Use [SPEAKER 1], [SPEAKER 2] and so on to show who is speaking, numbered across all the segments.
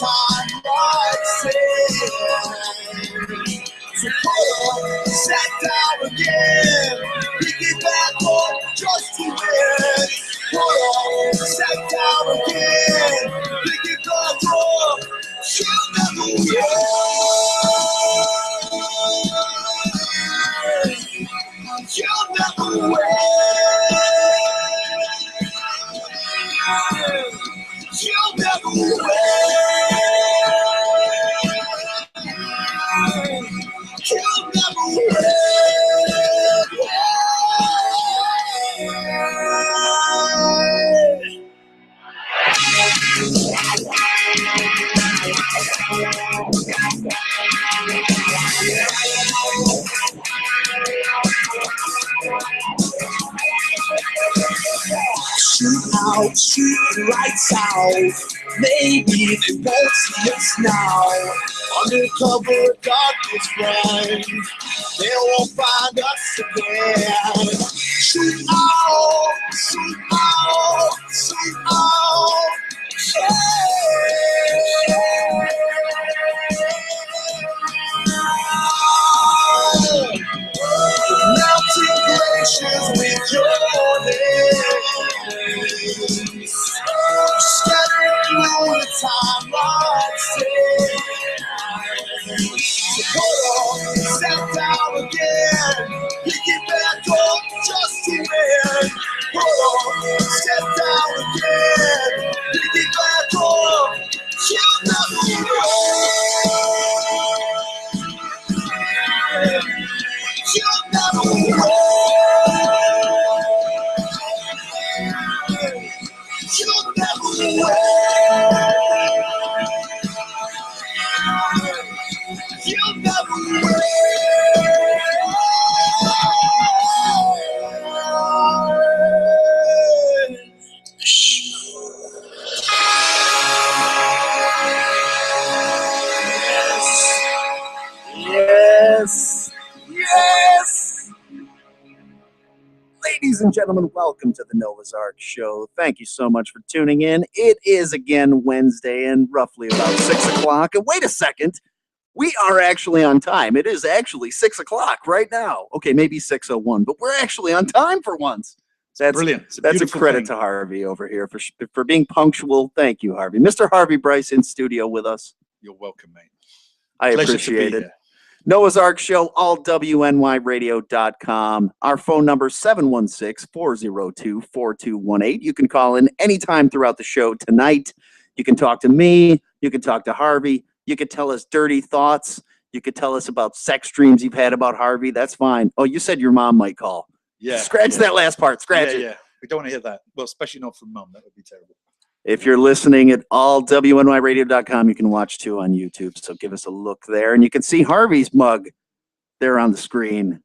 [SPEAKER 1] time like sand. So put up, sat down again. Pick it back up just to win. Put up, sat down again. Pick it back up. She'll never win. You'll never win. You'll never win. You'll never win. Shoot out, shoot the lights out. Maybe they won't see us now. Undercover darkness friend, they won't find us again. Shoot out, shoot out, shoot out. Mountain glaciers with your names, scattered through the time like sand. So put on, sat down again, pick it back up just to win. Put on, sat down again, pick it back up. You'll never win. You'll never win. You'll never win. You'll never win. Yes. Yes. Ladies and gentlemen, welcome to the Noah's Ark Show. Thank you so much for tuning in. It is again Wednesday and roughly about 6 o'clock. And wait a second, we are actually on time. It is actually 6 o'clock right now. Okay, maybe 6:01, but we're actually on time for once. That's brilliant. That's a credit to Harvey over here for being punctual. Thank you, Harvey. Mr. Harvey Brice in studio with us.
[SPEAKER 2] You're welcome, mate.
[SPEAKER 1] I appreciate it. Noah's Ark Show, allwnyradio.com. Our phone number, 716-402-4218. You can call in anytime throughout the show tonight. You can talk to me. You can talk to Harvey. You could tell us dirty thoughts. You could tell us about sex dreams you've had about Harvey. That's fine. Oh, you said your mom might call.
[SPEAKER 2] Yeah.
[SPEAKER 1] Scratch that last part. Scratch it.
[SPEAKER 2] Yeah. We don't want to hear that. Well, especially not from mom. That would be terrible.
[SPEAKER 1] If you're listening at allwnyradio.com, you can watch too on YouTube. So give us a look there. And you can see Harvey's mug there on the screen.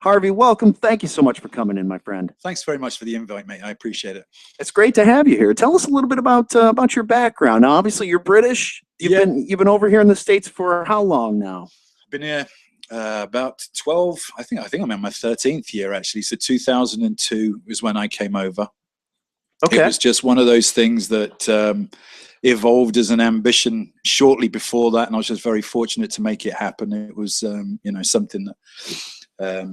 [SPEAKER 1] Harvey, welcome. Thank you so much for coming in, my friend.
[SPEAKER 2] Thanks very much for the invite, mate. I appreciate it.
[SPEAKER 1] It's great to have you here. Tell us a little bit about your background. Now, obviously, you're British. You've been over here in the States for how long now?
[SPEAKER 2] I've been here about 12. I think I'm in my 13th year, actually. So 2002 was when I came over. Okay. It was just one of those things that evolved as an ambition shortly before that, and I was just very fortunate to make it happen. It was, something that, I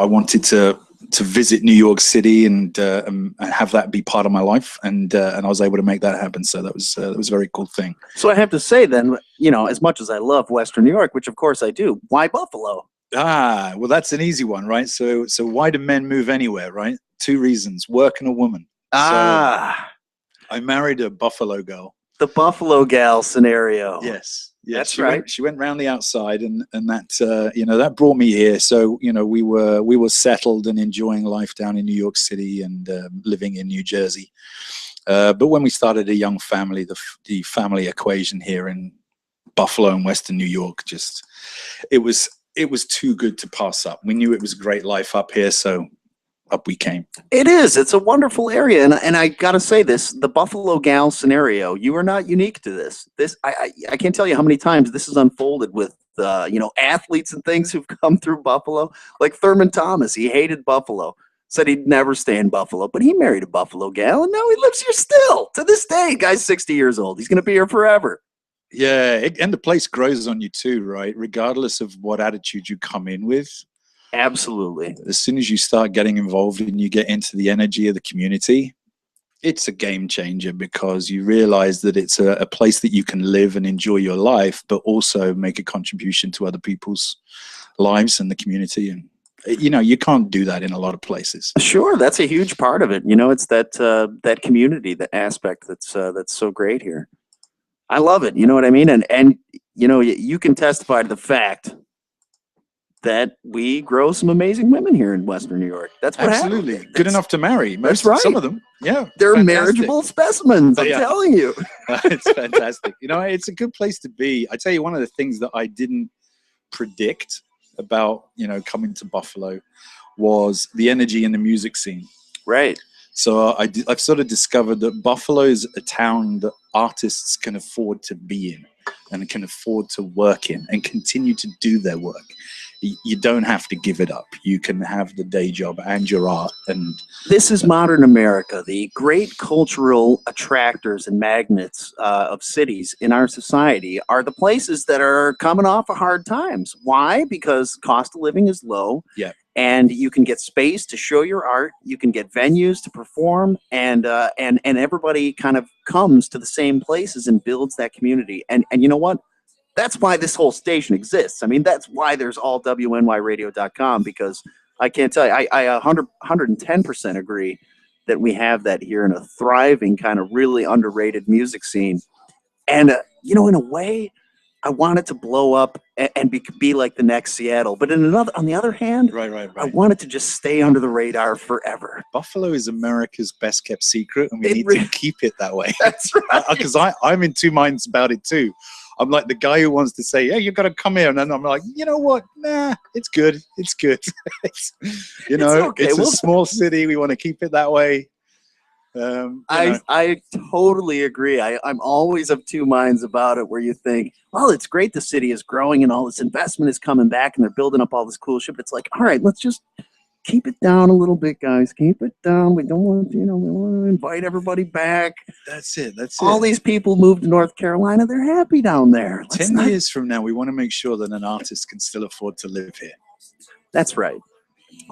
[SPEAKER 2] wanted to visit New York City and have that be part of my life, and I was able to make that happen. So that was a very cool thing.
[SPEAKER 1] So I have to say then, as much as I love Western New York, which of course I do, why Buffalo?
[SPEAKER 2] Ah, well, that's an easy one, right? So why do men move anywhere, right? Two reasons: work and a woman.
[SPEAKER 1] Ah,
[SPEAKER 2] so I married a Buffalo girl.
[SPEAKER 1] The Buffalo gal scenario.
[SPEAKER 2] Yes,
[SPEAKER 1] that's right.
[SPEAKER 2] She went round the outside, and that that brought me here. So we were settled and enjoying life down in New York City and living in New Jersey. But when we started a young family, the family equation here in Buffalo and Western New York, it was too good to pass up. We knew it was a great life up here, so up we came. It
[SPEAKER 1] is. It's a wonderful area, and I gotta say this: the Buffalo gal scenario. You are not unique to this. I can't tell you how many times this has unfolded with athletes and things who've come through Buffalo, like Thurman Thomas. He hated Buffalo. said he'd never stay in Buffalo, but he married a Buffalo gal, and now he lives here still to this day. Guy's 60 years old. He's going to be here forever.
[SPEAKER 2] Yeah, and the place grows on you too, right? Regardless of what attitude you come in with.
[SPEAKER 1] Absolutely.
[SPEAKER 2] As soon as you start getting involved and you get into the energy of the community, it's a game changer, because you realize that it's a place that you can live and enjoy your life, but also make a contribution to other people's lives and the community. And you know, you can't do that in a lot of places.
[SPEAKER 1] Sure, that's a huge part of it. You know, it's that that community, the aspect that's so great here. I love it. You know what I mean? And you know, you can testify to the fact that we grow some amazing women here in Western New York. That's what
[SPEAKER 2] Absolutely
[SPEAKER 1] happens.
[SPEAKER 2] good enough to marry.
[SPEAKER 1] That's right.
[SPEAKER 2] Some of them, yeah,
[SPEAKER 1] they're
[SPEAKER 2] fantastic.
[SPEAKER 1] marriageable specimens. I'm telling you,
[SPEAKER 2] it's fantastic. You know, it's a good place to be. I tell you, one of the things that I didn't predict about, you know, coming to Buffalo was the energy in the music scene.
[SPEAKER 1] Right.
[SPEAKER 2] So I've sort of discovered that Buffalo is a town that artists can afford to be in and can afford to work in and continue to do their work. You don't have to give it up. You can have the day job and your art. And
[SPEAKER 1] this is modern America. The great cultural attractors and magnets of cities in our society are the places that are coming off of hard times. Why? Because cost of living is low.
[SPEAKER 2] Yeah.
[SPEAKER 1] And you can get space to show your art. You can get venues to perform, and everybody kind of comes to the same places and builds that community. And you know what? That's why this whole station exists. I mean, that's why there's all WNYradio.com, because I can't tell you, I 110% agree that we have that here in a thriving, kind of really underrated music scene. And, you know, in a way, I want it to blow up and be like the next Seattle. But on the other hand,
[SPEAKER 2] right.
[SPEAKER 1] I want it to just stay under the radar forever.
[SPEAKER 2] Buffalo is America's best kept secret, and we need to keep it that way.
[SPEAKER 1] That's right.
[SPEAKER 2] Because I'm in two minds about it too. I'm like the guy who wants to say, "Yeah, you got to come here," and then I'm like, you know what? Nah, it's good. It's good. You know, it's okay. It's a small city. We want to keep it that way.
[SPEAKER 1] I totally agree. I'm always of two minds about it, where you think, well, it's great the city is growing and all this investment is coming back and they're building up all this cool shit. But it's like, all right, let's just keep it down a little bit, guys. Keep it down. We don't want, you know, we want to invite everybody back.
[SPEAKER 2] That's it.
[SPEAKER 1] All these people moved to North Carolina. They're happy down there.
[SPEAKER 2] 10 years from now, we want to make sure that an artist can still afford to live here.
[SPEAKER 1] That's right.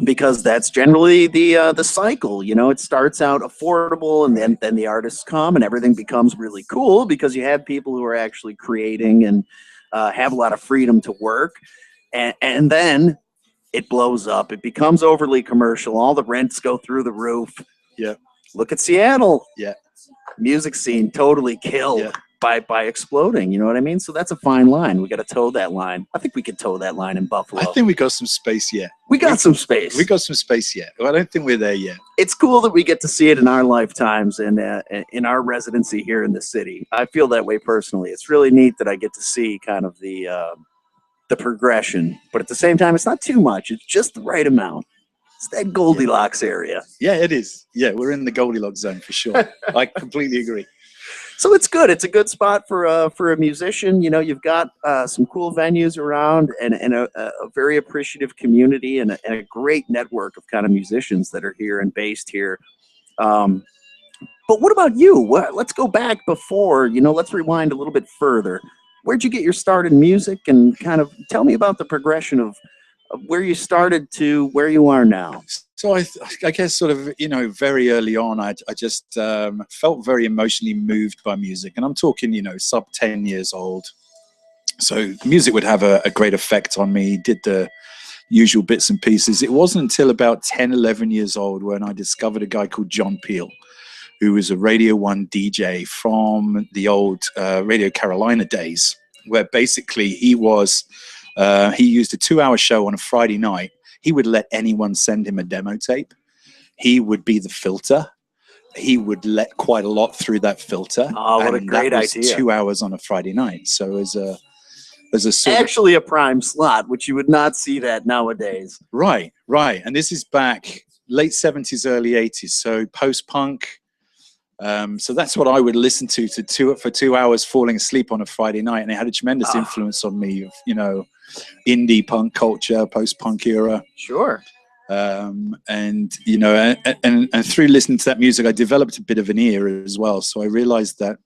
[SPEAKER 1] Because that's generally the cycle. You know, it starts out affordable, and then the artists come and everything becomes really cool, because you have people who are actually creating and have a lot of freedom to work, and then it blows up. It becomes overly commercial. All the rents go through the roof.
[SPEAKER 2] Yeah.
[SPEAKER 1] Look at Seattle.
[SPEAKER 2] Yeah.
[SPEAKER 1] Music scene totally killed by exploding. You know what I mean? So that's a fine line. We got to toe that line. I think we could toe that line in Buffalo.
[SPEAKER 2] I think we got some space yet.
[SPEAKER 1] We got some space.
[SPEAKER 2] We got some space yet. Well, I don't think we're there yet.
[SPEAKER 1] It's cool that we get to see it in our lifetimes and in our residency here in the city. I feel that way personally. It's really neat that I get to see kind of the progression, but at the same time, it's not too much. It's just the right amount. It's that Goldilocks area.
[SPEAKER 2] Yeah, it is. Yeah, we're in the Goldilocks zone for sure. I completely agree.
[SPEAKER 1] So it's good. It's a good spot for a musician. You know, you've got some cool venues around, and a very appreciative community, and a great network of kind of musicians that are here and based here. But what about you? Let's go back before, you know, let's rewind a little bit further. Where'd you get your start in music, and kind of tell me about the progression of where you started to where you are now?
[SPEAKER 2] So I guess sort of, you know, very early on, I just felt very emotionally moved by music. And I'm talking, you know, sub 10 years old. So music would have a great effect on me, did the usual bits and pieces. It wasn't until about 10, 11 years old when I discovered a guy called John Peel, who was a Radio 1 DJ from the old Radio Carolina days, where basically he was, he used a 2-hour show on a Friday night. He would let anyone send him a demo tape. He would be the filter. He would let quite a lot through that filter.
[SPEAKER 1] Oh, what a great idea.
[SPEAKER 2] 2 hours on a Friday night. So as a sort
[SPEAKER 1] actually a prime slot, which you would not see that nowadays.
[SPEAKER 2] Right. And this is back late 70s, early 80s. So post-punk. So that's what I would listen to for 2 hours, falling asleep on a Friday night. And it had a tremendous influence on me of, you know, indie punk culture, post-punk era.
[SPEAKER 1] Sure.
[SPEAKER 2] And you know, and through listening to that music, I developed a bit of an ear as well. So I realized that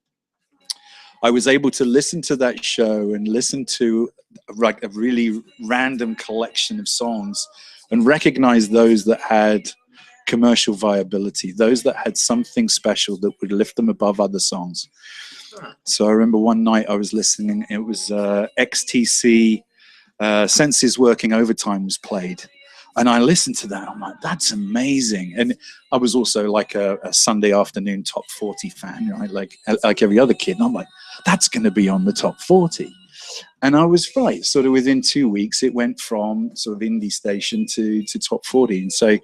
[SPEAKER 2] I was able to listen to that show and listen to like a really random collection of songs and recognize those that had commercial viability, those that had something special that would lift them above other songs. So I remember one night I was listening, it was XTC, Senses Working Overtime was played. And I listened to that, I'm like, that's amazing. And I was also like a Sunday afternoon top 40 fan, right? Like every other kid. And I'm like, that's going to be on the top 40. And I was right. Sort of within 2 weeks, it went from sort of indie station to top 40. And so,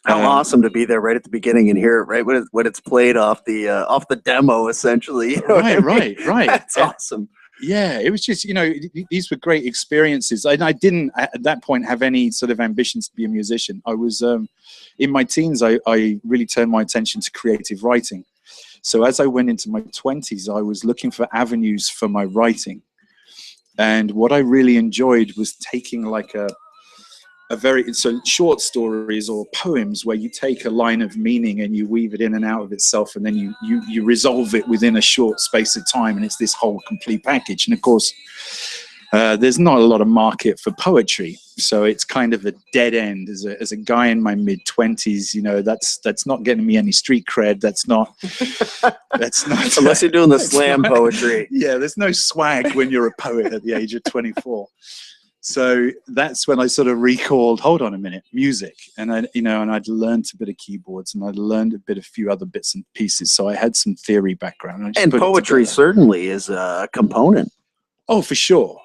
[SPEAKER 1] how awesome to be there right at the beginning and hear it right when it's played off the demo, essentially. You know
[SPEAKER 2] right.
[SPEAKER 1] That's awesome.
[SPEAKER 2] Yeah, it was just, you know, these were great experiences. I didn't at that point have any sort of ambitions to be a musician. I was in my teens. I really turned my attention to creative writing. So as I went into my 20s, I was looking for avenues for my writing. And what I really enjoyed was taking like a very, so short stories or poems where you take a line of meaning and you weave it in and out of itself, and then you resolve it within a short space of time, and it's this whole complete package. And of course, there's not a lot of market for poetry, so it's kind of a dead end. As a guy in my mid-20s, you know, that's not getting me any street cred. That's not
[SPEAKER 1] unless you're doing the slam poetry.
[SPEAKER 2] Yeah, there's no swag when you're a poet at the age of 24. So that's when I sort of recalled, hold on a minute, music. And I'd learned a bit of keyboards, and I'd learned a few other bits and pieces. So I had some theory background.
[SPEAKER 1] And poetry certainly is a component.
[SPEAKER 2] Oh, for sure,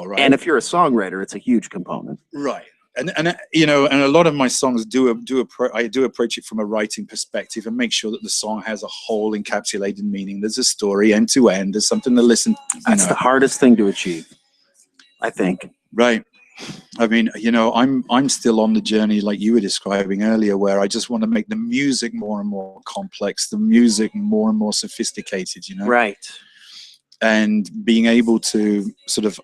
[SPEAKER 2] right?
[SPEAKER 1] And if you're a songwriter, it's a huge component.
[SPEAKER 2] Right. And you know, and a lot of my songs I do approach it from a writing perspective and make sure that the song has a whole encapsulated meaning. There's a story end to end. There's something to listen.
[SPEAKER 1] That's the hardest thing to achieve, I think.
[SPEAKER 2] Right. I mean, you know, I'm still on the journey like you were describing earlier, where I just want to make the music more and more complex, the music more and more sophisticated, you know?
[SPEAKER 1] Right.
[SPEAKER 2] And being able to sort of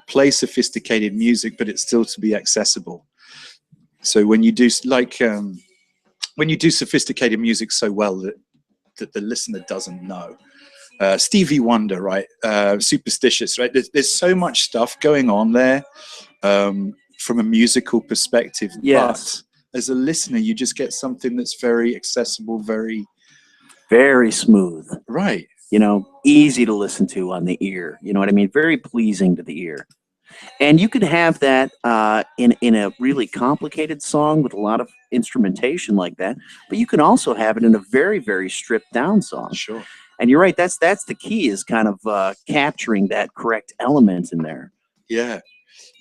[SPEAKER 2] play sophisticated music, but it's still to be accessible. So when you do sophisticated music so well that the listener doesn't know, Stevie Wonder, right? Superstitious, right? There's so much stuff going on there from a musical perspective.
[SPEAKER 1] Yes.
[SPEAKER 2] But as a listener, you just get something that's very accessible, very
[SPEAKER 1] smooth.
[SPEAKER 2] Right.
[SPEAKER 1] You know, easy to listen to on the ear. You know what I mean? Very pleasing to the ear. And you could have that in a really complicated song with a lot of instrumentation like that, but you can also have it in a very, very stripped down song.
[SPEAKER 2] Sure.
[SPEAKER 1] And you're right. That's the key, is kind of capturing that correct element in there.
[SPEAKER 2] Yeah,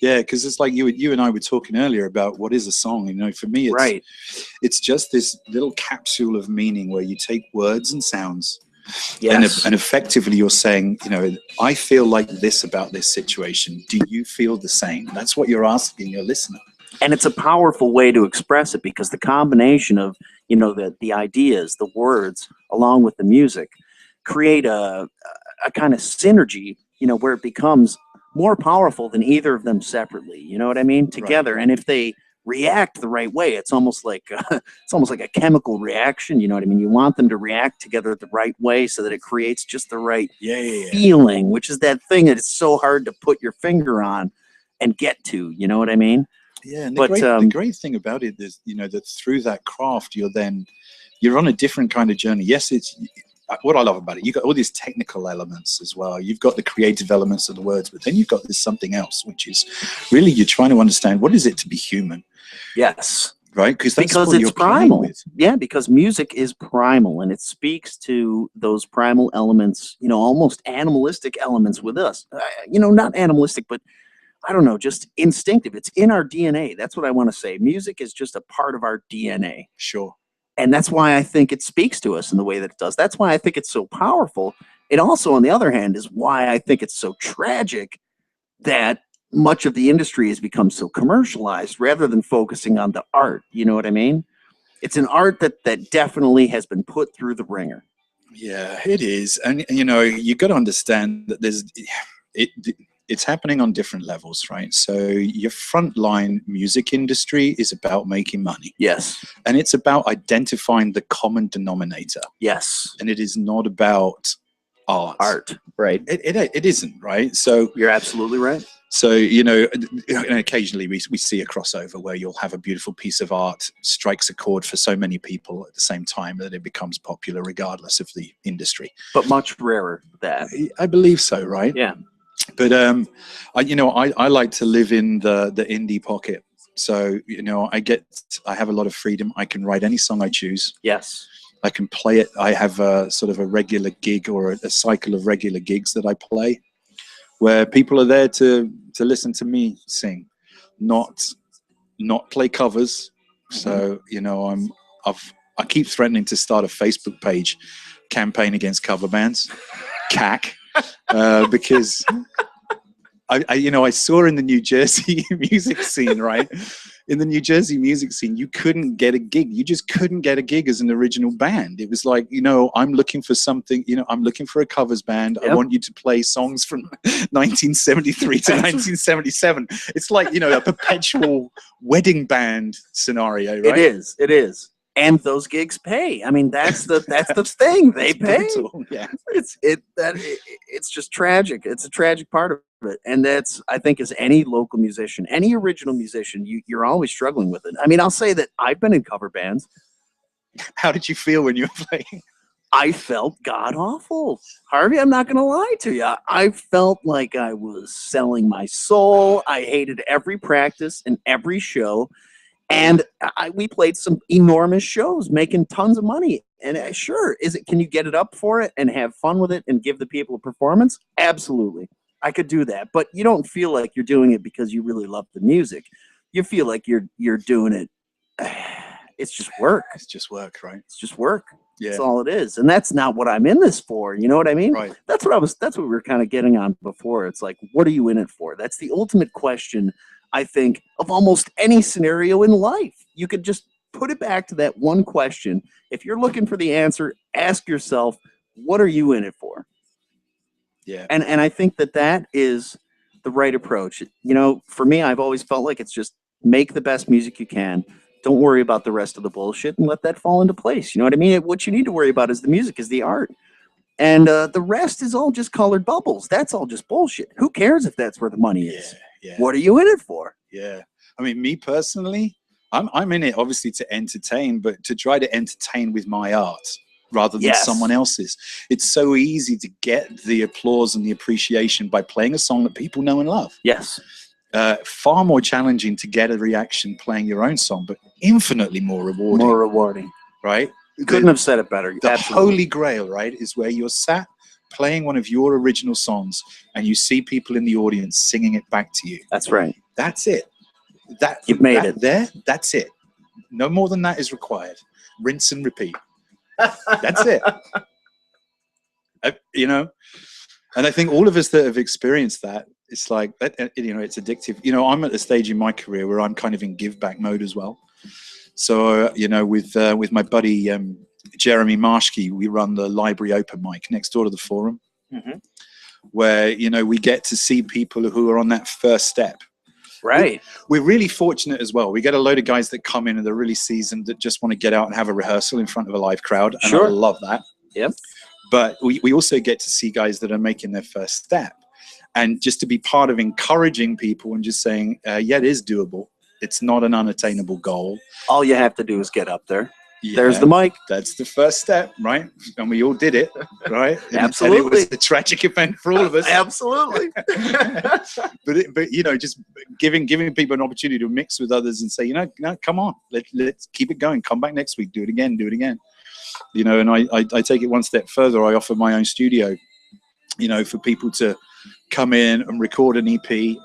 [SPEAKER 2] because it's like you and I were talking earlier about what is a song. You know, for me, it's just this little capsule of meaning where you take words and sounds, and effectively you're saying, you know, I feel like this about this situation. Do you feel the same? That's what you're asking your listener.
[SPEAKER 1] And it's a powerful way to express it, because the combination of, you know, the ideas, the words, along with the music, create a kind of synergy, you know, where it becomes more powerful than either of them separately. You know what I mean? Together. Right. And if they react the right way, it's almost like a chemical reaction. You know what I mean? You want them to react together the right way so that it creates just the right feeling, which is that thing that it's so hard to put your finger on and get to. You know what I mean?
[SPEAKER 2] Yeah. And the great thing about it is, you know, that through that craft, you're on a different kind of journey. Yes, it's what I love about it. You've got all these technical elements as well. You've got the creative elements of the words, but then you've got this something else, which is really you're trying to understand what is it to be human.
[SPEAKER 1] Yes.
[SPEAKER 2] Right? Because
[SPEAKER 1] it's primal. Yeah, because music is primal, and it speaks to those primal elements, you know, almost animalistic elements with us. You know, not animalistic, but I don't know, just instinctive. It's in our DNA. That's what I want to say. Music is just a part of our DNA.
[SPEAKER 2] Sure.
[SPEAKER 1] And that's why I think it speaks to us in the way that it does. That's why I think it's so powerful. It also, on the other hand, is why I think it's so tragic that much of the industry has become so commercialized rather than focusing on the art. You know what I mean? It's an art that definitely has been put through the ringer.
[SPEAKER 2] Yeah, it is. And, you know, you got to understand that it's happening on different levels, right? So your frontline music industry is about making money.
[SPEAKER 1] Yes.
[SPEAKER 2] And it's about identifying the common denominator.
[SPEAKER 1] Yes.
[SPEAKER 2] And it is not about art.
[SPEAKER 1] Right.
[SPEAKER 2] It isn't, right? So
[SPEAKER 1] you're absolutely right.
[SPEAKER 2] So, you know, and occasionally we see a crossover where you'll have a beautiful piece of art strikes a chord for so many people at the same time that it becomes popular regardless of the industry.
[SPEAKER 1] But much rarer that.
[SPEAKER 2] I believe so, right?
[SPEAKER 1] Yeah.
[SPEAKER 2] But I like to live in the indie pocket. So, you know, I have a lot of freedom. I can write any song I choose.
[SPEAKER 1] Yes.
[SPEAKER 2] I can play it. I have a sort of a regular gig or a cycle of regular gigs that I play, where people are there to listen to me sing, not play covers. So, you know, I keep threatening to start a Facebook page campaign against cover bands, CAC, because I saw in the New Jersey music scene, right? In the New Jersey music scene, you couldn't get a gig. You just couldn't get a gig as an original band. It was like, you know, I'm looking for something, you know, I'm looking for a covers band. Yep. I want you to play songs from 1973 to 1977. It's like, you know, a perpetual wedding band scenario, right?
[SPEAKER 1] It is. And those gigs pay. I mean, that's the thing. They pay.
[SPEAKER 2] Yeah.
[SPEAKER 1] It's just tragic. It's a tragic part of it. And that's, I think, as any local musician, any original musician, you're always struggling with it. I mean, I'll say that I've been in cover bands.
[SPEAKER 2] How did you feel when you were playing?
[SPEAKER 1] I felt god awful, Harvey. I'm not going to lie to you. I felt like I was selling my soul. I hated every practice and every show. And we played some enormous shows, making tons of money. And sure, can you get it up for it and have fun with it and give the people a performance? Absolutely. I could do that. But you don't feel like you're doing it because you really love the music. You feel like you're doing it. It's just work.
[SPEAKER 2] It's just work, right?
[SPEAKER 1] It's just work.
[SPEAKER 2] Yeah.
[SPEAKER 1] That's all it is. And that's not what I'm in this for. You know what I mean?
[SPEAKER 2] Right.
[SPEAKER 1] That's what we were kind of getting on before. It's like, what are you in it for? That's the ultimate question, I think, of almost any scenario in life. You could just put it back to that one question. If you're looking for the answer, ask yourself, what are you in it for?
[SPEAKER 2] Yeah.
[SPEAKER 1] And I think that is the right approach. You know, for me, I've always felt like it's just make the best music you can. Don't worry about the rest of the bullshit and let that fall into place. You know what I mean? What you need to worry about is the music, is the art. And the rest is all just colored bubbles. That's all just bullshit. Who cares if that's where the money is?
[SPEAKER 2] Yeah.
[SPEAKER 1] What are you in it for?
[SPEAKER 2] Yeah. I mean, me personally, I'm in it obviously to entertain, but to try to entertain with my art rather than someone else's. It's so easy to get the applause and the appreciation by playing a song that people know and love.
[SPEAKER 1] Yes.
[SPEAKER 2] Far more challenging to get a reaction playing your own song, but infinitely more rewarding.
[SPEAKER 1] More rewarding.
[SPEAKER 2] Right?
[SPEAKER 1] Couldn't have said it better.
[SPEAKER 2] The
[SPEAKER 1] Absolutely.
[SPEAKER 2] holy grail, right, is where you're sat playing one of your original songs and you see people in the audience singing it back to you.
[SPEAKER 1] That's right.
[SPEAKER 2] That's it.
[SPEAKER 1] You've made it.
[SPEAKER 2] That's it. No more than that is required. Rinse and repeat. That's it. You know, and I think all of us that have experienced that, it's like, you know, it's addictive. You know, I'm at a stage in my career where I'm kind of in give back mode as well. So, you know, with my buddy Jeremy Marshke, we run the library open mic next door to the Forum, where, you know, we get to see people who are on that first step.
[SPEAKER 1] Right.
[SPEAKER 2] We're really fortunate as well. We get a load of guys that come in and they're really seasoned that just want to get out and have a rehearsal in front of a live crowd. And I love that.
[SPEAKER 1] Yep.
[SPEAKER 2] But we also get to see guys that are making their first step. And just to be part of encouraging people and just saying, yeah, it is doable. It's not an unattainable goal.
[SPEAKER 1] All you have to do is get up there.
[SPEAKER 2] Yeah,
[SPEAKER 1] there's the mic.
[SPEAKER 2] That's the first step, right? And we all did it, right?
[SPEAKER 1] Absolutely.
[SPEAKER 2] And it was a tragic event for all of us.
[SPEAKER 1] Absolutely.
[SPEAKER 2] but you know, just giving people an opportunity to mix with others and say, you know, no, come on, let's keep it going. Come back next week, do it again. You know, and I take it one step further. I offer my own studio, you know, for people to come in and record an EP,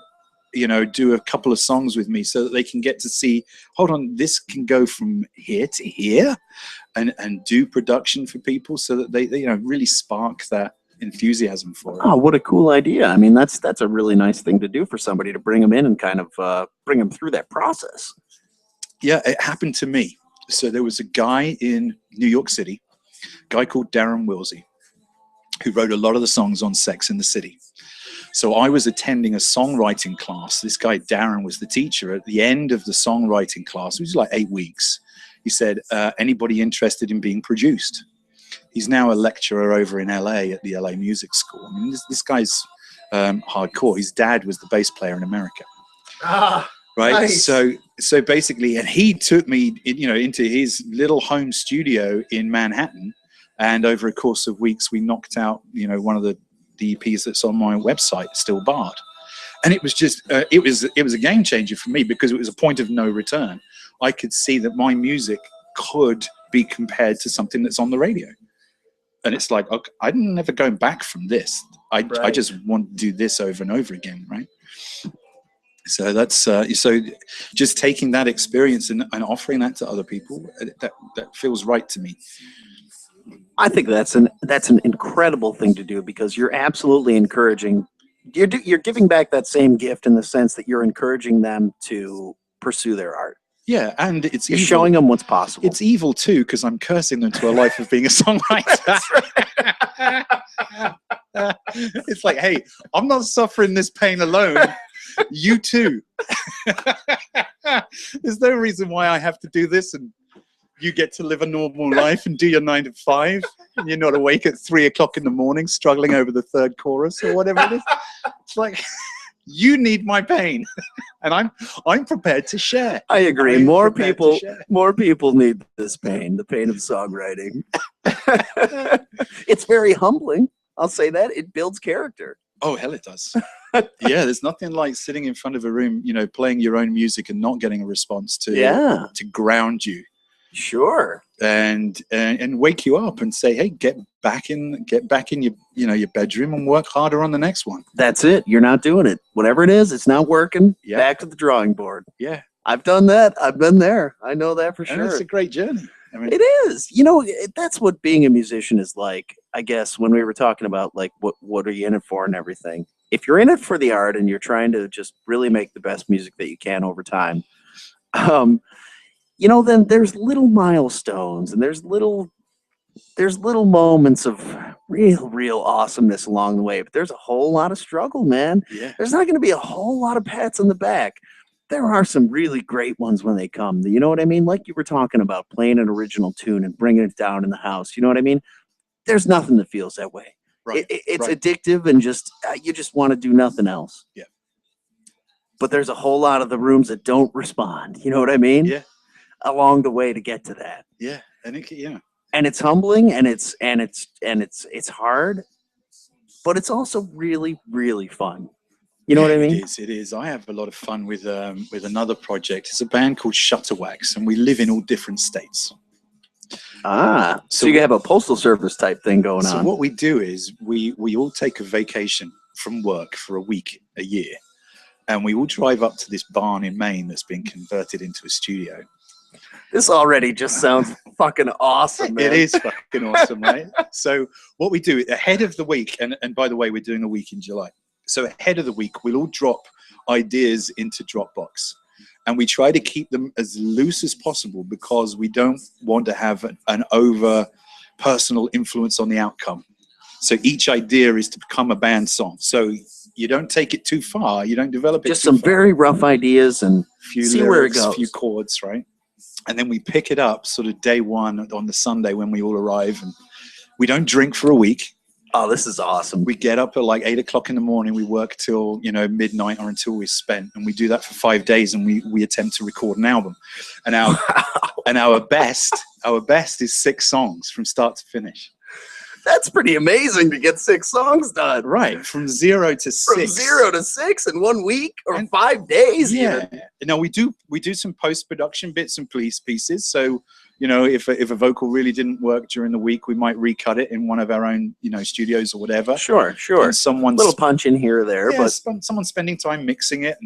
[SPEAKER 2] you know, do a couple of songs with me so that they can get to see, hold on, this can go from here to here, and do production for people so that they you know, really spark that enthusiasm for it.
[SPEAKER 1] Oh, what a cool idea. I mean, that's a really nice thing to do for somebody, to bring them in and kind of bring them through that process.
[SPEAKER 2] Yeah, it happened to me. So there was a guy in New York City, a guy called Darren Wilsey, who wrote a lot of the songs on Sex in the City. So I was attending a songwriting class. This guy, Darren, was the teacher. At the end of the songwriting class, which was like 8 weeks, he said, anybody interested in being produced? He's now a lecturer over in LA at the LA Music School. I mean, this guy's hardcore. His dad was the bass player in America.
[SPEAKER 1] Ah,
[SPEAKER 2] right.
[SPEAKER 1] nice.
[SPEAKER 2] So basically, and he took me, into his little home studio in Manhattan. And over a course of weeks, we knocked out, one of the EPs that's on my website, Still Barred. And it was just, it was a game changer for me because it was a point of no return. I could see that my music could be compared to something that's on the radio. And it's like, okay, I'm never going back from this. I just want to do this over and over again, right? So that's so just taking that experience and offering that to other people, that feels right to me.
[SPEAKER 1] I think that's an incredible thing to do because you're absolutely encouraging. You're giving back that same gift in the sense that you're encouraging them to pursue their art.
[SPEAKER 2] Yeah, and you're
[SPEAKER 1] showing them what's possible.
[SPEAKER 2] It's evil too because I'm cursing them to a life of being a songwriter. It's like, hey, I'm not suffering this pain alone. You too. There's no reason why I have to do this and you get to live a normal life and do your 9 to 5 and you're not awake at 3 o'clock in the morning struggling over the third chorus or whatever it is. It's like, you need my pain and I'm prepared to share.
[SPEAKER 1] I agree. More people need this pain, the pain of songwriting. It's very humbling. I'll say that. It builds character.
[SPEAKER 2] Oh, hell it does. Yeah, there's nothing like sitting in front of a room, playing your own music and not getting a response to ground you.
[SPEAKER 1] Sure.
[SPEAKER 2] And wake you up and say, hey, get back in your your bedroom and work harder on the next one.
[SPEAKER 1] That's it. You're not doing it. Whatever it is, it's not working. Yeah. Back to the drawing board.
[SPEAKER 2] Yeah.
[SPEAKER 1] I've done that. I've been there. I know that for sure.
[SPEAKER 2] And it's a great journey. I mean,
[SPEAKER 1] it is. That's what being a musician is like. I guess when we were talking about like what are you in it for and everything. If you're in it for the art and you're trying to just really make the best music that you can over time, then there's little milestones and there's little moments of real awesomeness along the way. But there's a whole lot of struggle, man.
[SPEAKER 2] Yeah.
[SPEAKER 1] There's not going to be a whole lot of pats on the back. There are some really great ones when they come. You know what I mean? Like you were talking about playing an original tune and bringing it down in the house. You know what I mean? There's nothing that feels that way.
[SPEAKER 2] Right.
[SPEAKER 1] It's addictive and just you just want to do nothing else.
[SPEAKER 2] Yeah.
[SPEAKER 1] But there's a whole lot of the rooms that don't respond. You know what I mean?
[SPEAKER 2] Yeah.
[SPEAKER 1] Along the way to get to that.
[SPEAKER 2] Yeah. And
[SPEAKER 1] and it's humbling and it's hard, but it's also really, really fun. You know what I mean?
[SPEAKER 2] It is. I have a lot of fun with another project. It's a band called Shutterwax, and we live in all different states.
[SPEAKER 1] So you have a postal service type thing going on.
[SPEAKER 2] So what we do is we all take a vacation from work for a week a year, and we all drive up to this barn in Maine that's been converted into a studio.
[SPEAKER 1] This already just sounds fucking awesome, man.
[SPEAKER 2] It is fucking awesome, right? So what we do ahead of the week, and by the way, we're doing a week in July. So ahead of the week, we'll all drop ideas into Dropbox. And we try to keep them as loose as possible because we don't want to have an over personal influence on the outcome. So each idea is to become a band song. So you don't take it too far. You don't develop it
[SPEAKER 1] just
[SPEAKER 2] too
[SPEAKER 1] some
[SPEAKER 2] far.
[SPEAKER 1] very rough ideas and
[SPEAKER 2] few
[SPEAKER 1] see
[SPEAKER 2] lyrics,
[SPEAKER 1] where it goes.
[SPEAKER 2] Few chords, right? And then we pick it up sort of day one on the Sunday when we all arrive. And we don't drink for a week.
[SPEAKER 1] Oh, this is awesome.
[SPEAKER 2] We get up at like 8 o'clock in the morning. We work till, midnight or until we're spent. And we do that for 5 days. And we attempt to record an album. And our best is 6 songs from start to finish.
[SPEAKER 1] That's pretty amazing to get 6 songs done.
[SPEAKER 2] Right. From 0 to 6.
[SPEAKER 1] From 0 to 6 in 1 week or 5 days.
[SPEAKER 2] Yeah. No, we do some post-production bits and pieces. So, if a vocal really didn't work during the week, we might recut it in one of our own, studios or whatever.
[SPEAKER 1] Sure.
[SPEAKER 2] And someone's
[SPEAKER 1] little punch in here or there, but
[SPEAKER 2] someone's spending time mixing it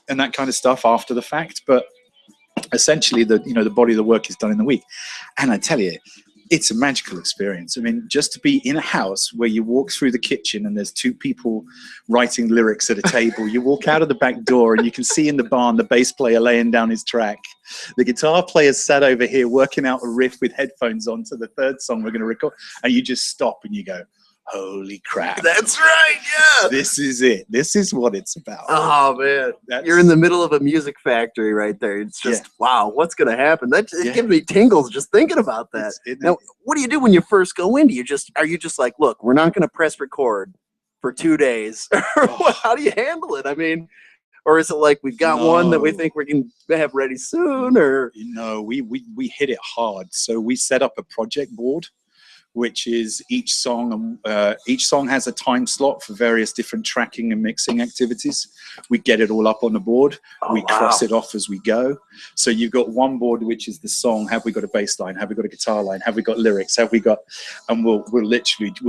[SPEAKER 2] and that kind of stuff after the fact. But essentially, the body of the work is done in the week. And I tell you, it's a magical experience. I mean, just to be in a house where you walk through the kitchen and there's 2 people writing lyrics at a table. You walk out of the back door and you can see in the barn the bass player laying down his track. The guitar player sat over here working out a riff with headphones on to the 3rd song we're going to record. And you just stop and you go, holy crap.
[SPEAKER 1] That's right, yeah.
[SPEAKER 2] This is it. This is what it's about.
[SPEAKER 1] Oh, man. You're in the middle of a music factory right there. It's just, wow, what's going to happen? It gives me tingles just thinking about that. Now, what do you do when you first go in? Are you just like, look, we're not going to press record for 2 days? How do you handle it? I mean, or is it like we've got one that we think we can have ready soon? Or
[SPEAKER 2] we hit it hard. So we set up a project board, which is each song has a time slot for various different tracking and mixing activities. We get it all up on the board. We cross it off as we go. So you've got one board, which is the song. Have we got a bass line? Have we got a guitar line? Have we got lyrics? Have we got, and we'll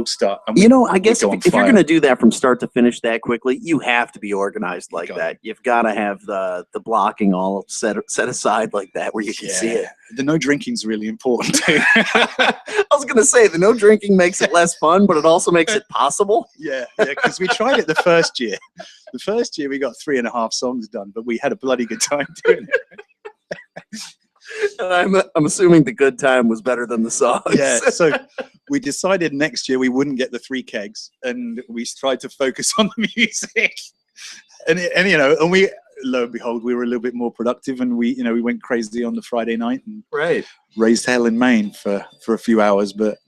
[SPEAKER 2] start. And
[SPEAKER 1] I guess if you're going to do that from start to finish that quickly, you have to be organized like that. You've got to have the blocking all set aside like that where you can see it.
[SPEAKER 2] The no drinking's really important.
[SPEAKER 1] I was going to say the no drinking makes it less fun, but it also makes it possible.
[SPEAKER 2] Yeah, because we tried it the first year. The first year we got 3.5 songs done, but we had a bloody good time doing it.
[SPEAKER 1] And I'm assuming the good time was better than the songs.
[SPEAKER 2] Yeah, so we decided next year we wouldn't get the 3 kegs, and we tried to focus on the music. And we, lo and behold, we were a little bit more productive, and we went crazy on the Friday night and raised hell in Maine for a few hours. But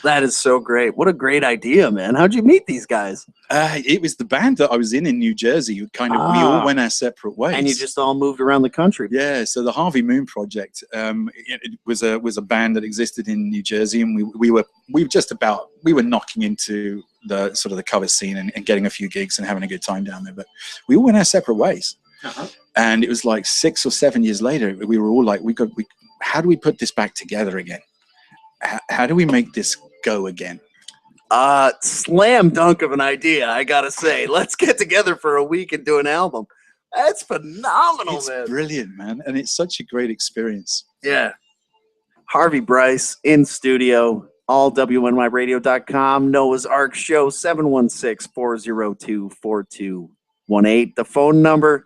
[SPEAKER 1] that is so great. What a great idea, man. How'd you meet these guys?
[SPEAKER 2] It was the band that I was in New Jersey. We all went our separate ways.
[SPEAKER 1] And you just all moved around the country.
[SPEAKER 2] Yeah. So the Harvey Moon Project, it was a band that existed in New Jersey, and we were knocking into the sort of the cover scene and getting a few gigs and having a good time down there. But we all went our separate ways. And it was like 6 or 7 years later, we were all like, how do we put this back together again? How do we make this go again?
[SPEAKER 1] Slam dunk of an idea, I gotta say. Let's get together for a week and do an album. That's phenomenal, man.
[SPEAKER 2] It's brilliant, man. And it's such a great experience.
[SPEAKER 1] Yeah. Harvey Brice in studio, allwnyradio.com, Noah's Ark Show, 716-402-4218. The phone number.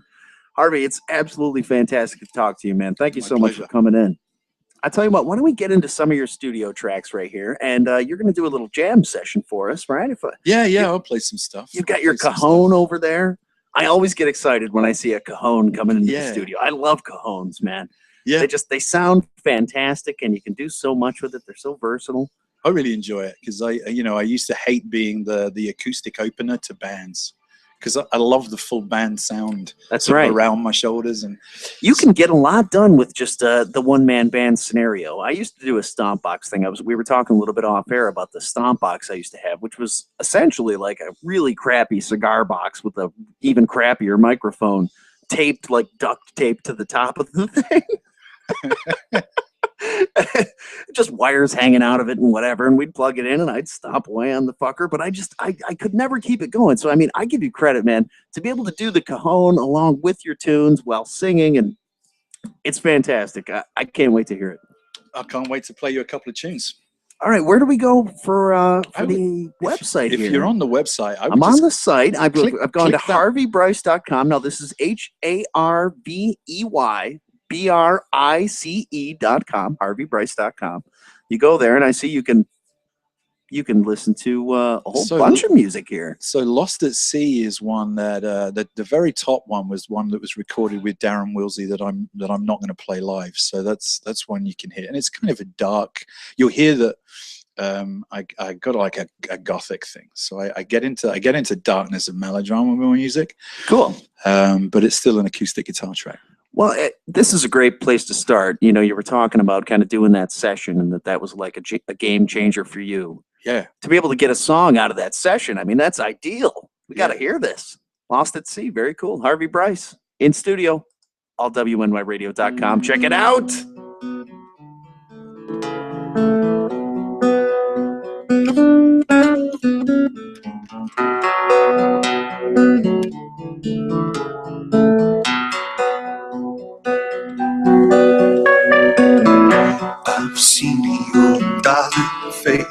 [SPEAKER 1] Harvey, it's absolutely fantastic to talk to you, man. Thank you so much for coming in. I tell you what, why don't we get into some of your studio tracks right here, and you're going to do a little jam session for us, right?
[SPEAKER 2] I'll play some stuff.
[SPEAKER 1] You've got your cajon over there. I always get excited when I see a cajon coming into the studio. I love cajones, man. Yeah, they sound fantastic, and you can do so much with it. They're so versatile.
[SPEAKER 2] I really enjoy it because I used to hate being the acoustic opener to bands. Because I love the full band sound.
[SPEAKER 1] That's right.
[SPEAKER 2] Around my shoulders, and
[SPEAKER 1] you can get a lot done with just the one-man band scenario. I used to do a stomp box thing. We were talking a little bit off air about the stomp box I used to have, which was essentially like a really crappy cigar box with a even crappier microphone taped like duct tape to the top of the thing. Just wires hanging out of it and whatever, and we'd plug it in and I'd stomp away on the fucker, but I could never keep it going. So I mean, I give you credit, man, to be able to do the cajon along with your tunes while singing, and it's fantastic. I can't wait to hear it.
[SPEAKER 2] I can't wait to play you a couple of tunes.
[SPEAKER 1] All right, where do we go for the website?
[SPEAKER 2] If you're on the website,
[SPEAKER 1] I'm on the site. I've gone to harveybrice.com. Now this is HARVEYBRICE.com, harveybrice.com. You go there, and I see you can listen to a whole bunch of music here.
[SPEAKER 2] So Lost at Sea is one that the very top one was one that was recorded with Darren Wilsey that I'm not going to play live. So that's one you can hear, and it's kind of a dark. You'll hear that I got like a gothic thing. So I get into darkness and melodrama with my music.
[SPEAKER 1] Cool.
[SPEAKER 2] But it's still an acoustic guitar track.
[SPEAKER 1] Well, this is a great place to start. You know, you were talking about kind of doing that session, and that was like a game changer for you.
[SPEAKER 2] Yeah.
[SPEAKER 1] To be able to get a song out of that session, I mean, that's ideal. We got to hear this. Lost at Sea, very cool. Harvey Brice in studio, allwnyradio.com. Check it out.
[SPEAKER 3] I've seen your darling face,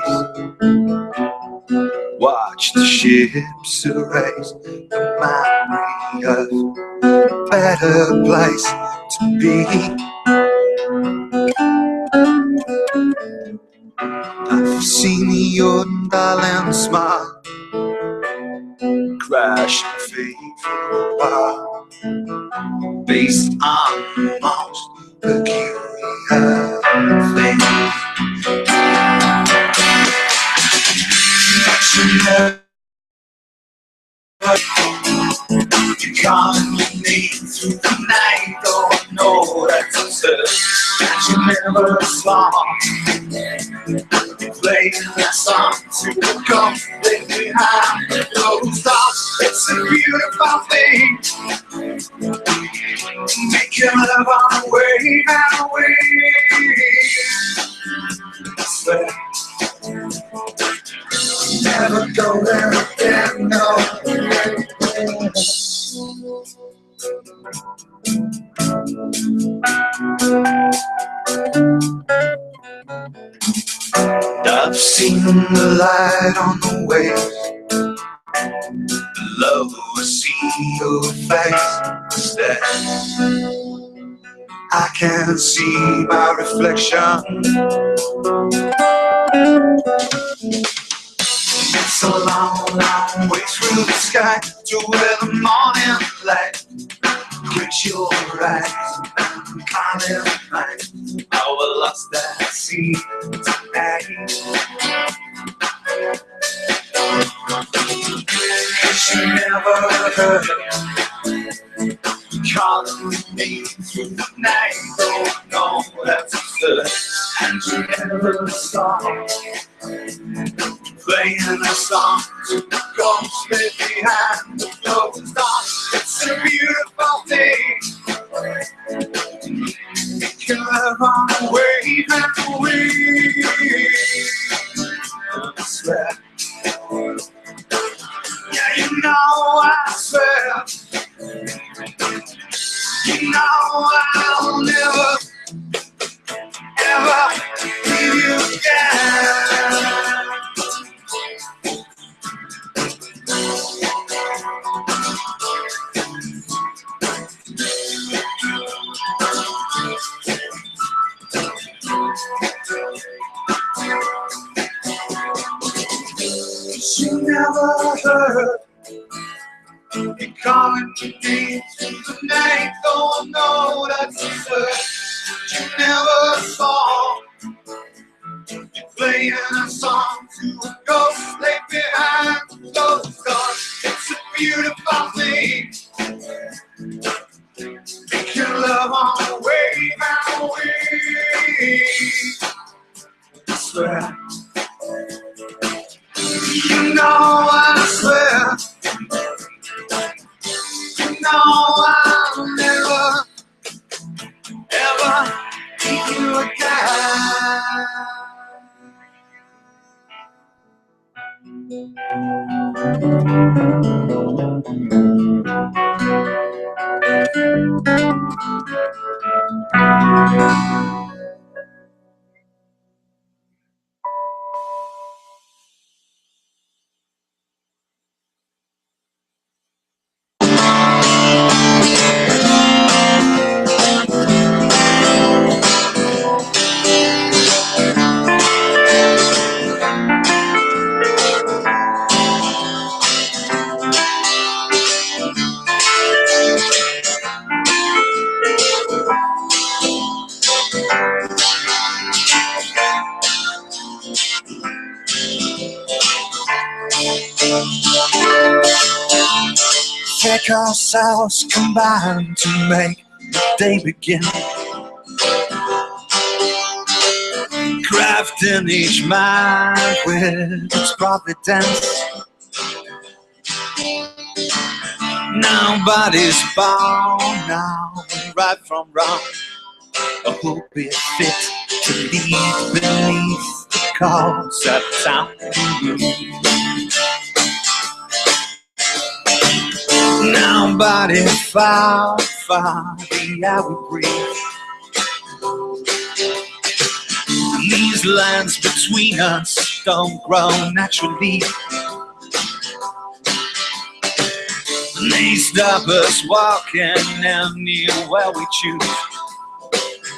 [SPEAKER 3] watch the ships erase the memory of a better place to be. I've seen your darling, smile, crash and fade for a while, based on most peculiar things. You never you're calling me through the night, though I know that's absurd. And you never saw playing that song to come behind those thoughts. It's a beautiful thing. Make your love on the way, on the way. I swear, never go there again, no. I've seen the light on the waves, below I see your face instead. I can't see my reflection. It's a long, long way through the sky to where the morning light quench your eyes and calling mine. How I lost that sea tonight. 'Cause you never heard calling me through the night. Oh no, that's absurd. And you never saw playing a song to the ghost behind the closed doors. It's a beautiful thing. It can live on the wave and the wave. I swear. Yeah, you know I swear. You know I'll never, ever leave you again. You never heard you calling to me through the night, though I know that's absurd. You never saw you playing a song to a ghost lay behind those doors. It's a beautiful thing. Make your love on the wave and the wave. I swear. You know I swear. You know I'll never, ever leave you again. Take ourselves combined to make the day begin. Crafting each mind with its providence. Nobody's bound now, right from wrong. I hope it's fit to lead beneath the cause of town. Nobody far, far the air we breathe. These lines between us don't grow naturally. They stop us walking anywhere we choose.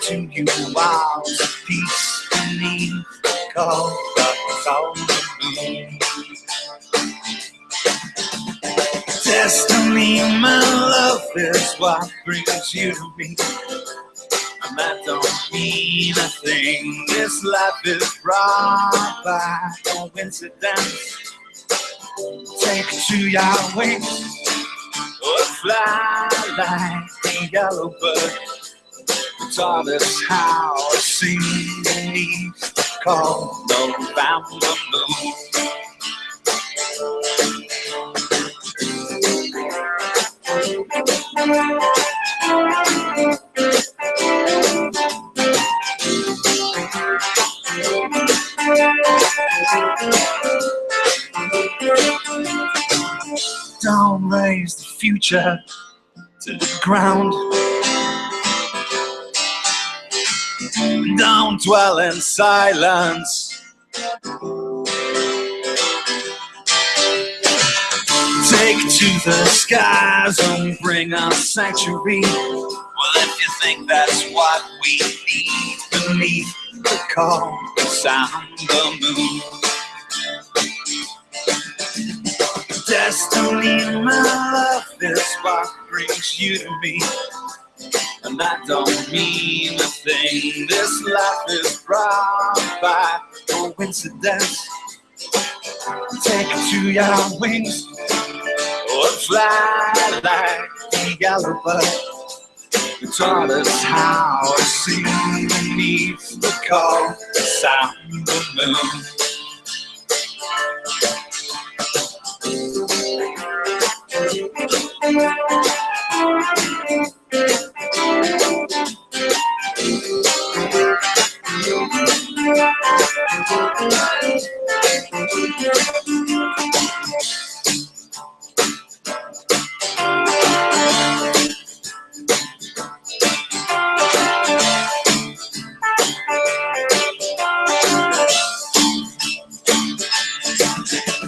[SPEAKER 3] To you wild peace beneath the cold of moon. Destiny, my love, is what brings you to me. And that don't mean a thing. This life is brought by coincidence. Take to your wings, or fly like the yellow bird. Taught us how to sing beneath the cold November moon. Don't raise the future to the ground. Don't dwell in silence. Take to the skies and bring us sanctuary. Well, if you think that's what we need beneath the cold sound of the moon. Destiny, my love, is what brings you to me. And that don't mean a thing. This life is brought by coincidence. Take it to your wings, or fly like the yellow bird. You taught us how to sing beneath the cold sound of the moon.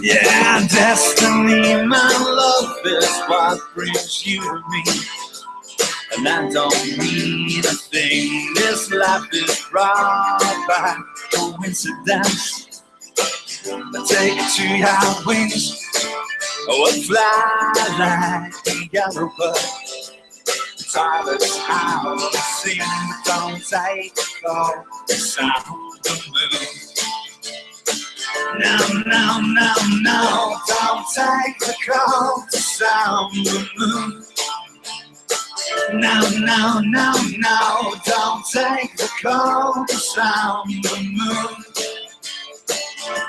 [SPEAKER 3] Yeah, destiny, my love, is what brings you to me. And that don't mean a thing. This life is brought by coincidence. Take it to your wings, or fly like the yellow bird. Taught us how to sing, but don't take the sound of the moon. No, no, no, no, don't take the cold sound of the moon. No, no, no, no, don't take the cold sound of the moon.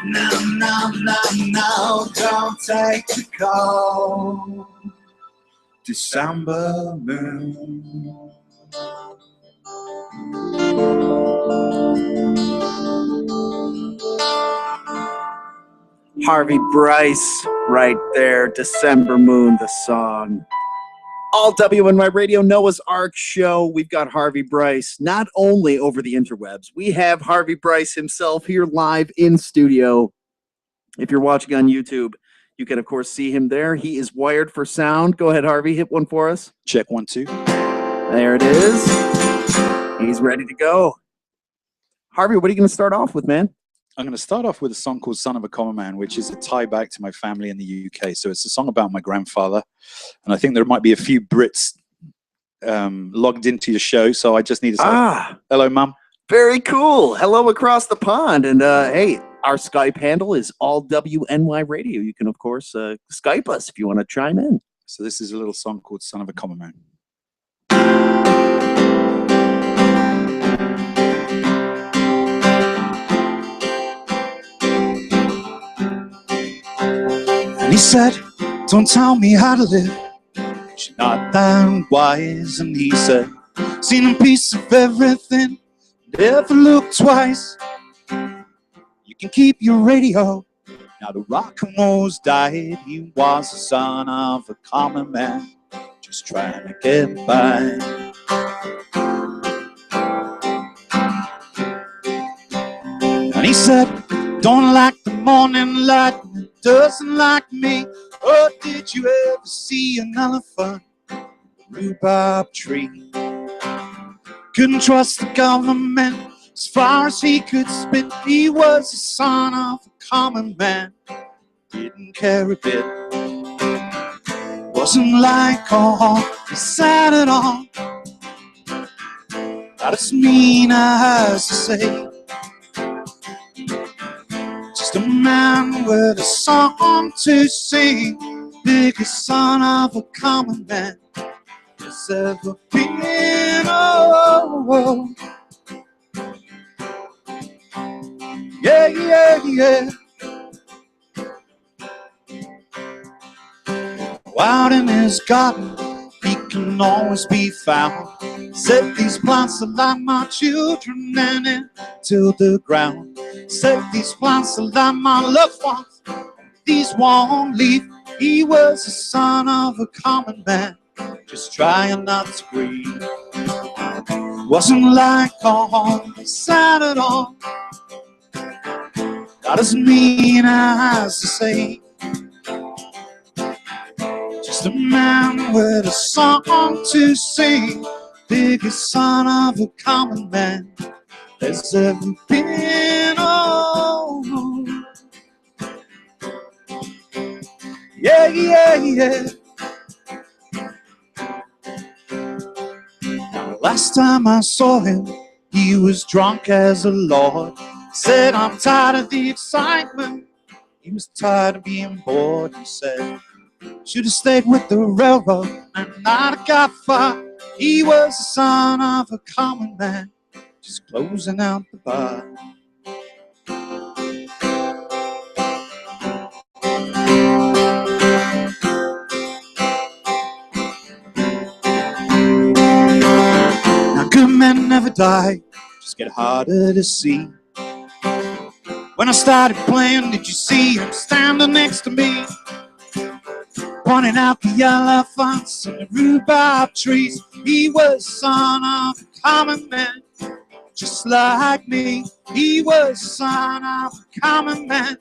[SPEAKER 3] No, no, no, no, don't take the cold December moon.
[SPEAKER 1] Harvey Brice, right there. December Moon, the song. All WNY Radio, Noah's Ark show. We've got Harvey Brice, not only over the interwebs, we have Harvey Brice himself here live in studio. If you're watching on YouTube, you can, of course, see him there. He is wired for sound. Go ahead, Harvey, hit one for us.
[SPEAKER 2] Check 1, 2.
[SPEAKER 1] There it is. He's ready to go. Harvey, what are you going to start off with, man?
[SPEAKER 2] I'm going to start off with a song called Son of a Common Man, which is a tie back to my family in the UK. So it's a song about my grandfather. And I think there might be a few Brits logged into your show. So I just need to say, hello, Mum.
[SPEAKER 1] Very cool. Hello across the pond. And hey, our Skype handle is all WNY Radio. You can, of course, Skype us if you want to chime in.
[SPEAKER 2] So this is a little song called Son of a Common Man. And he said, don't tell me how to live. She's not that wise. And he said, seen a piece of everything, never look twice. You can keep your radio. Now the rock and roll's died. He was the son of a common man, just trying to get by. And he said, don't like the morning light, and it doesn't like me. Oh, did you ever see an elephant, a rhubarb tree? Couldn't trust the government,
[SPEAKER 3] As far as he could spit, he was the son of a common man. Didn't care a bit. Wasn't like all he said at all. Not as mean as to say. Just a man with a song to sing. Biggest son of a common man there's ever been. Oh, yeah, yeah, yeah. Out in his garden, he can always be found. Set these plants like my children and into the ground. Set these plants like my loved ones, these won't leave. He was the son of a common man, just trying not to grieve. Wasn't like all he said at all. Not as mean as to say. Just a man with a song to sing. Biggest son of a common man there's ever been. Oh, yeah, yeah, yeah. Now, last time I saw him, he was drunk as a lord. Said, I'm tired of the excitement. He was tired of being bored. He said, should have stayed with the railroad and not have got far. He was the son of a common man, just closing out the bar. Now good men never die, just get harder to see. When I started playing, did you see him standing next to me? Pointing out the elephants and the rhubarb trees. He was son of a common man, just like me. He was son of a common man,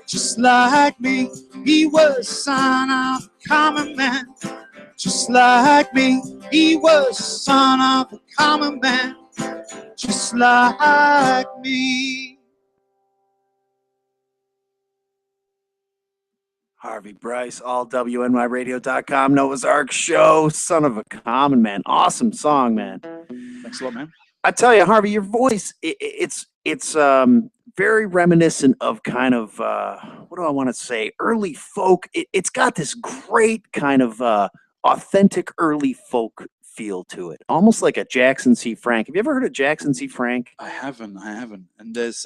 [SPEAKER 3] just like me. He was son of a common man, just like me. He was son of a common man, just like me.
[SPEAKER 1] Harvey Brice, all WNYradio.com, Noah's Ark Show, son of a common man. Awesome song, man.
[SPEAKER 2] Thanks a lot, man.
[SPEAKER 1] I tell you, Harvey, your voice, it's very reminiscent of kind of, what do I want to say, early folk. It's got this great kind of authentic early folk feel to it, almost like a Jackson C. Frank. Have you ever heard of Jackson C. Frank?
[SPEAKER 2] I haven't. And there's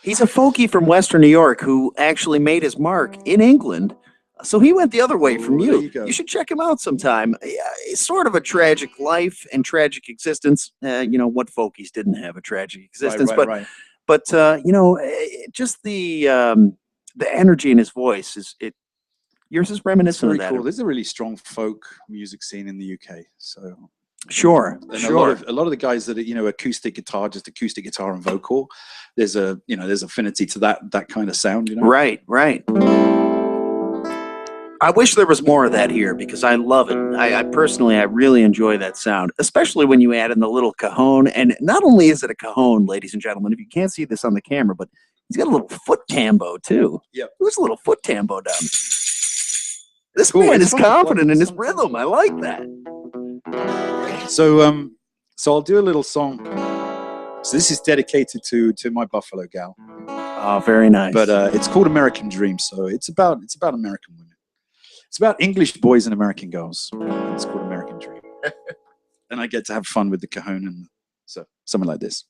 [SPEAKER 1] he's a folkie from Western New York who actually made his mark in England. So he went the other way from you. You should check him out sometime. It's sort of a tragic life and tragic existence. You know, what folkies didn't have a tragic existence, but you know, just the energy in his voice yours is reminiscent of that.
[SPEAKER 2] Cool. There's a really strong folk music scene in the UK. So
[SPEAKER 1] sure.
[SPEAKER 2] A lot of the guys that are, you know, acoustic guitar and vocal. There's affinity to that kind of sound. You know. Right.
[SPEAKER 1] I wish there was more of that here because I love it. I personally really enjoy that sound, especially when you add in the little cajon. And not only is it a cajon, ladies and gentlemen, if you can't see this on the camera, but he's got a little foot tambo too.
[SPEAKER 2] Yeah,
[SPEAKER 1] there's a little foot tambo down. This man is confident in his rhythm. I like that.
[SPEAKER 2] So I'll do a little song. So this is dedicated to my Buffalo gal.
[SPEAKER 1] Oh, very nice.
[SPEAKER 2] But it's called American Dream. So it's about American women. It's about English boys and American girls. It's called American Dream. And I get to have fun with the cajon, and so something like this.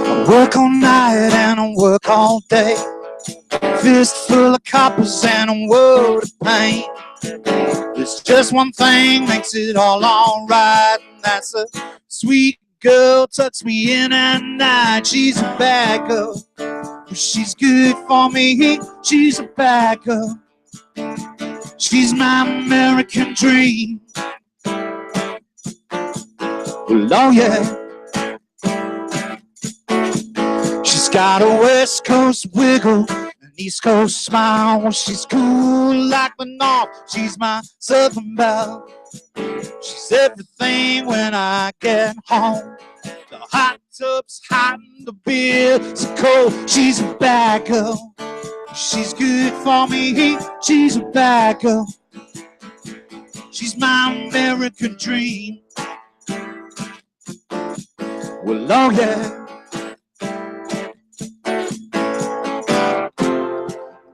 [SPEAKER 3] I work all night and I work all day. Fist full of coppers and a world of pain. There's just one thing makes it all alright, and that's a sweet girl tucks me in at night. She's a bad girl, but she's good for me. She's a bad girl, she's my American dream. Well, oh yeah, got a West Coast wiggle, an East Coast smile. She's cool like the North. She's my Southern belle. She's everything when I get home. The hot tub's hot and the beer's cold. She's a bad girl. She's good for me. She's a bad girl. She's my American dream. Well, oh yeah.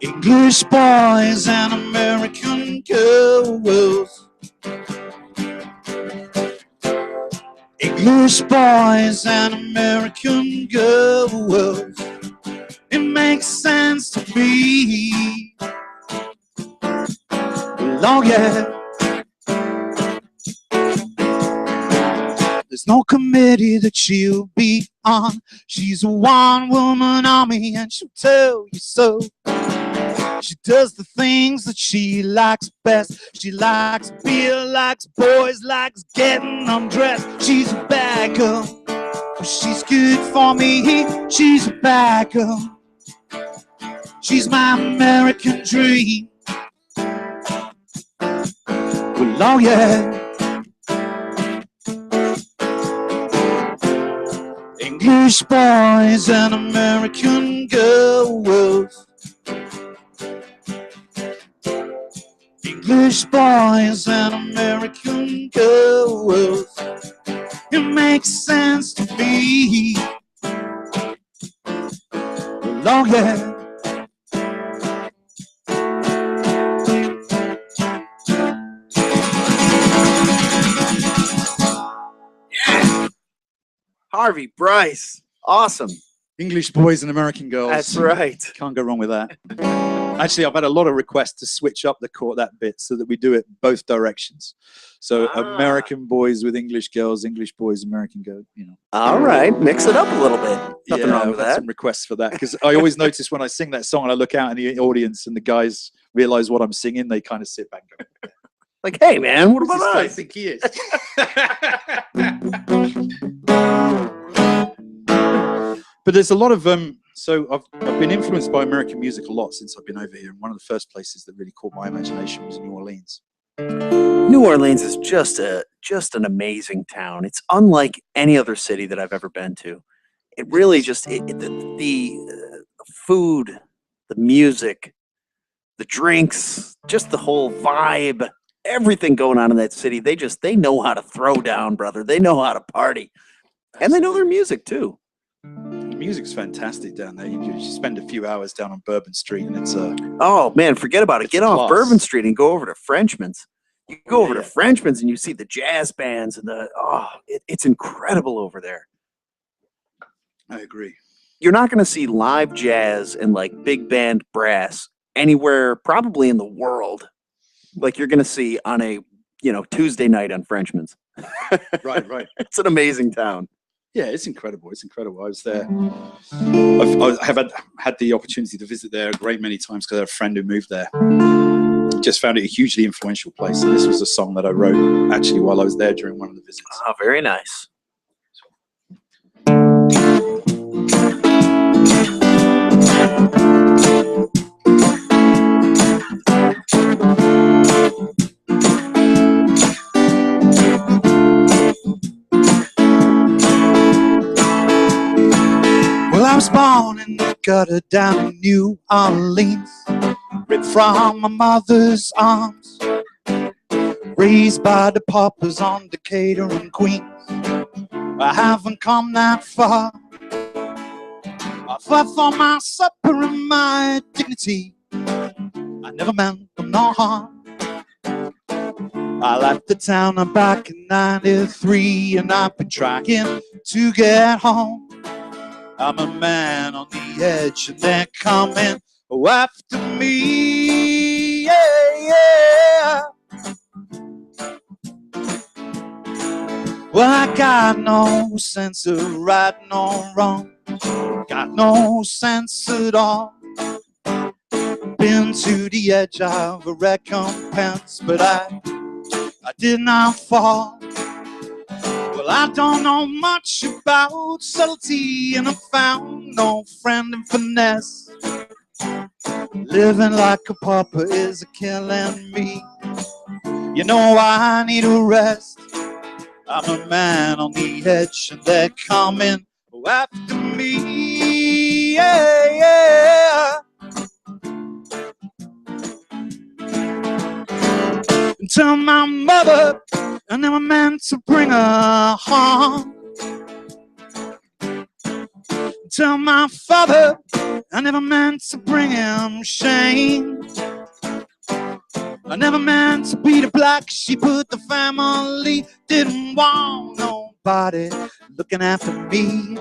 [SPEAKER 3] English boys and American girls. English boys and American girls. It makes sense to me. Well, oh yeah. There's no committee that she'll be on. She's a one-woman army and she'll tell you so. She does the things that she likes best. She likes beer, likes boys, likes getting undressed. She's a bad girl. She's good for me. She's a bad girl. She's my American dream. Well, oh yeah. English boys and American girls. English boys and American girls. It makes sense to me. Well, oh yeah.
[SPEAKER 1] Harvey Brice. Awesome.
[SPEAKER 2] English boys and American girls.
[SPEAKER 1] That's right.
[SPEAKER 2] Can't go wrong with that. Actually, I've had a lot of requests to switch up that bit so that we do it both directions. So American boys with English girls, English boys, American girls, you know.
[SPEAKER 1] All right. Mix it up a little bit. Nothing wrong with
[SPEAKER 2] I've had
[SPEAKER 1] that.
[SPEAKER 2] some requests for that because I always notice when I sing that song and I look out in the audience and the guys realize what I'm singing, they kind of sit back and go,
[SPEAKER 1] Like, hey, man, what about
[SPEAKER 2] I
[SPEAKER 1] us?
[SPEAKER 2] think he is. But there's a lot of so I've been influenced by American music a lot since I've been over here, and one of the first places that really caught my imagination was New Orleans.
[SPEAKER 1] New Orleans is just an amazing town. It's unlike any other city that I've ever been to. It really just the food, the music, the drinks, just the whole vibe, everything going on in that city. They know how to throw down, brother. They know how to party, and they know their music too.
[SPEAKER 2] The music's fantastic down there. You spend a few hours down on Bourbon Street, and it's
[SPEAKER 1] Oh man, forget about it. Get off
[SPEAKER 2] class.
[SPEAKER 1] Bourbon Street and go over to Frenchman's. You go over to Frenchman's and you see the jazz bands and it's incredible over there.
[SPEAKER 2] I agree.
[SPEAKER 1] You're not going to see live jazz and like big band brass anywhere probably in the world like you're going to see on a Tuesday night on Frenchman's.
[SPEAKER 2] Right.
[SPEAKER 1] It's an amazing town.
[SPEAKER 2] Yeah, it's incredible. It's incredible. I was there. I have had the opportunity to visit there a great many times because I have a friend who moved there. Just found it a hugely influential place. And this was a song that I wrote actually while I was there during one of the visits.
[SPEAKER 1] Oh, very nice.
[SPEAKER 3] Well, I was born in the gutter down in New Orleans, ripped from my mother's arms, raised by the paupers on Decatur and Queens. I haven't come that far. I fought for my supper and my dignity. I never meant them no harm. I left the town back in '93, and I've been trying to get home. I'm a man on the edge, and they're coming after me. Yeah. Well, I got no sense of right nor wrong. Got no sense at all. Been to the edge of a recompense, but I did not fall. Well, I don't know much about subtlety, and I found no friend in finesse. Living like a pauper is killing me. You know I need a rest. I'm a man on the edge and they're coming after me. Yeah, yeah. Tell my mother I never meant to bring her home. Tell my father I never meant to bring him shame. I never meant to be the black sheep of the family. Didn't want nobody looking after me.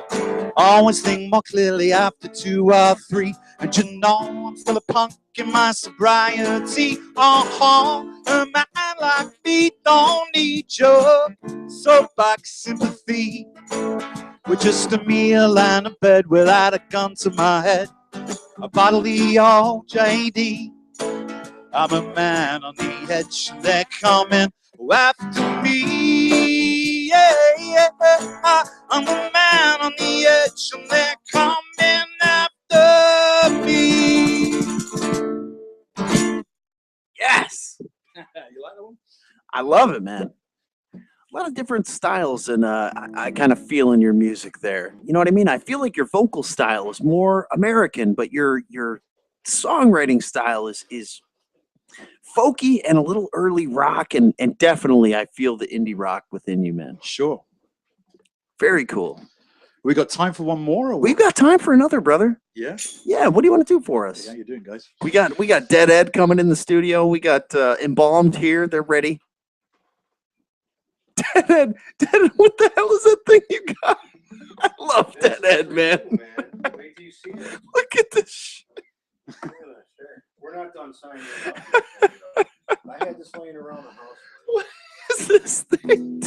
[SPEAKER 3] Always think more clearly after 2 or 3. And you know I'm still a punk in my sobriety. A man like me don't need your soapbox sympathy. With just a meal and a bed without a gun to my head, a bottle of the old JD. I'm a man on the edge and they're coming after me. Yeah, yeah. I'm a man on the edge and they're coming after me.
[SPEAKER 1] Yes.
[SPEAKER 2] You like that one?
[SPEAKER 1] I love it, man. A lot of different styles, and I kind of feel in your music there. You know what I mean? I feel like your vocal style is more American, but your songwriting style is folky and a little early rock, and definitely I feel the indie rock within you, man.
[SPEAKER 2] Sure.
[SPEAKER 1] Very cool.
[SPEAKER 2] We got time for one more? Or
[SPEAKER 1] We've got time for another, brother.
[SPEAKER 2] Yeah?
[SPEAKER 1] Yeah, what do you want to do for us?
[SPEAKER 2] How you doing, guys?
[SPEAKER 1] We got Dead Ed coming in the studio. We got Embalmed here. They're ready. Dead Ed, what the hell is that thing you got? I love Dead Ed, man.
[SPEAKER 4] Wait till you see it.
[SPEAKER 1] Look at this shit.
[SPEAKER 4] We're not done signing it up. I had this laying around the house.
[SPEAKER 1] What is this thing?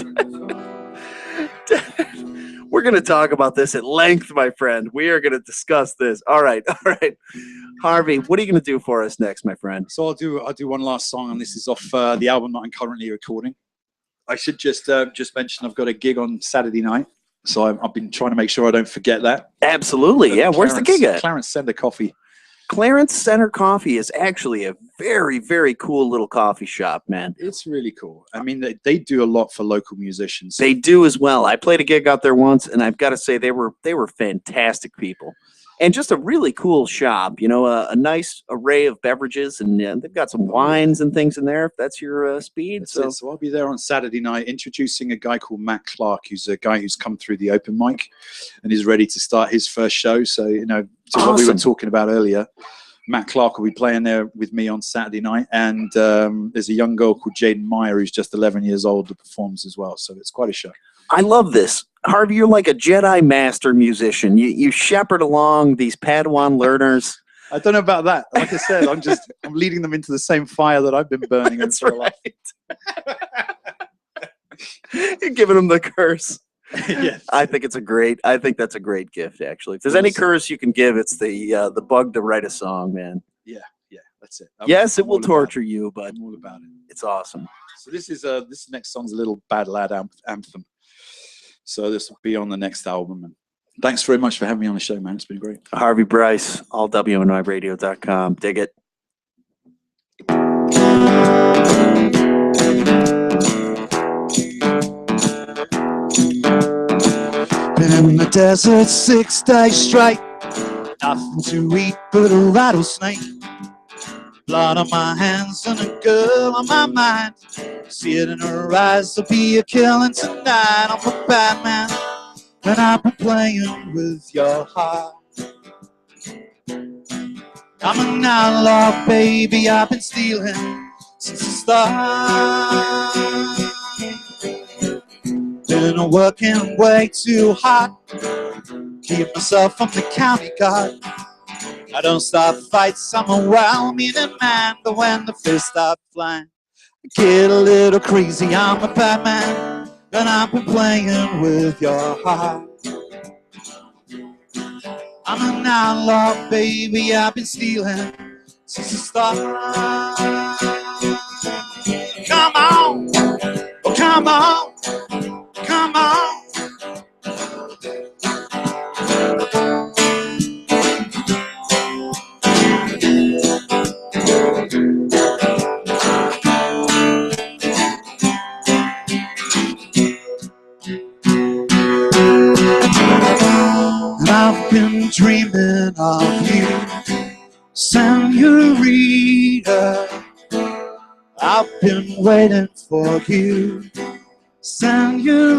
[SPEAKER 1] We're going to talk about this at length, my friend. We are going to discuss this. All right. Harvey, what are you going to do for us next, my friend?
[SPEAKER 2] So I'll do one last song, and this is off the album that I'm currently recording. I should just mention I've got a gig on Saturday night, so I've been trying to make sure I don't forget that.
[SPEAKER 1] Absolutely, yeah. Where's the gig at?
[SPEAKER 2] Clarence Center Coffee.
[SPEAKER 1] Clarence Center Coffee is actually a very, very cool little coffee shop, man.
[SPEAKER 2] It's really cool. I mean, they do a lot for local musicians.
[SPEAKER 1] They do as well. I played a gig out there once, and I've got to say they were fantastic people. And just a really cool shop, you know, a nice array of beverages, and they've got some wines and things in there if that's your speed.
[SPEAKER 2] So I'll be there on Saturday night introducing a guy called Matt Clark, who's a guy who's come through the open mic and is ready to start his first show. So, you know, to what we were talking about earlier, Matt Clark will be playing there with me on Saturday night. And there's a young girl called Jaden Meyer who's just 11 years old that performs as well. So it's quite a show.
[SPEAKER 1] I love this. Harvey, you're like a Jedi master musician. You shepherd along these Padawan learners.
[SPEAKER 2] I don't know about that. Like I said, I'm leading them into the same fire that I've been burning.
[SPEAKER 1] That's right. You're giving them the curse.
[SPEAKER 2] Yes.
[SPEAKER 1] I think that's a great gift, actually. If there's any curse you can give, it's the bug to write a song, man.
[SPEAKER 2] Yeah, that's it.
[SPEAKER 1] Yes, it will torture you, but
[SPEAKER 2] I'm all about it.
[SPEAKER 1] It's awesome.
[SPEAKER 2] So this next song's a little bad lad anthem. So this will be on the next album. And thanks very much for having me on the show, man. It's been great.
[SPEAKER 1] Harvey Brice, allwnyradio.com. Dig it.
[SPEAKER 3] Been in the desert 6 days straight, nothing to eat but a rattlesnake. Blood on my hands and a girl on my mind. See it in her eyes, there'll be a killing tonight. I'm a bad man, and I've been playing with your heart. I'm an outlaw, baby, I've been stealing since the start. Been working way too hard, keep myself from the county guard. I don't start fights, I'm a well-meaning man, but when the fists start flying, I get a little crazy. I'm a bad man, and I've been playing with your heart. I'm an outlaw, baby, I've been stealing since the start. Come on, oh come on, come on. of you, senorita. I've been waiting for you, senorita.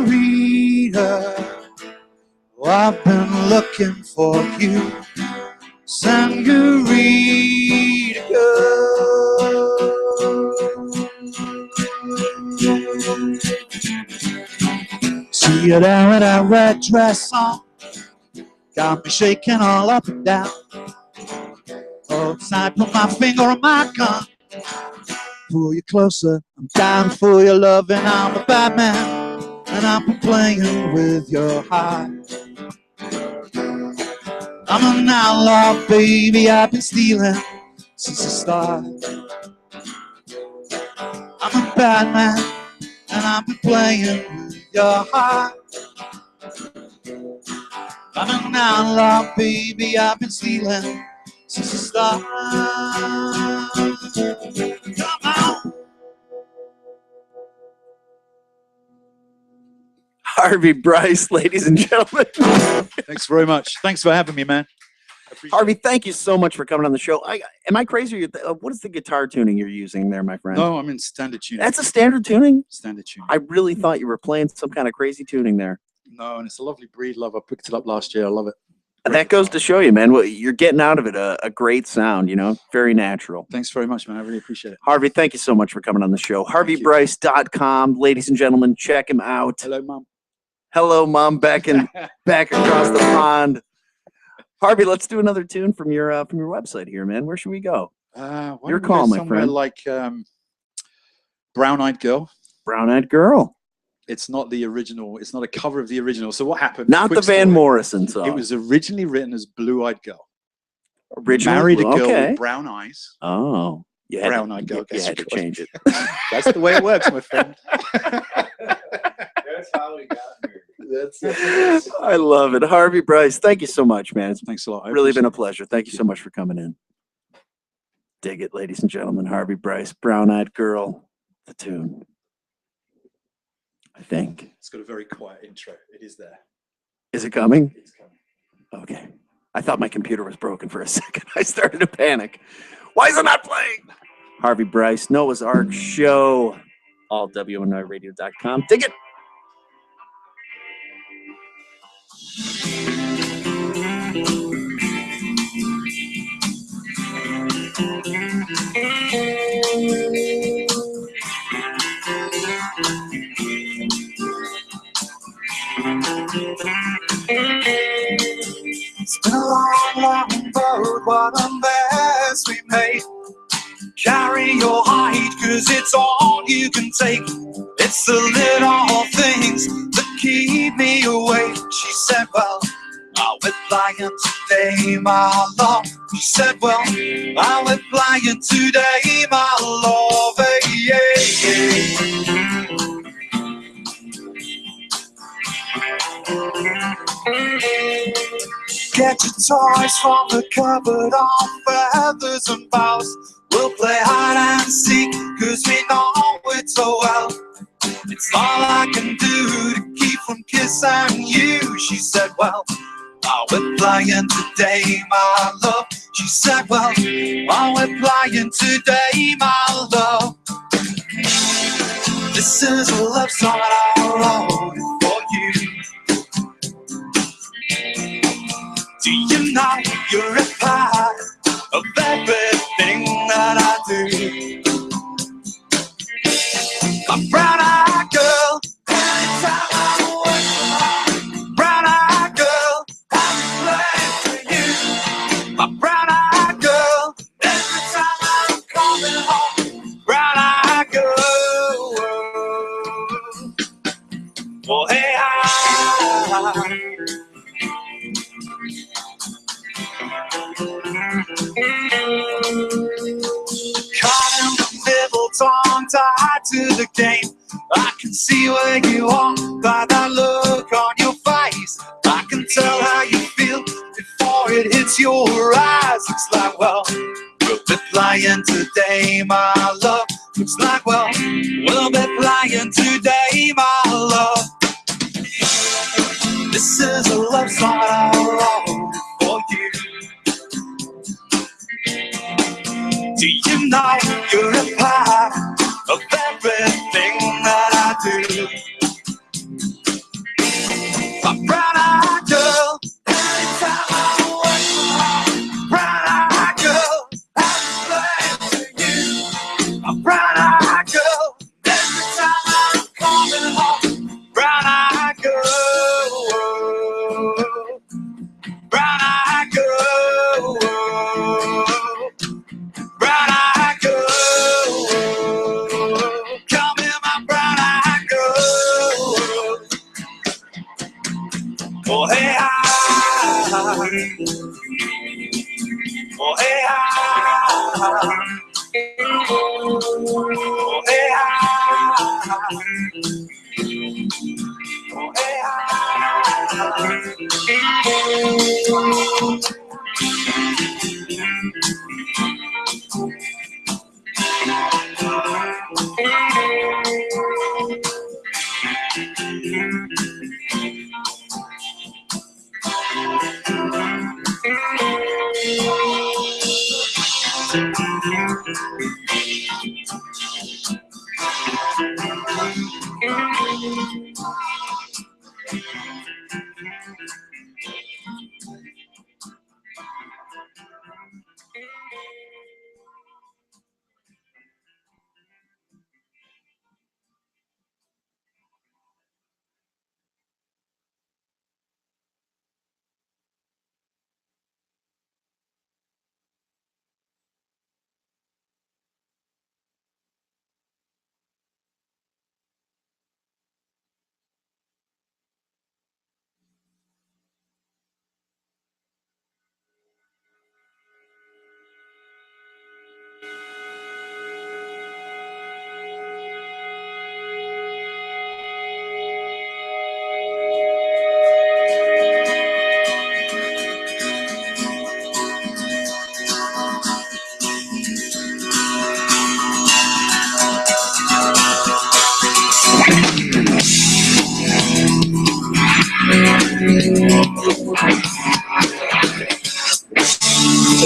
[SPEAKER 3] Oh, I've been looking for you, senorita. See you there with that red dress on, got me shaking all up and down. Oh, I put my finger on my gun, pull you closer, I'm down for your love, and I'm a bad man, and I've been playing with your heart. I'm an outlaw, baby, I've been stealing since the start. I'm a bad man, and I've been playing with your heart. I'm an outlaw, baby, I've been stealing since the start. Come on.
[SPEAKER 1] Harvey Brice, ladies and gentlemen.
[SPEAKER 2] Thanks very much. Thanks for having me, man.
[SPEAKER 1] Harvey, thank you so much for coming on the show. Am I crazy? What is the guitar tuning you're using there, my friend?
[SPEAKER 2] No, I'm in standard tuning.
[SPEAKER 1] That's a standard tuning?
[SPEAKER 2] Standard tuning.
[SPEAKER 1] I really thought you were playing some kind of crazy tuning there.
[SPEAKER 2] No, and it's a lovely breed, love. I picked it up last year. I love it.
[SPEAKER 1] And that goes to show you, man, what you're getting out of it, a great sound, you know, very natural.
[SPEAKER 2] Thanks very much, man. I really appreciate it.
[SPEAKER 1] Harvey, thank you so much for coming on the show. HarveyBrice.com. Ladies and gentlemen, check him out.
[SPEAKER 2] Hello, Mom.
[SPEAKER 1] Hello, Mom, back across the pond. Harvey, let's do another tune from your website here, man. Where should we go?
[SPEAKER 2] Your
[SPEAKER 1] call, my friend.
[SPEAKER 2] Like Brown Eyed Girl.
[SPEAKER 1] Brown Eyed Girl.
[SPEAKER 2] It's not the original. It's not a cover of the original. So what happened?
[SPEAKER 1] Not the Van Morrison song.
[SPEAKER 2] It was originally written as Blue Eyed Girl.
[SPEAKER 1] Originally,
[SPEAKER 2] married a girl with brown eyes.
[SPEAKER 1] Oh,
[SPEAKER 2] Brown Eyed Girl.
[SPEAKER 1] You had to change it.
[SPEAKER 2] That's the way it works, my friend.
[SPEAKER 4] That's how we got here.
[SPEAKER 2] That's it.
[SPEAKER 1] I love it. Harvey Brice, thank you so much, man.
[SPEAKER 2] Thanks a lot.
[SPEAKER 1] Really been a pleasure. Thank you so much for coming in. Dig it, ladies and gentlemen. Harvey Brice, Brown Eyed Girl, the tune. I think.
[SPEAKER 2] It's got a very quiet intro. It is there.
[SPEAKER 1] Is it coming?
[SPEAKER 2] It's coming.
[SPEAKER 1] Okay. I thought my computer was broken for a second. I started to panic. Why is it not playing? Harvey Brice, Noah's Ark Show, all WNRadio.com. Dig it.
[SPEAKER 3] It's been a long, long road, what a mess we made. Carry your height, cause it's all you can take. It's the little things that keep me awake. She said, well, I'll be flying today, my love. She said, well, I'll be flying today, my love. Hey, yeah, Get your toys from the cupboard on feathers and bows. We'll play hide and seek, cause we know it so well. It's all I can do to keep from kissing you. She said, well, are we flying today, my love? She said, well, are we flying today, my love? This is a love song I wrote for you. Do you know you're a part of everything that I do? A brown-eyed girl, anytime I'm away from home. Brown-eyed girl, I'm playing for you. My brown-eyed girl, every time I'm coming home. Brown-eyed girl, well, hey, caught in the middle, tongue-tied to the game. I can see where you are by that look on your face. I can tell how you feel before it hits your eyes. Looks like, well, we'll be flying today, my love. Looks like, well, we'll be flying today, my love. This is a love song I wrote for you. Do you know you're a part of everything that I do? A brown-eyed girl, anytime I wake up. Brown-eyed girl, happy birthday to you. A brown-eyed girl, every time I'm coming home. Brown-eyed girl, brown-eyed girl, brown-eyed girl. Come here, my brown-eyed girl. Oh hey hi, oh hey hi, oh hey hi, oh hey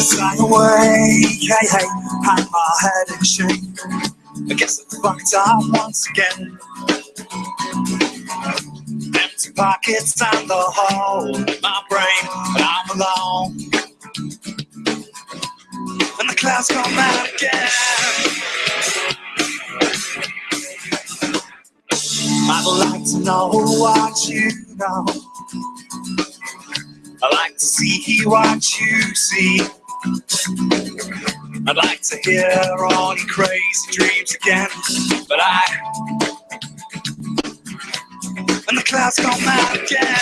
[SPEAKER 3] fly away, hey, hey, hang my head and shake. I guess I fucked up once again. Empty pockets and the hole in my brain, but I'm alone. And the clouds come out again. I'd like to know what you know. I like to see what you see. I'd like to hear all your crazy dreams again, but and the clouds come out again.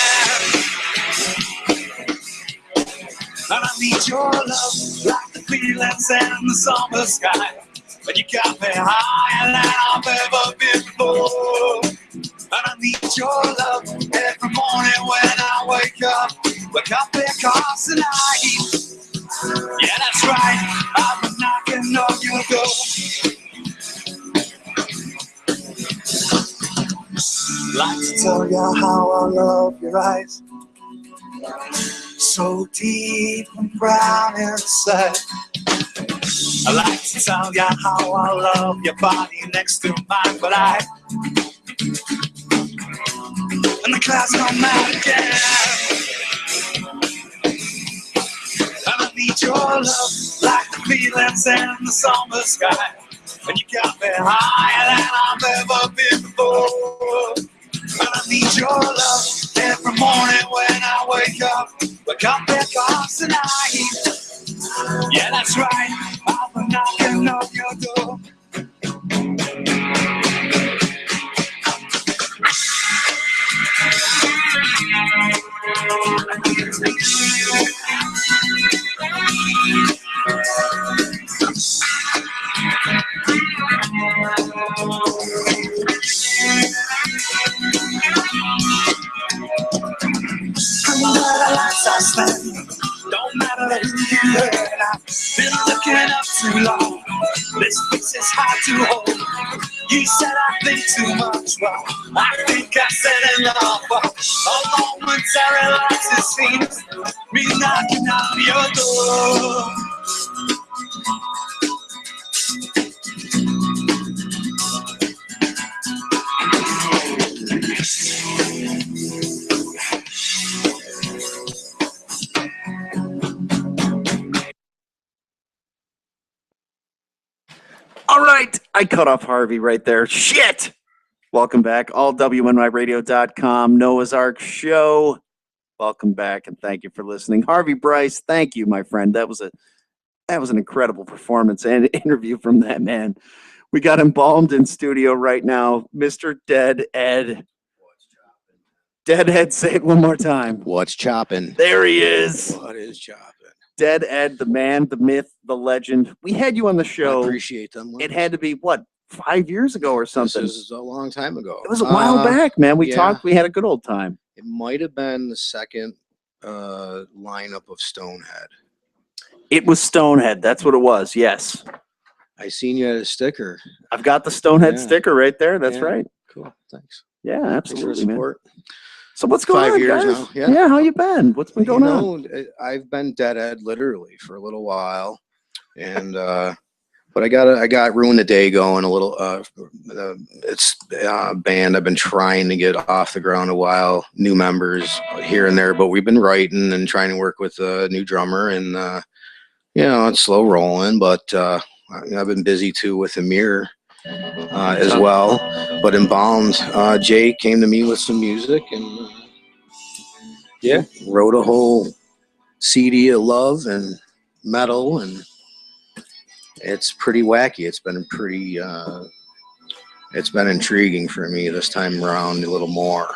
[SPEAKER 3] And I need your love, like the feelings in the summer sky. And you got me higher than I've ever been before. And I need your love every morning when I wake up because tonight, yeah, that's right, I've been knocking on your door. Like to tell you how I love your eyes, so deep and brown inside. I like to tell you how I love your body next to mine, but and the clouds come out again. And I need your love, like the feelings in the summer sky. And you got me higher than I've ever been before. And I need your love every morning when I wake up because tonight, yeah, that's right, I've been knocking on your door. Don't matter who you hurt, I've been looking up too long. This place is hard to hold. You said I think too much, well, I think I said enough. A momentary lapse, it seems, me knocking on your door.
[SPEAKER 1] All right, I cut off Harvey right there. Shit! Welcome back, all WNYradio.com, Noah's Ark Show. Welcome back, and thank you for listening. Harvey Brice, thank you, my friend. That was an incredible performance and interview from that man. We got embalmed in studio right now, Mr. Dead Ed. Dead Ed, say it one more time.
[SPEAKER 5] What's chopping?
[SPEAKER 1] There he is.
[SPEAKER 5] What is chopping?
[SPEAKER 1] Dead Ed, the man, the myth, the legend. We had you on the show.
[SPEAKER 5] I appreciate them.
[SPEAKER 1] It had to be, what, 5 years ago or something?
[SPEAKER 5] This is a long time ago.
[SPEAKER 1] It was a while back, man. We
[SPEAKER 5] yeah.
[SPEAKER 1] talked. We had a good old time.
[SPEAKER 5] It might have been the second lineup of Stonehead.
[SPEAKER 1] It was Stonehead. That's what it was. Yes.
[SPEAKER 5] I seen you had a sticker.
[SPEAKER 1] I've got the Stonehead
[SPEAKER 5] Yeah.
[SPEAKER 1] sticker right there. That's
[SPEAKER 5] Yeah.
[SPEAKER 1] right.
[SPEAKER 5] Cool. Thanks.
[SPEAKER 1] Yeah,
[SPEAKER 5] Thanks for the
[SPEAKER 1] absolutely, man.
[SPEAKER 5] support.
[SPEAKER 1] So what's going
[SPEAKER 5] 5
[SPEAKER 1] on,
[SPEAKER 5] years
[SPEAKER 1] guys?
[SPEAKER 5] now, yeah.
[SPEAKER 1] How you been? What's been going on?
[SPEAKER 5] I've been dead Ed literally for a little while, and but I got Ruin the Day going a little. It's a band I've been trying to get off the ground a while. New members here and there, but we've been writing and trying to work with a new drummer, and it's slow rolling. But I've been busy too with Amir as well. But Embalmed, Jay came to me with some music and wrote a whole CD of love and metal, and it's pretty wacky. It's been pretty it's been intriguing for me this time around a little more.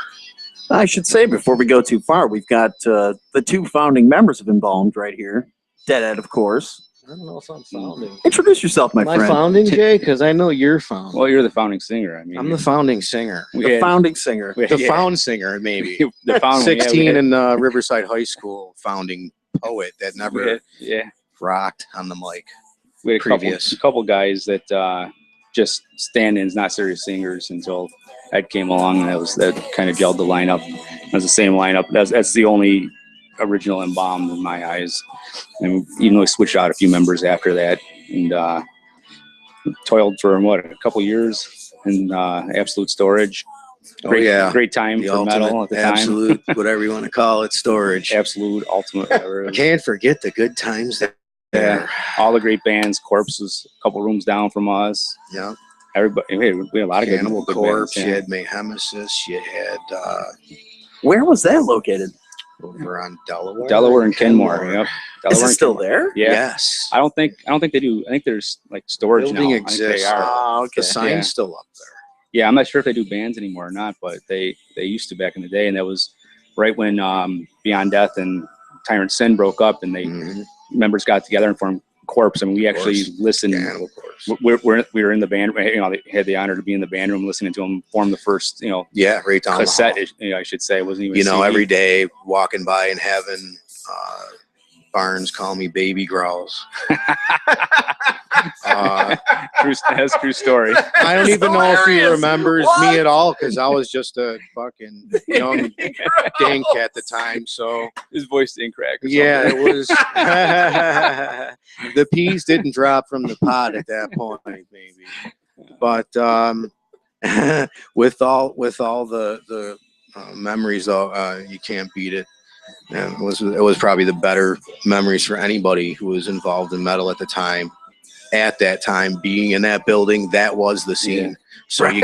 [SPEAKER 1] I should say before we go too far, we've got the two founding members of Embalmed right here. Dead Ed, of course.
[SPEAKER 5] I don't know if I'm founding.
[SPEAKER 1] Introduce yourself, my
[SPEAKER 5] Am
[SPEAKER 1] friend.
[SPEAKER 5] I founding, Jay? Because I know you're founding.
[SPEAKER 6] Well, you're the founding singer. I mean,
[SPEAKER 5] I'm the founding singer.
[SPEAKER 1] The founding singer.
[SPEAKER 5] The found singer, maybe.
[SPEAKER 6] The founding,
[SPEAKER 5] 16 in Riverside High School, founding poet that never rocked on the mic.
[SPEAKER 6] We had
[SPEAKER 5] previous.
[SPEAKER 6] a couple guys that just stand-ins, not serious singers, until Ed came along, and that kind of gelled the lineup. It was the same lineup. That's the only original Embalmed in my eyes. And even though we switched out a few members after that, and toiled for a couple years in Absolute Storage. Great time
[SPEAKER 5] the
[SPEAKER 6] for metal at the
[SPEAKER 5] absolute,
[SPEAKER 6] time.
[SPEAKER 5] Whatever you want to call it, storage.
[SPEAKER 6] Absolute, ultimate, whatever.
[SPEAKER 5] Can't forget the good times there.
[SPEAKER 6] Yeah, all the great bands. Corpse was a couple rooms down from us.
[SPEAKER 5] Yeah.
[SPEAKER 6] Everybody, we had a lot of
[SPEAKER 5] Cannibal
[SPEAKER 6] good
[SPEAKER 5] Corpse,
[SPEAKER 6] bands,
[SPEAKER 5] you had Mayhemesis, you had
[SPEAKER 1] Where was that located?
[SPEAKER 5] over on Delaware.
[SPEAKER 6] Delaware and Kenmore. Yep.
[SPEAKER 1] Is
[SPEAKER 6] Delaware
[SPEAKER 1] it
[SPEAKER 6] and
[SPEAKER 1] still
[SPEAKER 6] Kenmore.
[SPEAKER 1] there?
[SPEAKER 6] Yeah.
[SPEAKER 5] Yes.
[SPEAKER 6] I don't think they do. I think there's like storage
[SPEAKER 5] Building
[SPEAKER 6] now. I think they
[SPEAKER 5] exists.
[SPEAKER 6] are.
[SPEAKER 1] Oh, okay.
[SPEAKER 5] The sign's
[SPEAKER 6] Yeah.
[SPEAKER 5] still up there.
[SPEAKER 6] Yeah, I'm not sure if they do bands anymore or not, but they used to back in the day, and that was right when Beyond Death and Tyrant Sin broke up, and they members got together and formed Corpse, and we actually listened.
[SPEAKER 5] Cannibal Corpse.
[SPEAKER 6] We were in the band. They had the honor to be in the band room listening to them form the first,
[SPEAKER 5] Yeah, right down
[SPEAKER 6] cassette.
[SPEAKER 5] the hall.
[SPEAKER 6] I should say, it wasn't even.
[SPEAKER 5] You know,
[SPEAKER 6] CD.
[SPEAKER 5] every day walking by and having Barnes call me baby growls.
[SPEAKER 6] That's true story.
[SPEAKER 5] I don't even know if he
[SPEAKER 1] hilarious.
[SPEAKER 5] remembers
[SPEAKER 1] What?
[SPEAKER 5] me at all because I was just a fucking young dink at the time. So
[SPEAKER 6] His voice didn't crack. or
[SPEAKER 5] yeah,
[SPEAKER 6] something.
[SPEAKER 5] it was. The peas didn't drop from the pot at that point, maybe. But with all the memories, though, you can't beat it. And it was probably the better memories for anybody who was involved in metal at the time. At that time, being in that building, that was the scene.
[SPEAKER 6] Yeah.
[SPEAKER 5] So
[SPEAKER 1] Right.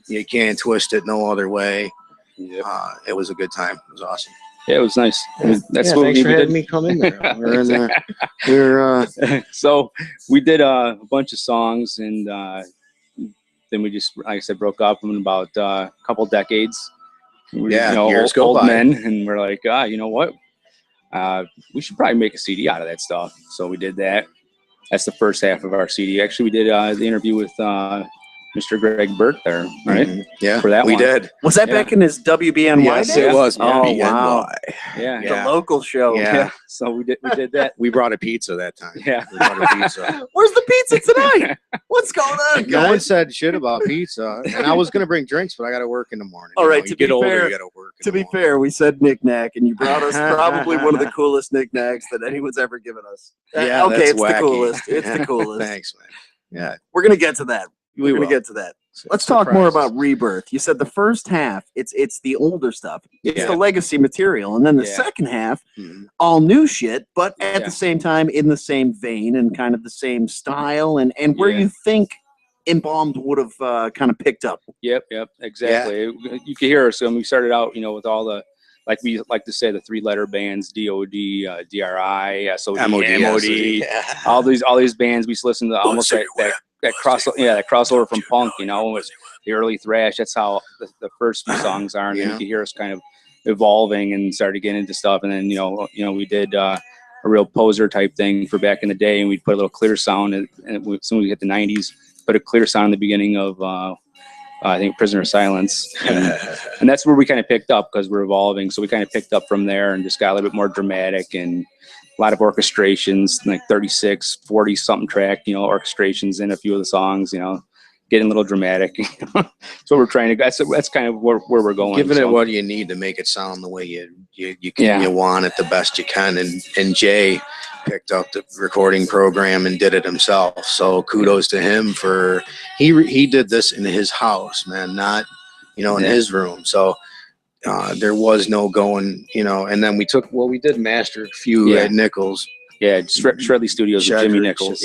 [SPEAKER 5] you can't twist it no other way.
[SPEAKER 6] Yep.
[SPEAKER 5] It was a good time. It was awesome.
[SPEAKER 6] Yeah, it was nice. That's
[SPEAKER 5] yeah,
[SPEAKER 6] what
[SPEAKER 5] thanks
[SPEAKER 6] we
[SPEAKER 5] for
[SPEAKER 6] did.
[SPEAKER 5] having me come in there. We're in there. We're
[SPEAKER 6] So we did a bunch of songs, and then we just, like I said, broke up in about a couple decades. We,
[SPEAKER 5] Yeah, years go
[SPEAKER 6] old
[SPEAKER 5] by.
[SPEAKER 6] men, and we're like, you know what? We should probably make a CD out of that stuff. So we did that. That's the first half of our CD. Actually, we did the interview with Mr. Greg Burt there, right?
[SPEAKER 5] yeah,
[SPEAKER 6] For that
[SPEAKER 5] we
[SPEAKER 6] one.
[SPEAKER 5] did.
[SPEAKER 1] Was that back in his WBNY
[SPEAKER 5] Yes,
[SPEAKER 1] days?
[SPEAKER 5] it was.
[SPEAKER 1] Oh,
[SPEAKER 5] BNY.
[SPEAKER 1] wow.
[SPEAKER 6] Yeah.
[SPEAKER 5] Yeah.
[SPEAKER 1] The local show.
[SPEAKER 5] Yeah.
[SPEAKER 6] So we did that.
[SPEAKER 5] We brought a pizza that time.
[SPEAKER 6] Yeah.
[SPEAKER 5] We brought a pizza.
[SPEAKER 1] Where's the pizza tonight? What's going on,
[SPEAKER 5] No one
[SPEAKER 1] guys?
[SPEAKER 5] said shit about pizza, and I was gonna bring drinks, but I got to work in the morning.
[SPEAKER 1] All
[SPEAKER 5] You
[SPEAKER 1] right,
[SPEAKER 5] know,
[SPEAKER 1] to
[SPEAKER 5] you
[SPEAKER 1] be
[SPEAKER 5] get older,
[SPEAKER 1] fair-
[SPEAKER 5] you got to work. in
[SPEAKER 1] To
[SPEAKER 5] the
[SPEAKER 1] be
[SPEAKER 5] morning.
[SPEAKER 1] fair, we said knick-knack, and you brought us probably one of the coolest knickknacks that anyone's ever given us.
[SPEAKER 5] Yeah,
[SPEAKER 1] okay,
[SPEAKER 5] that's
[SPEAKER 1] it's
[SPEAKER 5] wacky.
[SPEAKER 1] the coolest. It's the coolest.
[SPEAKER 5] Thanks, man. Yeah.
[SPEAKER 1] We're gonna get to that. We're gonna
[SPEAKER 5] will.
[SPEAKER 1] get to that. Let's talk more
[SPEAKER 5] Surprises.
[SPEAKER 1] about Rebirth. You said the first half, it's the older stuff. It's
[SPEAKER 5] Yeah.
[SPEAKER 1] the legacy material. And then the
[SPEAKER 6] Yeah.
[SPEAKER 1] second half,
[SPEAKER 5] Mhm.
[SPEAKER 1] all new shit, but at
[SPEAKER 6] Yeah.
[SPEAKER 1] the same time in the same vein and kind of the same style and where
[SPEAKER 6] Yeah.
[SPEAKER 1] you think Embalmed would have kind of picked up.
[SPEAKER 6] Yep, exactly. You can hear us when we started out, with all the, like we like to say, the 3-letter bands, DOD, DRI, SOD, MOD,
[SPEAKER 5] Yeah.
[SPEAKER 6] all these bands. We used to listen to almost that crossover from punk. It was the early thrash. That's how the first few songs are, and then you can hear us kind of evolving and started getting into stuff. And then we did a real poser type thing for back in the day, and we'd put a little clear sound. And as soon as we hit the 90s, put a clear sound in the beginning of I think Prisoner of Silence, and that's where we kind of picked up because we're evolving. So we kind of picked up from there and just got a little bit more dramatic and a lot of orchestrations, like 36, 40 something track, orchestrations in a few of the songs, getting a little dramatic. So we're trying to. That's kind of where we're going.
[SPEAKER 5] Giving it what you need to make it sound the way you want it the best you can. And Jay picked up the recording program and did it himself. So kudos to him for he did this in his house, man, not in his room. So there was no going, and then we did master a few at Nichols.
[SPEAKER 6] Yeah, Shredley Studios with Jimmy Nichols.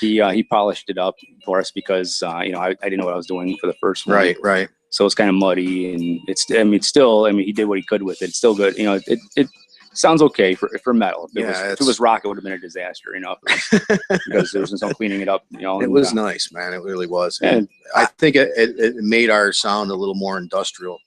[SPEAKER 5] Yeah.
[SPEAKER 6] He polished it up for us because I didn't know what I was doing for the first one.
[SPEAKER 5] Right.
[SPEAKER 6] So it's kind of muddy, and he did what he could with it. It's still good. It sounds okay for metal. If it was rock, it would have been a disaster. Because there was no cleaning it up.
[SPEAKER 5] It was nice, man. It really was.
[SPEAKER 6] And
[SPEAKER 5] I think it made our sound a little more industrial.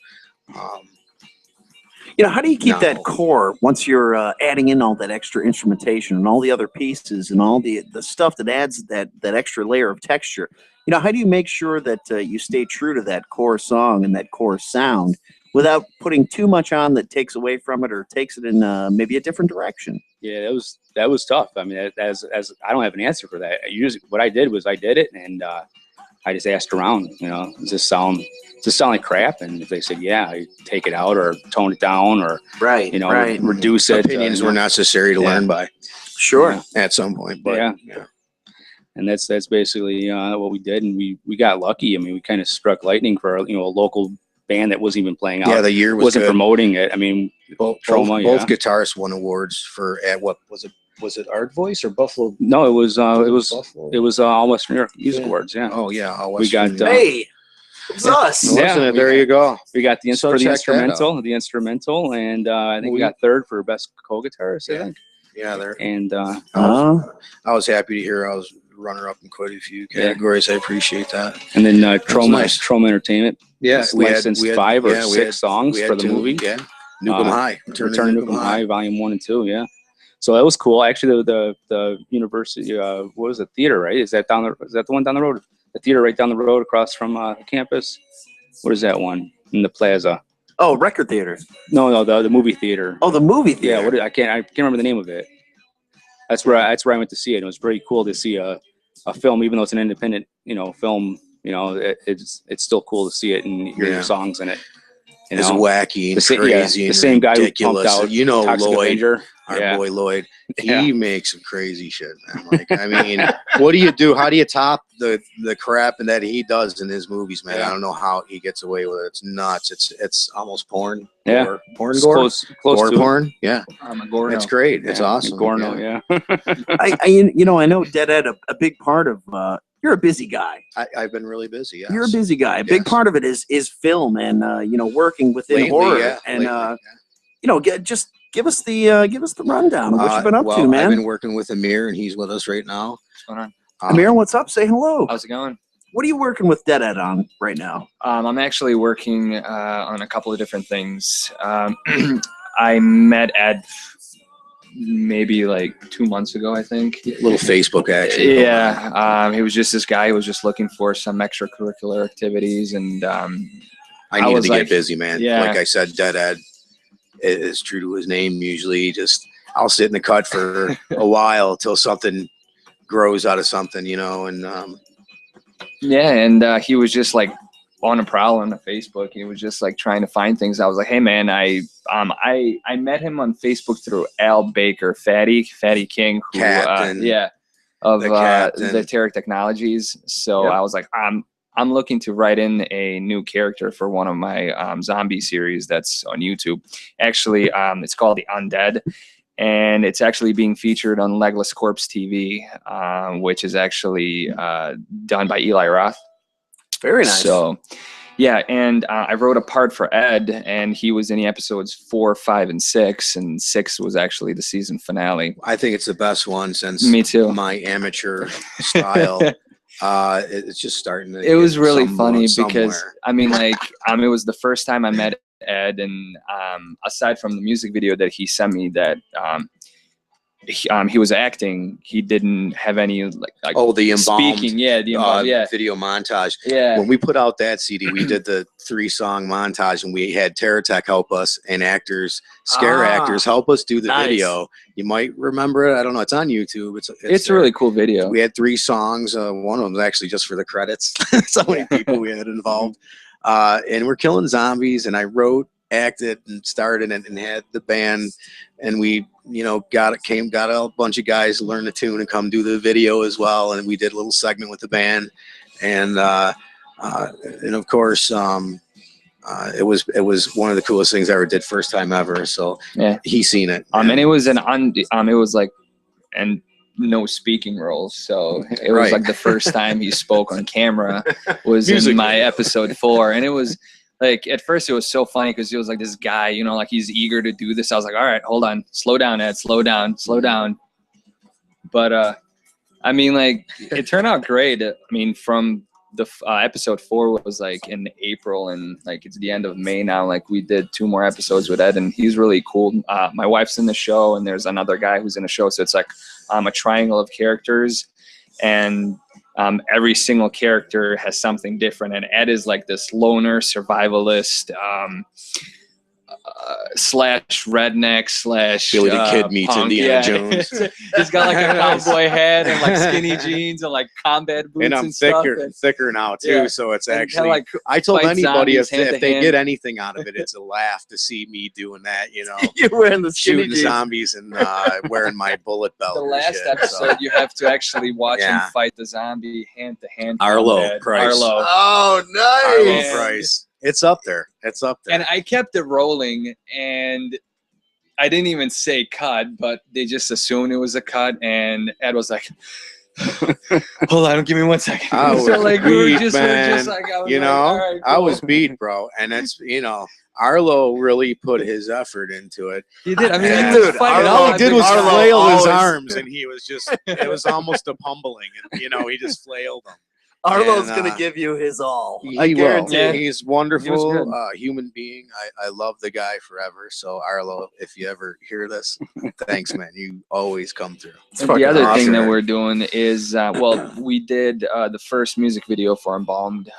[SPEAKER 1] How do you keep that core once you're adding in all that extra instrumentation and all the other pieces and all the stuff that adds that extra layer of texture? How do you make sure that you stay true to that core song and that core sound without putting too much on that takes away from it or takes it in maybe a different direction?
[SPEAKER 6] Yeah, that was tough. I mean, as I don't have an answer for that. What I did was I did it, and I just asked around. Does this sound like crap? And if they said yeah, I take it out or tone it down or reduce it.
[SPEAKER 5] Opinions were necessary to learn by.
[SPEAKER 1] Sure,
[SPEAKER 5] at some point, but
[SPEAKER 6] yeah. And that's basically what we did, and we got lucky. I mean, we kind of struck lightning for a local band that wasn't even playing out.
[SPEAKER 5] Yeah, the year
[SPEAKER 6] wasn't
[SPEAKER 5] good.
[SPEAKER 6] Promoting it. I mean,
[SPEAKER 5] both guitarists won awards for what was it? Was it Art Voice or Buffalo?
[SPEAKER 6] No, it was
[SPEAKER 5] Buffalo.
[SPEAKER 6] It was All Western New York Music Awards. Yeah.
[SPEAKER 5] Oh yeah, All
[SPEAKER 6] we got.
[SPEAKER 1] Hey, it's us.
[SPEAKER 5] Yeah, there you go.
[SPEAKER 6] We got the instrumental, and I think we got third for best co-guitarist. I think.
[SPEAKER 5] Yeah, there.
[SPEAKER 6] And
[SPEAKER 5] I was happy to hear I was runner-up in quite a few categories. I appreciate that.
[SPEAKER 6] And then Troma Entertainment.
[SPEAKER 5] Yeah,
[SPEAKER 6] we licensed 5 or 6 songs for the movie.
[SPEAKER 5] Yeah, Nukem High.
[SPEAKER 6] Return to Nukem High, Volume 1 and 2. Yeah. So that was cool. Actually, the university, what was it, theater, right? Is that the one down the road? The theater right down the road across from campus. What is that one in the plaza?
[SPEAKER 1] Oh, record theater.
[SPEAKER 6] No, the movie theater.
[SPEAKER 1] Oh, the movie theater.
[SPEAKER 6] Yeah, I can't remember the name of it. That's where I went to see it. It was pretty cool to see a film, even though it's an independent, film. It's still cool to see it and hear your songs in it.
[SPEAKER 5] It's wacky and crazy.
[SPEAKER 6] The same guy
[SPEAKER 5] ridiculous.
[SPEAKER 6] Who pumped out Toxic
[SPEAKER 5] Lloyd,
[SPEAKER 6] Avenger.
[SPEAKER 5] our boy Lloyd. He makes some crazy shit, man. Like, I mean, what do you do? How do you top the crap and that he does in his movies, man? I don't know how he gets away with it. It's nuts. It's almost porn.
[SPEAKER 6] Yeah,
[SPEAKER 5] porn.
[SPEAKER 6] Close to
[SPEAKER 5] porn. Yeah, it's great. It's awesome.
[SPEAKER 6] Gorno, yeah.
[SPEAKER 1] I know Deadhead, a big part of. You're a busy guy.
[SPEAKER 5] I've been really busy. Yes.
[SPEAKER 1] You're a busy guy. A big part of it is film and working within horror and just give us the rundown of what you've been up to, man.
[SPEAKER 5] I've been working with Amir and he's with us right now.
[SPEAKER 7] What's going on?
[SPEAKER 1] Amir, what's up? Say hello.
[SPEAKER 7] How's it going?
[SPEAKER 1] What are you working with Deadhead on right now?
[SPEAKER 7] I'm actually working on a couple of different things. I met Ed maybe like 2 months ago, I think.
[SPEAKER 5] A little Facebook action.
[SPEAKER 7] Yeah. He was just this guy who was just looking for some extracurricular activities, and
[SPEAKER 5] I needed to get busy, man.
[SPEAKER 7] Yeah.
[SPEAKER 5] Like I said, Deadhead is true to his name. Usually, I'll sit in the cut for a while till something grows out of something, and
[SPEAKER 7] and he was just like on a prowl on the Facebook. He was just like trying to find things. I was like, hey man, I met him on Facebook through Al Baker, Fatty King, who
[SPEAKER 5] Captain.
[SPEAKER 7] of
[SPEAKER 5] The
[SPEAKER 7] the
[SPEAKER 5] captain.
[SPEAKER 7] Terek Technologies. So
[SPEAKER 1] Yep.
[SPEAKER 7] I was like, I'm looking to write in a new character for one of my zombie series that's on YouTube. Actually, it's called The Undead, and it's actually being featured on Legless Corpse TV, which is actually done by Eli Roth.
[SPEAKER 1] Very nice.
[SPEAKER 7] So, yeah, and I wrote a part for Ed, and he was in the episodes 4, 5, and 6, and 6 was actually the season finale.
[SPEAKER 5] I think it's the best one since
[SPEAKER 7] Me too.
[SPEAKER 5] my amateur style. It's just starting to.
[SPEAKER 7] It was
[SPEAKER 5] get
[SPEAKER 7] really
[SPEAKER 5] somewhat-
[SPEAKER 7] funny because
[SPEAKER 5] somewhere.
[SPEAKER 7] I mean, like, it was the first time I met Ed, and aside from the music video that he sent me, that he was acting, he didn't have any like
[SPEAKER 5] Oh, the embalmed
[SPEAKER 7] speaking. Yeah, the embalmed. Yeah,
[SPEAKER 5] video montage.
[SPEAKER 7] yeah.
[SPEAKER 5] When we put out that CD, we did the 3-song montage, and we had Teratech help us and actors, scare actors, help us do the
[SPEAKER 1] nice.
[SPEAKER 5] video. You might remember it. I don't know. It's on YouTube.
[SPEAKER 7] It's a
[SPEAKER 5] there.
[SPEAKER 7] really cool video.
[SPEAKER 5] We had 3 songs. One of them was actually just for the credits. So many people we had involved. And we're killing zombies. And I wrote, acted, and started, and had the band. And we, got a bunch of guys to learn the tune and come do the video as well. And we did a little segment with the band. And of course, it was one of the coolest things I ever did, first time ever. So
[SPEAKER 7] Yeah.
[SPEAKER 5] he's seen it.
[SPEAKER 7] And it was it was like, and no speaking roles. So it was
[SPEAKER 5] Right.
[SPEAKER 7] like the first time he spoke on camera was
[SPEAKER 5] Music
[SPEAKER 7] in my
[SPEAKER 5] video.
[SPEAKER 7] episode 4. And it was like, at first it was so funny because he was like this guy, like he's eager to do this. I was like, all right, hold on, slow down, Ed, slow down. But I mean, like, it turned out great. I mean, from the episode 4 was like in April, and like it's the end of May now. Like, we did 2 more episodes with Ed, and he's really cool. My wife's in the show, and there's another guy who's in the show. So it's like a triangle of characters, and every single character has something different. And Ed is like this loner survivalist, slash redneck slash
[SPEAKER 5] Billy the Kid meets
[SPEAKER 7] punk.
[SPEAKER 5] Indiana Jones.
[SPEAKER 7] He's got like a cowboy hat and like skinny jeans and like combat boots
[SPEAKER 5] And
[SPEAKER 7] and,
[SPEAKER 5] I'm
[SPEAKER 7] stuff.
[SPEAKER 5] thicker now too.
[SPEAKER 7] Yeah.
[SPEAKER 5] So it's
[SPEAKER 7] And
[SPEAKER 5] actually,
[SPEAKER 7] like,
[SPEAKER 5] I told
[SPEAKER 7] fight
[SPEAKER 5] anybody
[SPEAKER 7] zombies hand
[SPEAKER 5] if
[SPEAKER 7] to
[SPEAKER 5] they
[SPEAKER 7] hand.
[SPEAKER 5] get anything out of it, it's a laugh to see me doing that,
[SPEAKER 1] You're wearing the skinny
[SPEAKER 5] shooting
[SPEAKER 1] jeans.
[SPEAKER 5] zombies and wearing my bullet belt.
[SPEAKER 7] the
[SPEAKER 5] and
[SPEAKER 7] last
[SPEAKER 5] shit,
[SPEAKER 7] episode,
[SPEAKER 5] so.
[SPEAKER 7] you have to actually watch him
[SPEAKER 5] Yeah.
[SPEAKER 7] fight the zombie hand to hand.
[SPEAKER 5] Arlo
[SPEAKER 7] combat.
[SPEAKER 5] Price.
[SPEAKER 7] Arlo.
[SPEAKER 1] Oh,
[SPEAKER 5] Harvey
[SPEAKER 1] nice.
[SPEAKER 7] And-
[SPEAKER 5] Brice. It's up there. It's up there.
[SPEAKER 7] And I kept it rolling, and I didn't even say cut, but they just assumed it was a cut. And Ed was like, "Hold on, give me 1 second."
[SPEAKER 5] I was
[SPEAKER 7] so like we were
[SPEAKER 5] beat,
[SPEAKER 7] just
[SPEAKER 5] man.
[SPEAKER 7] like, I was
[SPEAKER 5] you
[SPEAKER 7] like,
[SPEAKER 5] know,
[SPEAKER 7] all right,
[SPEAKER 5] I
[SPEAKER 7] cool.
[SPEAKER 5] was beat, bro. And it's, Arlo really put his effort into it.
[SPEAKER 7] He did. I mean,
[SPEAKER 5] And,
[SPEAKER 7] like,
[SPEAKER 1] dude,
[SPEAKER 5] and all he did was
[SPEAKER 1] Arlo
[SPEAKER 5] flail his
[SPEAKER 1] always-
[SPEAKER 5] arms, and he was just, it was almost a humbling. And, he just flailed them.
[SPEAKER 1] Arlo's
[SPEAKER 5] And,
[SPEAKER 1] going to give you his all.
[SPEAKER 5] He
[SPEAKER 1] I
[SPEAKER 5] will.
[SPEAKER 1] guarantee.
[SPEAKER 7] Yeah.
[SPEAKER 5] He's wonderful,
[SPEAKER 7] good.
[SPEAKER 5] human being. I love the guy forever. So Arlo, if you ever hear this, thanks, man. You always come through.
[SPEAKER 1] It's
[SPEAKER 7] And
[SPEAKER 1] fucking
[SPEAKER 7] the other thing
[SPEAKER 1] awesome.
[SPEAKER 7] that we're doing is, we did the first music video for Embalmed,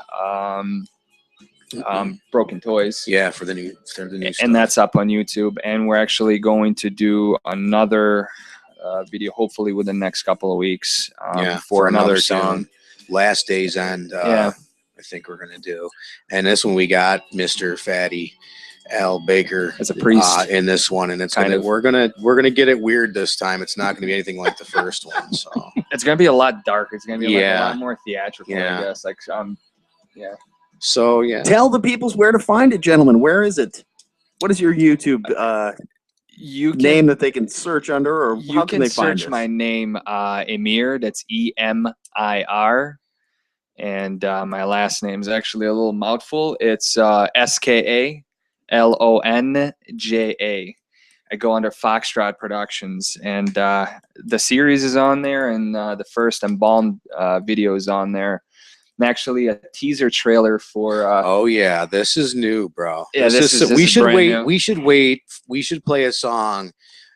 [SPEAKER 7] Broken Toys.
[SPEAKER 5] Yeah, for the new stuff.
[SPEAKER 7] And that's up on YouTube. And we're actually going to do another video, hopefully within the next couple of weeks, for another song.
[SPEAKER 5] tune. Last Days End.
[SPEAKER 7] Yeah.
[SPEAKER 5] I think we're gonna do. And this one we got Mr. Fatty Al Baker
[SPEAKER 7] As a priest.
[SPEAKER 5] in this one, and it's
[SPEAKER 7] Kind
[SPEAKER 5] gonna
[SPEAKER 7] of.
[SPEAKER 5] we're gonna get it weird this time. It's not gonna be anything like the first one. So
[SPEAKER 7] It's going to be a lot darker. It's going to be like a
[SPEAKER 5] Yeah.
[SPEAKER 7] lot more theatrical,
[SPEAKER 5] Yeah.
[SPEAKER 7] I guess. Like,
[SPEAKER 5] yeah.
[SPEAKER 1] Tell the peoples where to find it, gentlemen. Where is it? What is your YouTube
[SPEAKER 7] you can,
[SPEAKER 1] name that they can search under, or
[SPEAKER 7] you
[SPEAKER 1] how can they find
[SPEAKER 7] search
[SPEAKER 1] it?
[SPEAKER 7] my name, Emir. That's EMIR. And my last name is actually a little mouthful. It's SKALONJA. I go under Foxtrot Productions, and the series is on there, and the first Embalmed video is on there. And actually, a teaser trailer for.
[SPEAKER 5] Oh yeah, this is new, bro.
[SPEAKER 7] Yeah, this is
[SPEAKER 5] we should
[SPEAKER 7] brand
[SPEAKER 5] wait.
[SPEAKER 7] new.
[SPEAKER 5] We should wait. We should play a song,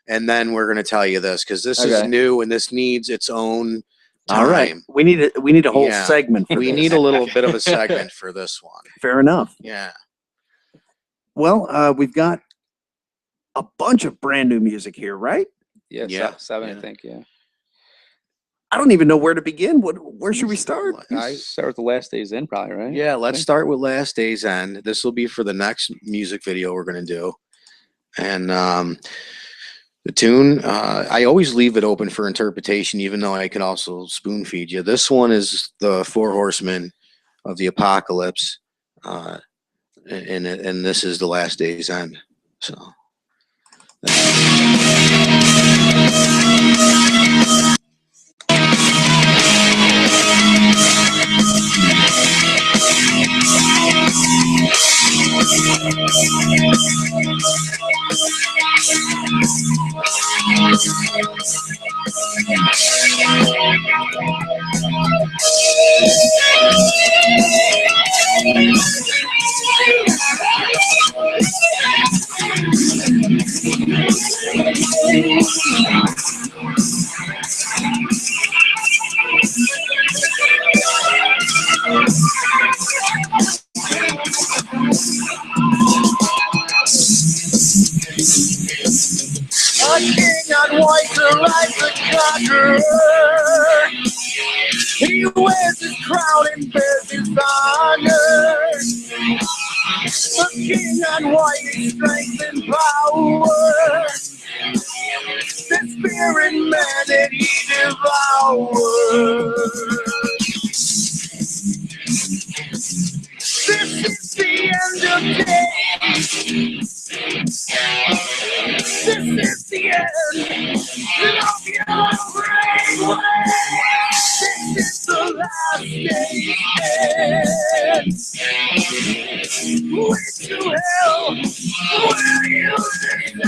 [SPEAKER 5] and then we're gonna tell you this because this is
[SPEAKER 7] Okay.
[SPEAKER 5] new and this needs its own time.
[SPEAKER 1] All right, we need a whole
[SPEAKER 5] Yeah.
[SPEAKER 1] segment. For
[SPEAKER 5] We
[SPEAKER 1] this.
[SPEAKER 5] need a little bit of a segment for this one.
[SPEAKER 1] Fair enough.
[SPEAKER 5] Yeah.
[SPEAKER 1] Well, we've got a bunch of brand new music here, right?
[SPEAKER 6] Yeah,
[SPEAKER 5] Yeah,
[SPEAKER 6] 7,
[SPEAKER 5] yeah.
[SPEAKER 6] I think. Yeah.
[SPEAKER 1] I don't even know where to begin. Where should we start?
[SPEAKER 6] Start with the Last Days In, probably, right?
[SPEAKER 5] Yeah, let's start with Last Days End. This will be for the next music video we're going to do. And The tune, I always leave it open for interpretation, even though I can also spoon feed you. This one is the Four Horsemen of the Apocalypse, and this is the Last Day's End. So.
[SPEAKER 3] A king on white to ride the conqueror. He wears his crown and bears his honor. A king on white is strength and power. The spirit man that he devours. This is the end of days. This is the end. Love your brave way. This is the last day. Way to hell. Where you descend.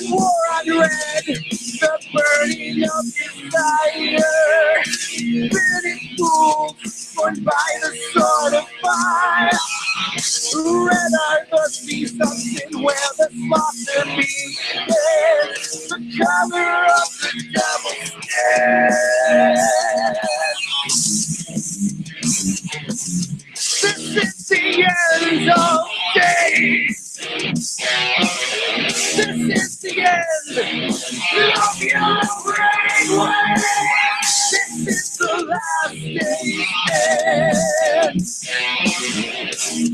[SPEAKER 3] War on red. The burning of desire. Burning fools born by the sword of fire. Red are the seas something where the slaughter begins. The color of the devil's skin. This is the end of days. This is the end. Love your brave way. This is the last day.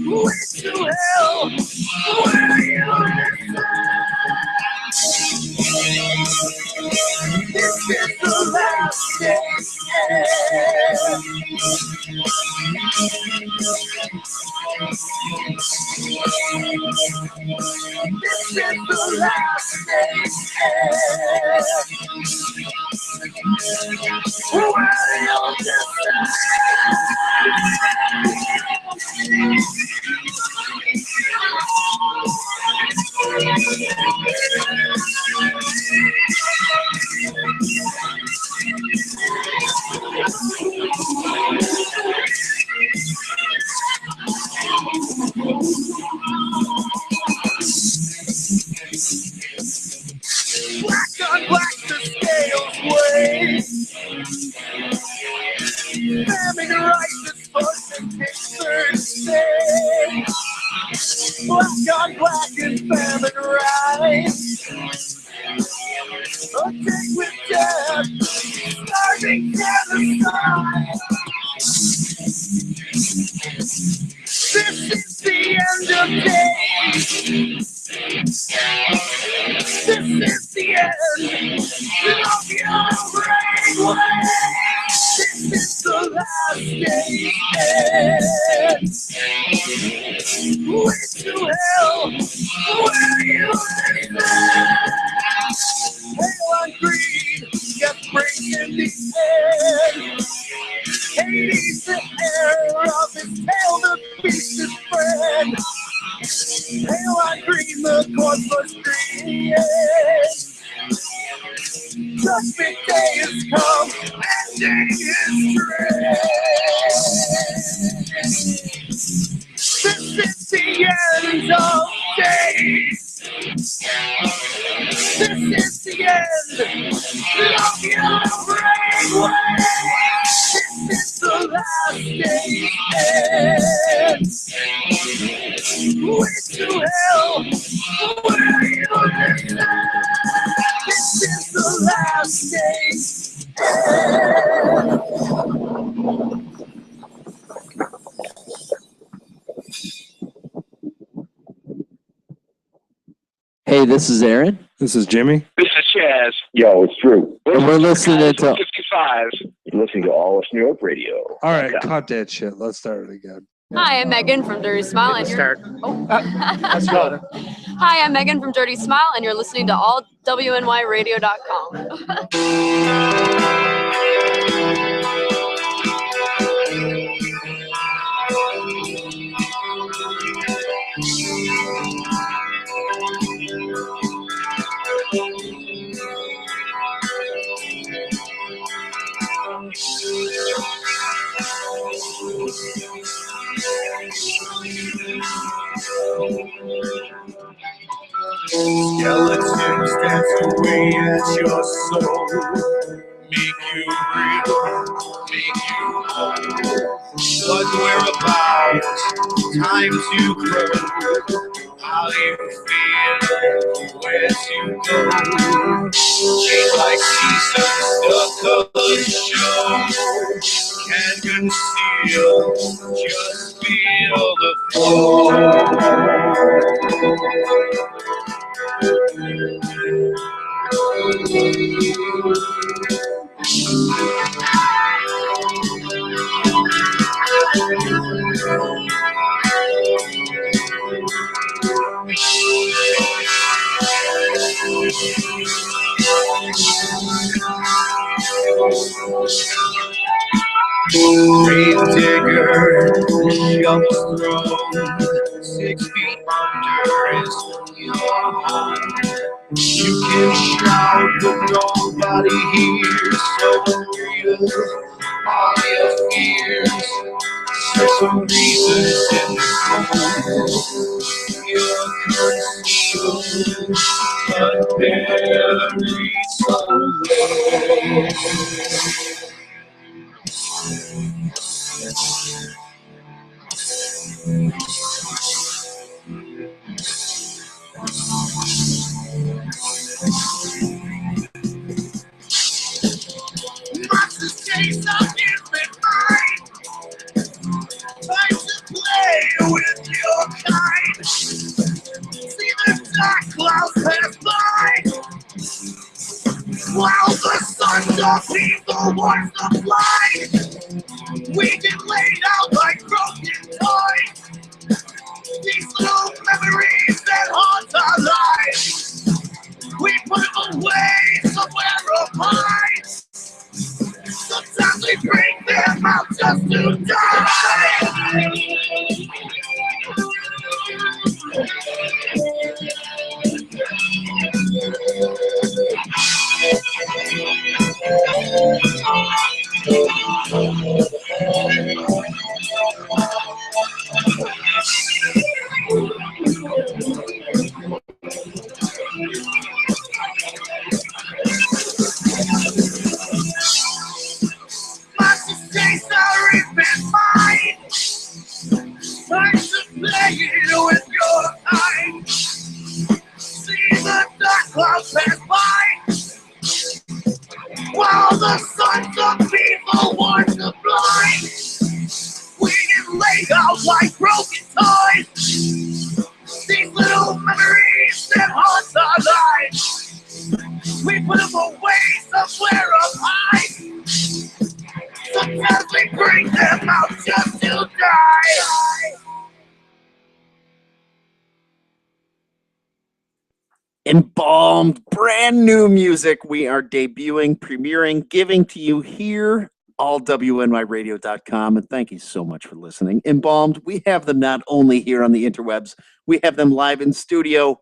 [SPEAKER 3] Way to hell, where you listen. This is the last day. This is the last day. Where you listen. Black on black, the scales weigh. Famine righteous force and pictures stay. Black on black and famine rise. A day with death, starving genocide. This is the end of days. This is the end. Love your brave way. This is the last day. Way to hell, where you listen. Hell on greed, just breaking the end. Hades, the air of his tail, the beast is friend. Pale on green, the corpse was green. Judgment day has come, ending is dread. This is the end of days. This is the end. Love your brave way. This is the last day. Way to hell, where you listen. This is the last day.
[SPEAKER 1] Hey, this is Aaron.
[SPEAKER 8] This is Jimmy.
[SPEAKER 9] This is Chaz.
[SPEAKER 10] Yo, it's Drew.
[SPEAKER 1] And we're listening to
[SPEAKER 9] 55.
[SPEAKER 10] You're listening to All Us New York Radio.
[SPEAKER 8] All right, cut that shit. Let's start it again.
[SPEAKER 11] Hi, I'm Megan from Dirty Smile, and you're.
[SPEAKER 4] Let's go.
[SPEAKER 11] Hi, I'm Megan from Dirty Smile, and you're listening to
[SPEAKER 3] Skeletons dance away at your soul, make you real, make you whole. But we're about time to grow. How you feel, where to go. Change like seasons, the colors show. Can't conceal, just feel the flow. Grave digger, shovel thrown, 6 feet under is your home. You can shout, but nobody hears. So real, all your fears. Search for reasons in the cold. You're concealed, but buried so low. Monsters chase up human mind. Time to play with your kind. See the dark clouds pass by. While the sons of people watch the blind, we get laid out like broken toys. These little memories that haunt our lives, we put them away somewhere up high. Sometimes we bring them out just to die. Monsters chase our infant mind. Time to play it with your kind. See the dark clouds pass by. While the sons of people watch the blind, we get laid out like broken toys. These little memories that haunt our lives, we put them away somewhere up high. Sometimes we bring them out just to die.
[SPEAKER 1] Embalmed, brand new music we are debuting, premiering, giving to you here, allwnyradio.com. And thank you so much for listening. Embalmed, we have them not only here on the interwebs, we have them live in studio.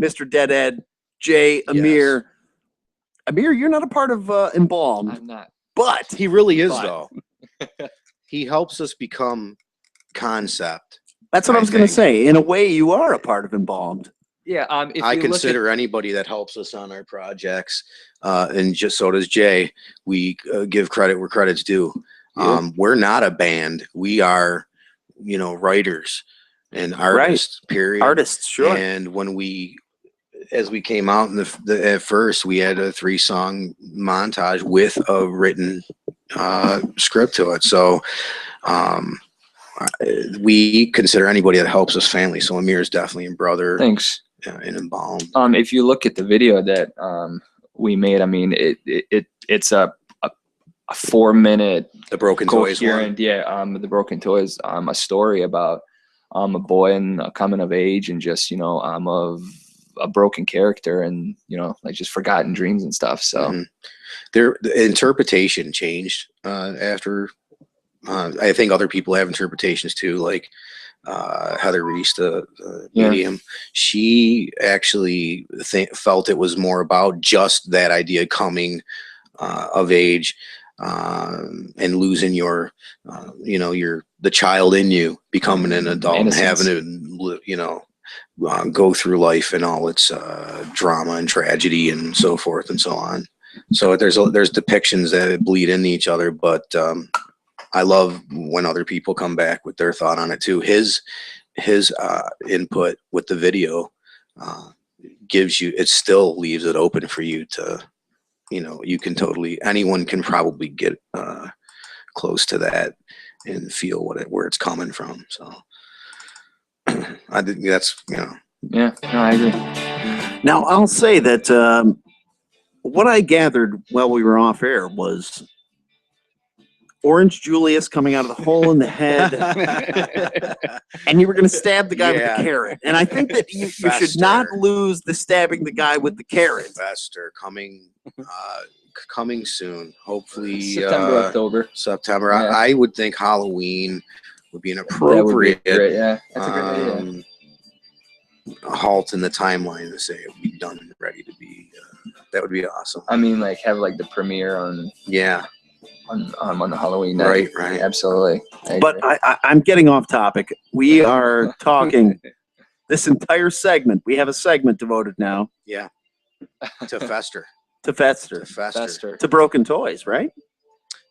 [SPEAKER 1] Mr. Deadhead, Jay, Amir.
[SPEAKER 5] Yes.
[SPEAKER 1] Amir, you're not a part of Embalmed.
[SPEAKER 7] I'm not.
[SPEAKER 1] But
[SPEAKER 5] he really is, though. He helps us become concept.
[SPEAKER 1] That's what I was going to say. In a way, you are a part of Embalmed.
[SPEAKER 7] Yeah, if
[SPEAKER 5] I
[SPEAKER 7] you
[SPEAKER 5] consider anybody that helps us on our projects, and just so does Jay. We give credit where credit's due.
[SPEAKER 1] Yeah.
[SPEAKER 5] We're not a band. We are, writers and artists. Right. Period.
[SPEAKER 1] Artists, sure.
[SPEAKER 5] And when as we came out in at first, we had a 3-song montage with a written script to it. So we consider anybody that helps us family. So Amir is definitely a brother.
[SPEAKER 7] Thanks.
[SPEAKER 5] in Embalmed.
[SPEAKER 7] If you look at the video that we made, I mean, it's a 4-minute
[SPEAKER 5] The Broken Toys one.
[SPEAKER 7] The Broken Toys, a story about a boy and a coming of age, and just of a broken character, and like just forgotten dreams and stuff. So
[SPEAKER 5] the interpretation changed after. I think other people have interpretations too, like Heather Reese, the medium. She actually felt it was more about just that idea coming of age and losing your, the child in you, becoming an adult and having to, go through life and all its drama and tragedy and so forth and so on. So there's depictions that bleed into each other, but I love when other people come back with their thought on it too. His input with the video still leaves it open for you to, you can anyone can probably get close to that and feel where it's coming from. So I think that's,
[SPEAKER 7] Yeah, no, I agree.
[SPEAKER 1] Now, I'll say that what I gathered while we were off air was Orange Julius coming out of the hole in the head, and you were going to stab the guy with the carrot. And I think that you should not lose the stabbing the guy with the carrot.
[SPEAKER 5] Fester coming soon, hopefully
[SPEAKER 7] September, October.
[SPEAKER 5] September. Yeah. I would think Halloween would be an appropriate.
[SPEAKER 7] That would be great. Yeah, that's a great idea.
[SPEAKER 5] Halt in the timeline to say it would be done and ready to be. That would be awesome.
[SPEAKER 7] I mean, like have like the premiere on.
[SPEAKER 5] Yeah.
[SPEAKER 7] On the Halloween night.
[SPEAKER 5] Right.
[SPEAKER 7] Absolutely.
[SPEAKER 1] But I'm getting off topic. We are talking this entire segment. We have a segment devoted now.
[SPEAKER 5] Yeah. To Fester.
[SPEAKER 1] To Broken Toys, right?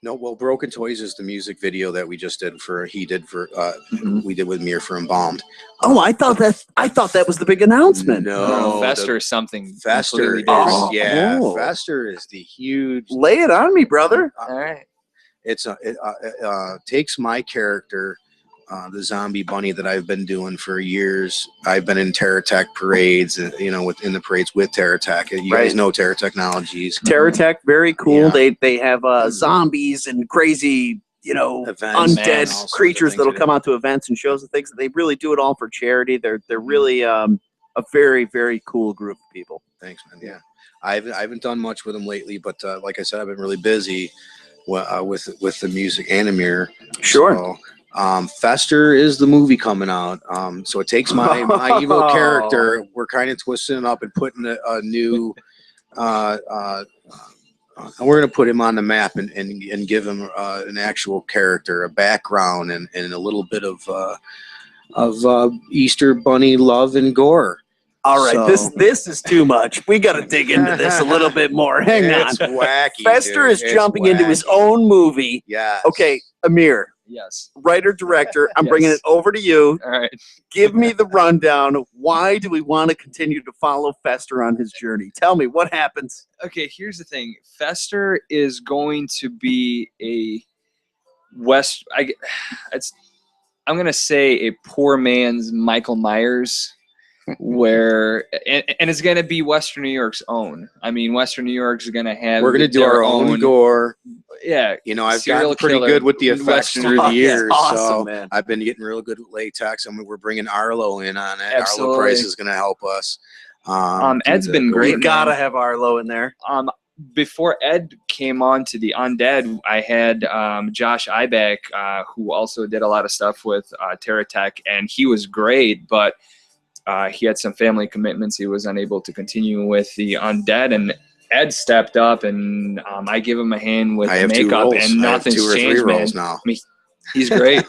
[SPEAKER 5] No, well, Broken Toys is the music video that we just did we did with Mir for Embalmed.
[SPEAKER 1] Oh, I thought that was the big announcement.
[SPEAKER 5] No,
[SPEAKER 7] Fester is something.
[SPEAKER 5] Fester is Fester is the huge.
[SPEAKER 1] Lay it on me, brother.
[SPEAKER 7] All right.
[SPEAKER 5] It takes my character, the zombie bunny that I've been doing for years. I've been in TerraTech parades, within the parades with TerraTech. You guys know Terra Technologies.
[SPEAKER 1] TerraTech, very cool. Yeah. They have zombies and crazy,
[SPEAKER 5] events,
[SPEAKER 1] undead creatures that'll come out to events and shows and things. They really do it all for charity. They're really a very, very cool group of people.
[SPEAKER 5] Thanks, man. Yeah, I haven't done much with them lately, but like I said, I've been really busy with the music and Amir.
[SPEAKER 1] Sure.
[SPEAKER 5] So, Fester is the movie coming out. So it takes my evil character. We're kind of twisting it up and putting a new. And we're going to put him on the map and give him an actual character, a background, and a little bit of Easter Bunny love and gore.
[SPEAKER 1] All right, so, this is too much. We got to dig into this a little bit more. Hang on.
[SPEAKER 5] It's wacky.
[SPEAKER 1] Fester is jumping into his own movie.
[SPEAKER 5] Yeah.
[SPEAKER 1] Okay, Amir.
[SPEAKER 7] Yes.
[SPEAKER 1] Writer, director, I'm bringing it over to you.
[SPEAKER 7] All right.
[SPEAKER 1] Give me the rundown. Why do we want to continue to follow Fester on his journey? Tell me what happens.
[SPEAKER 7] Okay, here's the thing. Fester is going to be I'm going to say a poor man's Michael Myers. And it's going to be Western New York's own. I mean, Western New York's going to have.
[SPEAKER 5] We're going to do our own gore.
[SPEAKER 7] Yeah,
[SPEAKER 5] I've gotten pretty good with the effects through the years.
[SPEAKER 1] Awesome,
[SPEAKER 5] so
[SPEAKER 1] man.
[SPEAKER 5] I've been getting real good with latex. I mean, we're bringing Arlo in on it.
[SPEAKER 7] Absolutely.
[SPEAKER 5] Arlo Price is going to help us.
[SPEAKER 7] Ed's been great.
[SPEAKER 1] We gotta have Arlo in there.
[SPEAKER 7] Before Ed came on to the Undead, I had Josh Ibeck, who also did a lot of stuff with TerraTech, and he was great, but he had some family commitments. He was unable to continue with the Undead, and Ed stepped up, and I give him a hand with makeup, and nothing's changed, man.
[SPEAKER 5] Now.
[SPEAKER 7] I mean, he's great.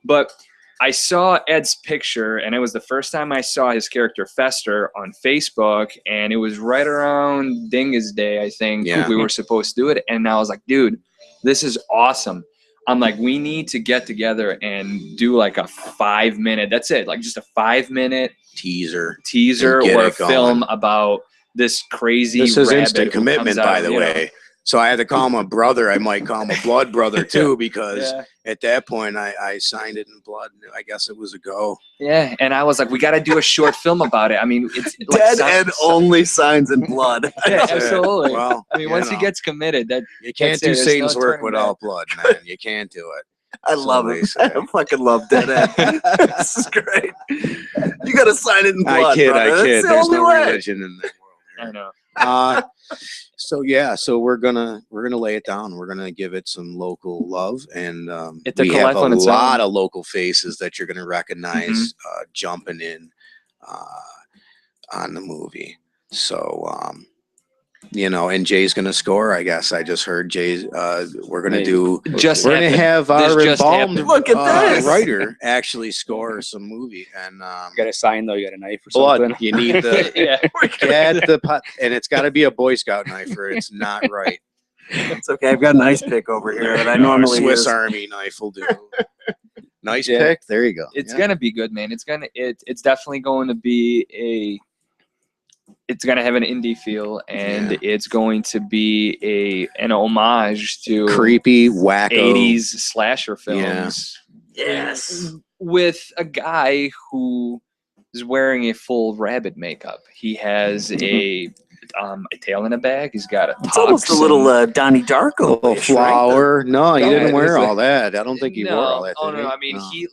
[SPEAKER 7] But I saw Ed's picture, and it was the first time I saw his character Fester on Facebook, and it was right around Dingus Day, I think, we were supposed to do it. And I was like, dude, this is awesome. I'm like, we need to get together and do like a 5-minute, that's it, like just a 5-minute
[SPEAKER 5] teaser
[SPEAKER 7] or a film about this crazy
[SPEAKER 5] This is
[SPEAKER 7] rabbit
[SPEAKER 5] instant commitment, by the way. So I had to call him a brother. I might call him a blood brother too, because at that point I signed it in blood. I guess it was a go.
[SPEAKER 7] Yeah, and I was like, we got to do a short film about it. I mean, it's
[SPEAKER 1] Dead Ed only signs in blood.
[SPEAKER 7] Yeah, absolutely.
[SPEAKER 5] Well,
[SPEAKER 7] I mean, once he gets committed, that
[SPEAKER 5] you can't do
[SPEAKER 7] there's
[SPEAKER 5] Satan's
[SPEAKER 7] no
[SPEAKER 5] work
[SPEAKER 7] turning
[SPEAKER 5] without blood, man. You can't do it.
[SPEAKER 1] I love it. I fucking love Dead Ed. This is great. You got to sign it in blood.
[SPEAKER 5] I kid.
[SPEAKER 1] Brother.
[SPEAKER 5] There's
[SPEAKER 1] That's the
[SPEAKER 5] no
[SPEAKER 1] only way.
[SPEAKER 5] religion in that world.
[SPEAKER 7] I know.
[SPEAKER 5] So we're gonna lay it down. We're gonna give it some local love, and
[SPEAKER 7] It's a
[SPEAKER 5] we have a
[SPEAKER 7] collect on its
[SPEAKER 5] lot
[SPEAKER 7] own.
[SPEAKER 5] of local faces that you're gonna recognize jumping in on the movie. So you know, and Jay's gonna score. I guess I just heard Jay's. We're gonna do.
[SPEAKER 7] Just
[SPEAKER 5] we're gonna
[SPEAKER 7] happened.
[SPEAKER 5] have
[SPEAKER 7] This
[SPEAKER 5] our
[SPEAKER 7] just
[SPEAKER 5] embalmed
[SPEAKER 7] happened.
[SPEAKER 1] Look at this.
[SPEAKER 5] writer actually score some movie, and
[SPEAKER 6] You got a sign though. You got a knife or
[SPEAKER 5] blood.
[SPEAKER 6] something.
[SPEAKER 5] You need the
[SPEAKER 7] Yeah.
[SPEAKER 5] get the pot, and it's got to be a Boy Scout knife, or it's not right.
[SPEAKER 1] It's okay. I've got an ice pick over here that I
[SPEAKER 5] Or
[SPEAKER 1] normally
[SPEAKER 5] Swiss
[SPEAKER 1] use.
[SPEAKER 5] Army knife will do. Nice
[SPEAKER 7] Yeah.
[SPEAKER 5] pick. There you go.
[SPEAKER 7] It's
[SPEAKER 5] Yeah.
[SPEAKER 7] gonna be good, man. It's definitely going to be it's gonna have an indie feel, and it's going to be an homage to
[SPEAKER 5] Creepy, wacko
[SPEAKER 7] 80s slasher films.
[SPEAKER 1] Yes.
[SPEAKER 7] With a guy who is wearing a full rabbit makeup. He has a tail in a bag. He's got a
[SPEAKER 1] It's almost a
[SPEAKER 7] tux
[SPEAKER 1] little
[SPEAKER 7] and-
[SPEAKER 1] Donnie Darko.
[SPEAKER 5] little flower. No, he
[SPEAKER 7] No,
[SPEAKER 5] didn't wear
[SPEAKER 7] it's
[SPEAKER 5] all that. I don't think he wore all that.
[SPEAKER 7] Oh
[SPEAKER 5] did
[SPEAKER 7] no,
[SPEAKER 5] he?
[SPEAKER 7] I mean
[SPEAKER 5] No.
[SPEAKER 7] he's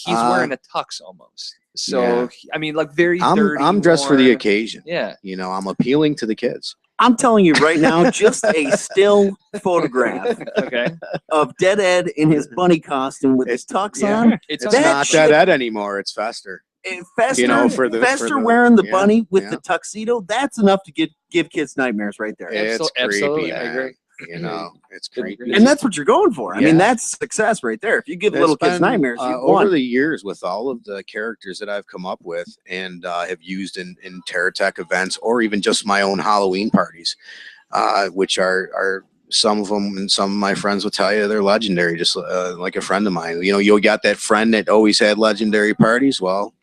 [SPEAKER 7] wearing a tux almost. So
[SPEAKER 5] Yeah.
[SPEAKER 7] I mean, like very dirty.
[SPEAKER 5] I'm dressed for the
[SPEAKER 7] worn.
[SPEAKER 5] occasion.
[SPEAKER 7] Yeah.
[SPEAKER 5] You know, I'm appealing to the kids.
[SPEAKER 1] I'm telling you right now, just a still photograph
[SPEAKER 7] Okay.
[SPEAKER 1] of Dead Ed in his bunny costume with his tux on.
[SPEAKER 7] It's
[SPEAKER 5] It's
[SPEAKER 7] on
[SPEAKER 1] That
[SPEAKER 5] not
[SPEAKER 1] shit-
[SPEAKER 5] that Ed anymore. It's Fester.
[SPEAKER 1] And Fester,
[SPEAKER 5] You know, for the-
[SPEAKER 1] Fester
[SPEAKER 5] for the-
[SPEAKER 1] wearing the
[SPEAKER 5] yeah,
[SPEAKER 1] bunny with
[SPEAKER 5] yeah.
[SPEAKER 1] the tuxedo, that's enough to give kids nightmares right there.
[SPEAKER 5] It's
[SPEAKER 7] Absolutely,
[SPEAKER 5] creepy,
[SPEAKER 7] I
[SPEAKER 5] man.
[SPEAKER 7] agree.
[SPEAKER 5] You know, it's
[SPEAKER 7] Couldn't
[SPEAKER 5] creepy.
[SPEAKER 7] agree.
[SPEAKER 1] And that's what you're going for. I
[SPEAKER 5] Yeah.
[SPEAKER 1] mean, that's success right there. If you give little kids
[SPEAKER 5] It's been,
[SPEAKER 1] nightmares, you've
[SPEAKER 5] over
[SPEAKER 1] won.
[SPEAKER 5] the years with all of the characters that I've come up with and have used in Terratech events, or even just my own Halloween parties, which are some of them, and some of my friends will tell you they're legendary, just like a friend of mine. You know, you got that friend that always had legendary parties. Well,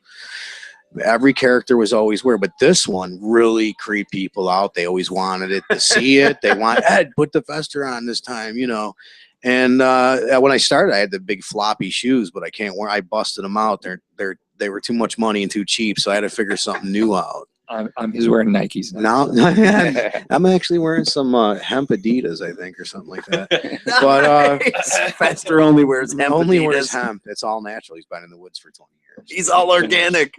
[SPEAKER 5] every character was always weird, but this one really creeped people out. They always wanted it to see it. They want Ed, put the Fester on this time, you know. And when I started, I had the big floppy shoes, but I can't wear. I busted them out. They were too much money and too cheap, so I had to figure something new out.
[SPEAKER 7] He's wearing Nikes now.
[SPEAKER 5] Now I'm actually wearing some hemp Adidas, I think, or something like that. But
[SPEAKER 1] Nice. Fester only wears hemp.
[SPEAKER 5] only
[SPEAKER 1] Adidas.
[SPEAKER 5] wears hemp. It's all natural. He's been in the woods for 20 years.
[SPEAKER 1] He's all organic.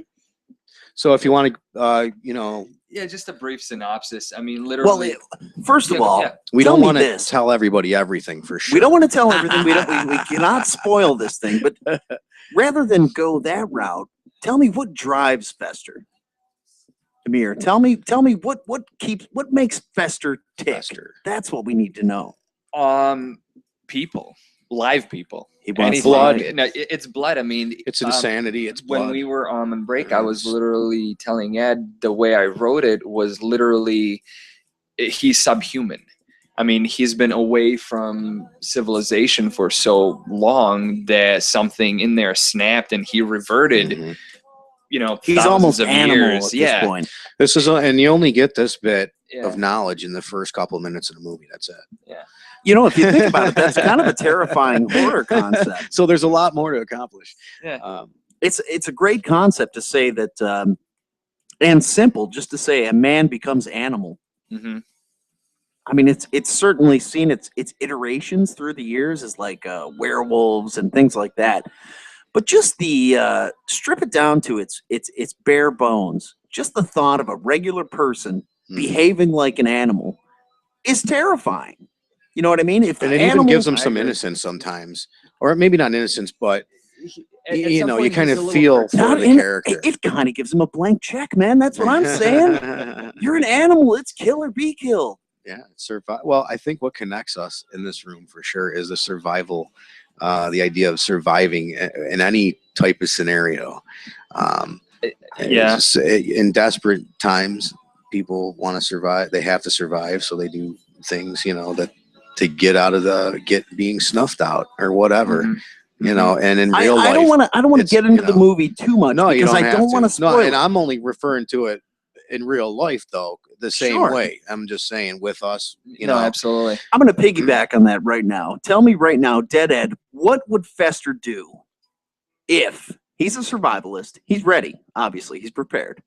[SPEAKER 5] So if you want to, you know,
[SPEAKER 7] Yeah, just a brief synopsis. I mean,
[SPEAKER 1] Well,
[SPEAKER 7] literally.
[SPEAKER 1] first of all,
[SPEAKER 5] we
[SPEAKER 1] tell
[SPEAKER 5] don't
[SPEAKER 1] me
[SPEAKER 5] want to
[SPEAKER 1] this.
[SPEAKER 5] tell everybody everything for sure.
[SPEAKER 1] We don't want to tell everything. We cannot spoil this thing. But rather than go that route, tell me what drives Fester. Amir, tell me what makes Fester tick.
[SPEAKER 5] Fester.
[SPEAKER 1] That's what we need to know.
[SPEAKER 7] People, live people.
[SPEAKER 1] He wants
[SPEAKER 7] Anything.
[SPEAKER 5] blood.
[SPEAKER 7] No, it's blood. I mean,
[SPEAKER 5] It's insanity. It's blood.
[SPEAKER 7] when we were on break, I was
[SPEAKER 5] Yes.
[SPEAKER 7] literally telling Ed the way I wrote it was literally he's subhuman. I mean, he's been away from civilization for so long that something in there snapped and he reverted.
[SPEAKER 5] Mhm.
[SPEAKER 7] You know,
[SPEAKER 1] He's
[SPEAKER 7] thousands
[SPEAKER 1] almost
[SPEAKER 7] of
[SPEAKER 1] animal
[SPEAKER 7] years.
[SPEAKER 1] at this
[SPEAKER 7] Yeah,
[SPEAKER 1] point.
[SPEAKER 5] This is, and you only get this bit
[SPEAKER 7] yeah.
[SPEAKER 5] of knowledge in the first couple of minutes of the movie. That's it.
[SPEAKER 1] You know, if you think about it, that's kind of a terrifying horror concept.
[SPEAKER 5] So there's a lot more to accomplish.
[SPEAKER 7] Yeah.
[SPEAKER 1] It's a great concept to say that, and simple, just to say a man becomes animal.
[SPEAKER 7] Mm-hmm.
[SPEAKER 1] I mean, it's certainly seen its iterations through the years as like werewolves and things like that. But just the strip it down to its bare bones, just the thought of a regular person behaving like an animal is terrifying. You know what I mean? If
[SPEAKER 5] And
[SPEAKER 1] the
[SPEAKER 5] it even
[SPEAKER 1] animals-
[SPEAKER 5] gives them
[SPEAKER 7] I
[SPEAKER 5] some
[SPEAKER 7] agree.
[SPEAKER 5] innocence sometimes, or maybe not innocence, but
[SPEAKER 7] At
[SPEAKER 5] you
[SPEAKER 7] some
[SPEAKER 5] know, you
[SPEAKER 7] point,
[SPEAKER 5] kind
[SPEAKER 7] he's
[SPEAKER 5] of
[SPEAKER 7] a little
[SPEAKER 5] feel
[SPEAKER 7] cartoon.
[SPEAKER 5] for
[SPEAKER 1] Not
[SPEAKER 5] the
[SPEAKER 1] in-
[SPEAKER 5] character.
[SPEAKER 1] it kind of gives him a blank check, man. That's what I'm saying. You're an animal. It's kill or be killed.
[SPEAKER 5] Yeah, survive. Well, I think what connects us in this room for sure is the survival, the idea of surviving in any type of scenario.
[SPEAKER 7] Yeah.
[SPEAKER 5] It's just, in desperate times, people want to survive. They have to survive, so they do things, you know, that to get out of being snuffed out or whatever.
[SPEAKER 7] Mhm.
[SPEAKER 5] You know, and in
[SPEAKER 1] I
[SPEAKER 5] real life,
[SPEAKER 1] don't want to
[SPEAKER 5] it's,
[SPEAKER 1] get into
[SPEAKER 5] you
[SPEAKER 1] the
[SPEAKER 5] know,
[SPEAKER 1] movie too much
[SPEAKER 5] no, you
[SPEAKER 1] because
[SPEAKER 5] don't
[SPEAKER 1] I
[SPEAKER 5] have
[SPEAKER 1] don't
[SPEAKER 5] to.
[SPEAKER 1] want to spoil
[SPEAKER 5] No,
[SPEAKER 1] it.
[SPEAKER 5] and I'm only referring to it in real life, though, the same
[SPEAKER 1] Sure.
[SPEAKER 5] way. I'm just saying, with us, you
[SPEAKER 7] No,
[SPEAKER 5] know,
[SPEAKER 7] absolutely.
[SPEAKER 1] I'm going to piggyback on that right now. Tell me right now, Dead Ed, what would Fester do if he's a survivalist? He's ready, obviously, he's prepared.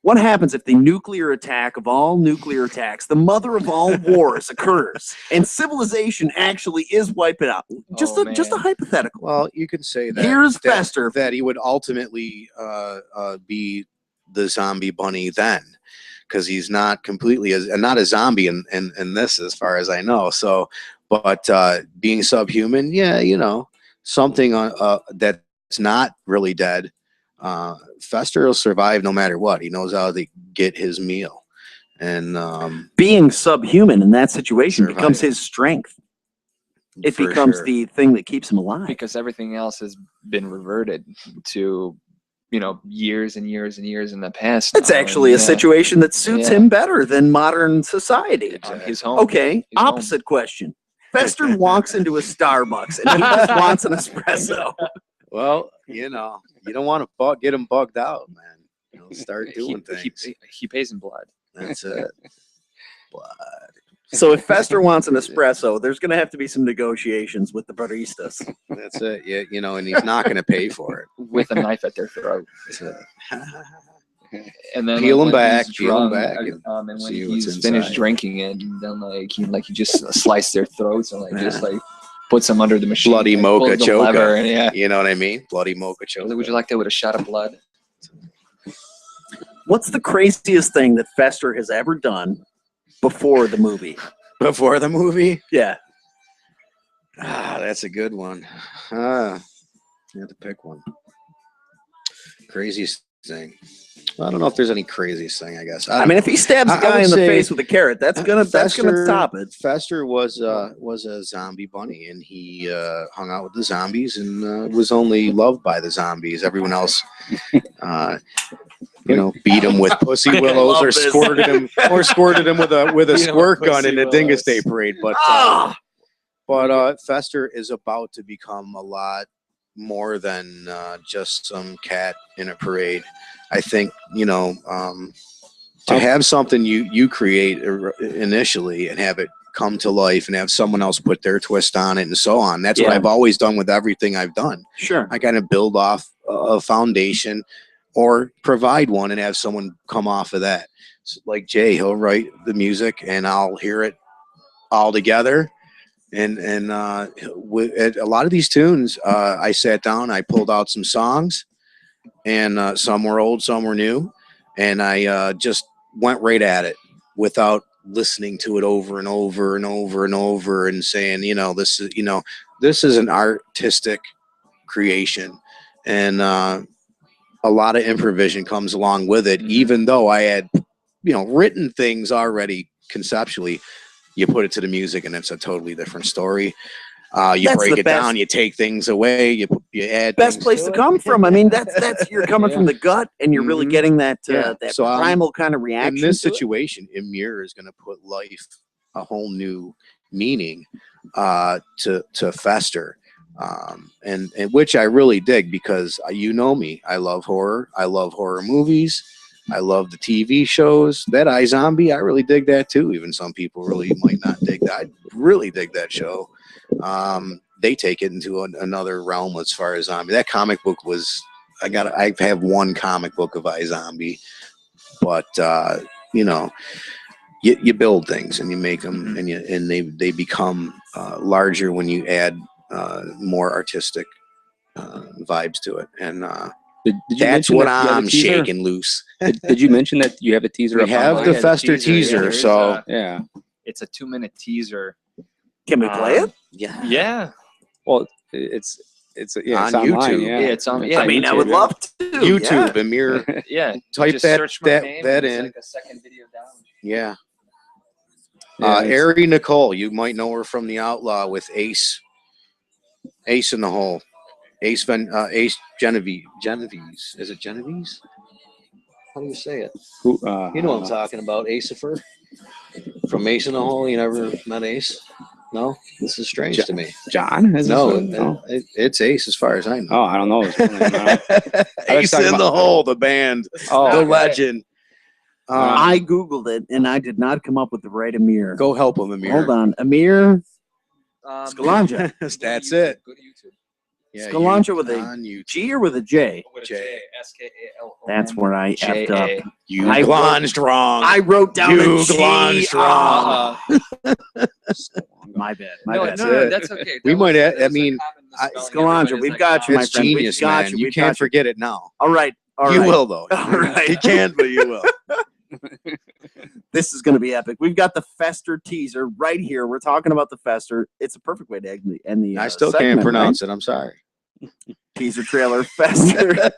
[SPEAKER 1] What happens if the nuclear attack of all nuclear attacks, the mother of all wars, occurs and civilization actually is wiped out? Just a
[SPEAKER 7] man.
[SPEAKER 1] hypothetical.
[SPEAKER 5] well, you could say that.
[SPEAKER 1] Here's
[SPEAKER 5] that,
[SPEAKER 1] Fester.
[SPEAKER 5] that he would ultimately be the zombie bunny then, because he's not completely not a zombie in this, as far as I know. So, but being subhuman, yeah, you know, something that's not really dead. Fester will survive no matter what. He knows how to get his meal, and
[SPEAKER 1] Being subhuman in that situation
[SPEAKER 5] Survive.
[SPEAKER 1] becomes his strength. It
[SPEAKER 5] for
[SPEAKER 1] becomes
[SPEAKER 5] sure.
[SPEAKER 1] the thing that keeps him alive.
[SPEAKER 7] Because everything else has been reverted to, you know, years and years and years in the past.
[SPEAKER 1] It's
[SPEAKER 7] now,
[SPEAKER 1] actually
[SPEAKER 7] and,
[SPEAKER 1] a situation that suits
[SPEAKER 7] Yeah.
[SPEAKER 1] him better than modern society.
[SPEAKER 7] He's home.
[SPEAKER 1] Okay,
[SPEAKER 7] He's home.
[SPEAKER 1] opposite question. Fester walks into a Starbucks and he just wants an espresso.
[SPEAKER 5] Well, you know, you don't want to get him bugged out, man. You know, start doing things.
[SPEAKER 7] He pays in blood.
[SPEAKER 5] That's it.
[SPEAKER 1] So if Fester wants an espresso, there's going to have to be some negotiations with the baristas.
[SPEAKER 5] That's it. Yeah, you know, and he's not going to pay for it.
[SPEAKER 7] With a knife at their throat.
[SPEAKER 5] That's it.
[SPEAKER 7] And then
[SPEAKER 5] Peel
[SPEAKER 7] like,
[SPEAKER 5] him
[SPEAKER 7] when
[SPEAKER 5] back,
[SPEAKER 7] he's
[SPEAKER 5] peel him
[SPEAKER 7] drunk,
[SPEAKER 5] back, and
[SPEAKER 7] and when
[SPEAKER 5] see what's
[SPEAKER 7] he's finished
[SPEAKER 5] inside.
[SPEAKER 7] drinking it, and then he just slice their throats and just puts them under the machine.
[SPEAKER 5] Bloody
[SPEAKER 7] like,
[SPEAKER 5] mocha
[SPEAKER 7] pulls the lever,
[SPEAKER 5] choker.
[SPEAKER 7] and, yeah.
[SPEAKER 5] You know what I mean? Bloody mocha choker.
[SPEAKER 7] Would you like that with a shot of blood?
[SPEAKER 1] What's the craziest thing that Fester has ever done before the movie?
[SPEAKER 5] Before the movie?
[SPEAKER 1] Yeah.
[SPEAKER 5] Ah, that's a good one. You have to pick one. Craziest thing. Well, I don't know if there's any craziest thing, I guess.
[SPEAKER 1] I mean, if he stabs a
[SPEAKER 5] I
[SPEAKER 1] guy
[SPEAKER 5] would
[SPEAKER 1] in the
[SPEAKER 5] say
[SPEAKER 1] face with a carrot, that's gonna top it.
[SPEAKER 5] Fester was a zombie bunny, and he hung out with the zombies and was only loved by the zombies. Everyone else, you know, beat him with pussy willows or squirted him with a squirt gun in a Dingus Day parade. But Fester is about to become a lot more than just some cat in a parade. I think, you know, to have something you create initially and have it come to life and have someone else put their twist on it and so on. That's what I've always done with everything I've done.
[SPEAKER 1] Sure.
[SPEAKER 5] I kind of build off a foundation or provide one and have someone come off of that. So like Jay, he'll write the music and I'll hear it all together. And with a lot of these tunes, I sat down, I pulled out some songs, and some were old, some were new, and I just went right at it without listening to it over and over and over and over and saying, this is an artistic creation, and a lot of improvisation comes along with it. Even though I had, written things already conceptually, you put it to the music and it's a totally different story. You break it down, you take things away, you add.
[SPEAKER 1] Best place to come from. I mean, that's you're coming from the gut, and you're really getting that
[SPEAKER 5] So,
[SPEAKER 1] primal kind of reaction.
[SPEAKER 5] In this situation, Emir is going to put life, a whole new meaning to Fester, and which I really dig because you know me. I love horror. I love horror movies. I love the TV shows. That iZombie, I really dig that too. Even some people really might not dig that. I really dig that show. They take it into another realm as far as zombie. That comic book was, I have one comic book of iZombie, but you build things and you make them and they become larger when you add more artistic vibes to it. And that's what I'm shaking loose.
[SPEAKER 6] Did you mention that you have a teaser?
[SPEAKER 5] We have the Fester teaser, so
[SPEAKER 6] yeah,
[SPEAKER 7] it's a 2-minute teaser.
[SPEAKER 1] Can we play it?
[SPEAKER 5] Yeah.
[SPEAKER 7] Yeah.
[SPEAKER 6] Well, it's
[SPEAKER 5] on
[SPEAKER 6] online,
[SPEAKER 5] YouTube.
[SPEAKER 6] Yeah.
[SPEAKER 7] It's on. Yeah,
[SPEAKER 1] I mean, I would love to.
[SPEAKER 5] YouTube, Emir.
[SPEAKER 7] Yeah.
[SPEAKER 5] Type
[SPEAKER 7] Just
[SPEAKER 5] that
[SPEAKER 7] search my name and it's
[SPEAKER 5] in.
[SPEAKER 7] like a second video down.
[SPEAKER 5] Yeah.
[SPEAKER 6] Yeah,
[SPEAKER 5] Ari Nicole, you might know her from The Outlaw with Ace in the Hole. Ace Genovese. Is it Genovese? How do you say it?
[SPEAKER 6] Who,
[SPEAKER 5] You know what I'm talking about, Acifer? From Ace in the Hole, you never met Ace? No? This is strange to me.
[SPEAKER 6] John?
[SPEAKER 5] No, it's Ace as far as I know.
[SPEAKER 6] Oh, I don't know.
[SPEAKER 5] Ace in the Hole, the band.
[SPEAKER 6] Oh,
[SPEAKER 5] The
[SPEAKER 6] okay.
[SPEAKER 5] legend.
[SPEAKER 1] I Googled it, and I did not come up with the right Amir.
[SPEAKER 5] Go help him, Amir.
[SPEAKER 1] Hold on. Amir Scalangia.
[SPEAKER 5] That's it.
[SPEAKER 7] Go to YouTube.
[SPEAKER 5] Yeah,
[SPEAKER 1] Scalangia with
[SPEAKER 5] on
[SPEAKER 1] a
[SPEAKER 5] YouTube.
[SPEAKER 1] G or with a J?
[SPEAKER 7] With a
[SPEAKER 5] J.
[SPEAKER 7] J. S-K-A-L-O-N.
[SPEAKER 1] That's where I effed up.
[SPEAKER 5] You
[SPEAKER 1] I
[SPEAKER 5] Glonstrong.
[SPEAKER 1] I wrote down
[SPEAKER 5] You
[SPEAKER 1] a G.
[SPEAKER 5] Glonstrong.
[SPEAKER 1] My bad. My
[SPEAKER 7] No,
[SPEAKER 1] bad.
[SPEAKER 7] no, that's okay.
[SPEAKER 5] We
[SPEAKER 7] That
[SPEAKER 5] might
[SPEAKER 7] was-
[SPEAKER 5] have-
[SPEAKER 7] that
[SPEAKER 5] I
[SPEAKER 7] was a
[SPEAKER 5] mean,
[SPEAKER 7] common misspelling.
[SPEAKER 1] Scalangia,
[SPEAKER 7] Everybody's
[SPEAKER 1] we've
[SPEAKER 7] like,
[SPEAKER 1] got you, my
[SPEAKER 5] It's
[SPEAKER 1] friend.
[SPEAKER 5] genius,
[SPEAKER 1] We've got
[SPEAKER 5] man.
[SPEAKER 1] you.
[SPEAKER 5] You
[SPEAKER 1] We've
[SPEAKER 5] can't
[SPEAKER 1] got you.
[SPEAKER 5] forget it now.
[SPEAKER 1] All right. All
[SPEAKER 5] You
[SPEAKER 1] right.
[SPEAKER 5] will, though.
[SPEAKER 1] All right.
[SPEAKER 5] You can't, but you will.
[SPEAKER 1] This is going to be epic. We've got the Fester teaser right here. We're talking about the Fester. It's a perfect way to end the
[SPEAKER 5] I still can't
[SPEAKER 1] segment,
[SPEAKER 5] pronounce it. I'm sorry.
[SPEAKER 1] right? Teaser trailer Fester.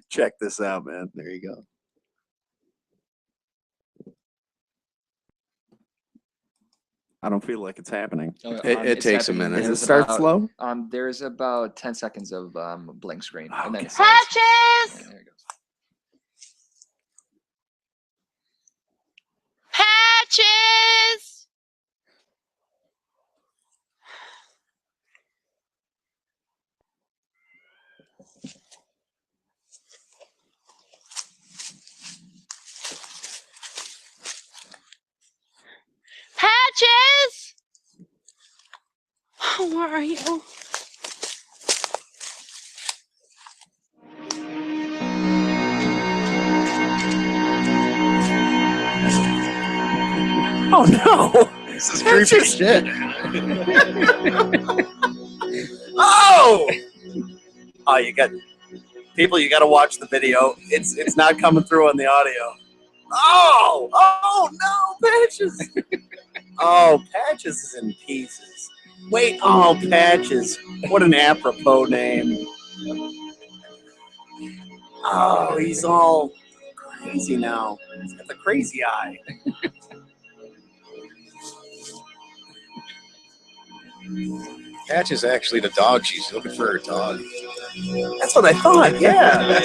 [SPEAKER 1] Check this out, man.
[SPEAKER 5] There you go.
[SPEAKER 1] I don't feel like it's happening.
[SPEAKER 7] Oh,
[SPEAKER 5] It
[SPEAKER 7] it's
[SPEAKER 5] takes a
[SPEAKER 7] happening.
[SPEAKER 5] minute.
[SPEAKER 1] Does it
[SPEAKER 7] There's
[SPEAKER 1] start
[SPEAKER 7] about-
[SPEAKER 1] slow?
[SPEAKER 7] There's about 10 seconds of blank screen. And then
[SPEAKER 1] Okay.
[SPEAKER 7] it starts.
[SPEAKER 11] Patches!
[SPEAKER 7] Yeah, there it goes.
[SPEAKER 11] Patches! Patches! Where are you?
[SPEAKER 1] Oh, no.
[SPEAKER 5] This is creepy as shit.
[SPEAKER 1] Oh! Oh, you got people. You got to watch the video. It's not coming through on the audio. Oh! Oh no, Patches! Oh, Patches is in pieces. Wait, oh, Patches! What an apropos name. Oh, he's all crazy now. He's got the crazy eye.
[SPEAKER 5] Patch is actually the dog. She's looking for her dog.
[SPEAKER 1] That's what I thought. Yeah.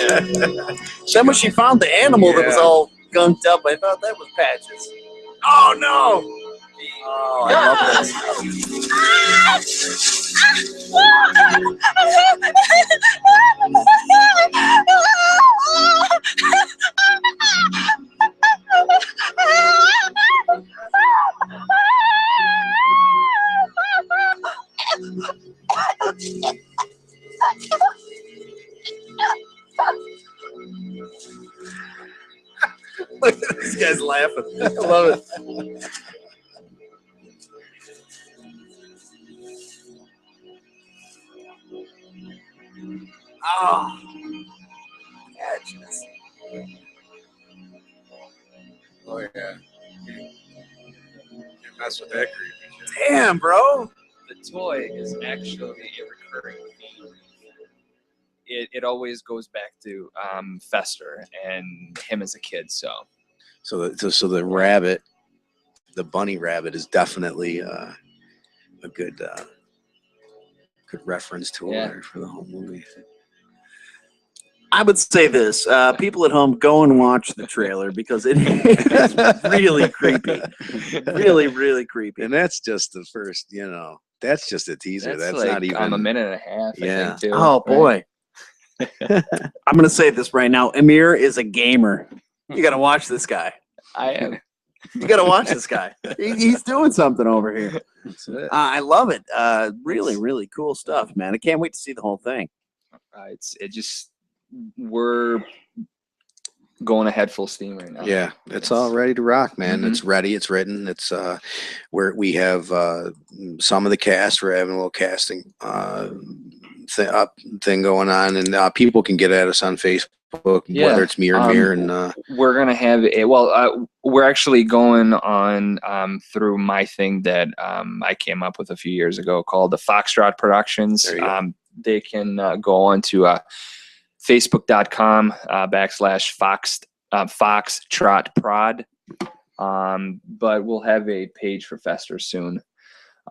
[SPEAKER 1] Then when she found the animal that was all gunked up, I thought that was Patches. Oh no! Oh, I love Look at this guy's laughing. I love it. Oh, Patches.
[SPEAKER 5] Oh yeah. You mess with that creepy shit.
[SPEAKER 1] Damn, bro.
[SPEAKER 7] The toy is actually a recurring theme. It always goes back to Fester and him as a kid.
[SPEAKER 5] So the rabbit, the bunny rabbit, is definitely a good reference to her for the whole movie.
[SPEAKER 1] I would say this: people at home, go and watch the trailer because it is really creepy, really, really creepy.
[SPEAKER 5] And that's just the first, that's just a teaser. That's
[SPEAKER 7] like,
[SPEAKER 5] not even
[SPEAKER 7] a minute and a half.
[SPEAKER 5] Yeah.
[SPEAKER 7] I think, too,
[SPEAKER 1] Oh
[SPEAKER 7] right?
[SPEAKER 1] boy. I'm gonna say this right now. Amir is a gamer. You gotta watch this guy.
[SPEAKER 7] I am.
[SPEAKER 1] You gotta watch this guy. He's doing something over here.
[SPEAKER 5] That's it.
[SPEAKER 1] I love it. Really, really cool stuff, man. I can't wait to see the whole thing.
[SPEAKER 7] We're going ahead full steam right now.
[SPEAKER 5] Yeah, it's all ready to rock, man.
[SPEAKER 7] Mhm.
[SPEAKER 5] It's ready. It's written. It's where we have some of the cast. We're having a little casting thing going on, and people can get at us on Facebook, whether it's me or Mir. And
[SPEAKER 7] we're gonna have we're actually going on through my thing that I came up with a few years ago called the Foxtrot Productions.
[SPEAKER 5] There you go.
[SPEAKER 7] They can go on to facebook.com /Foxtrot Prod. But we'll have a page for Fester soon.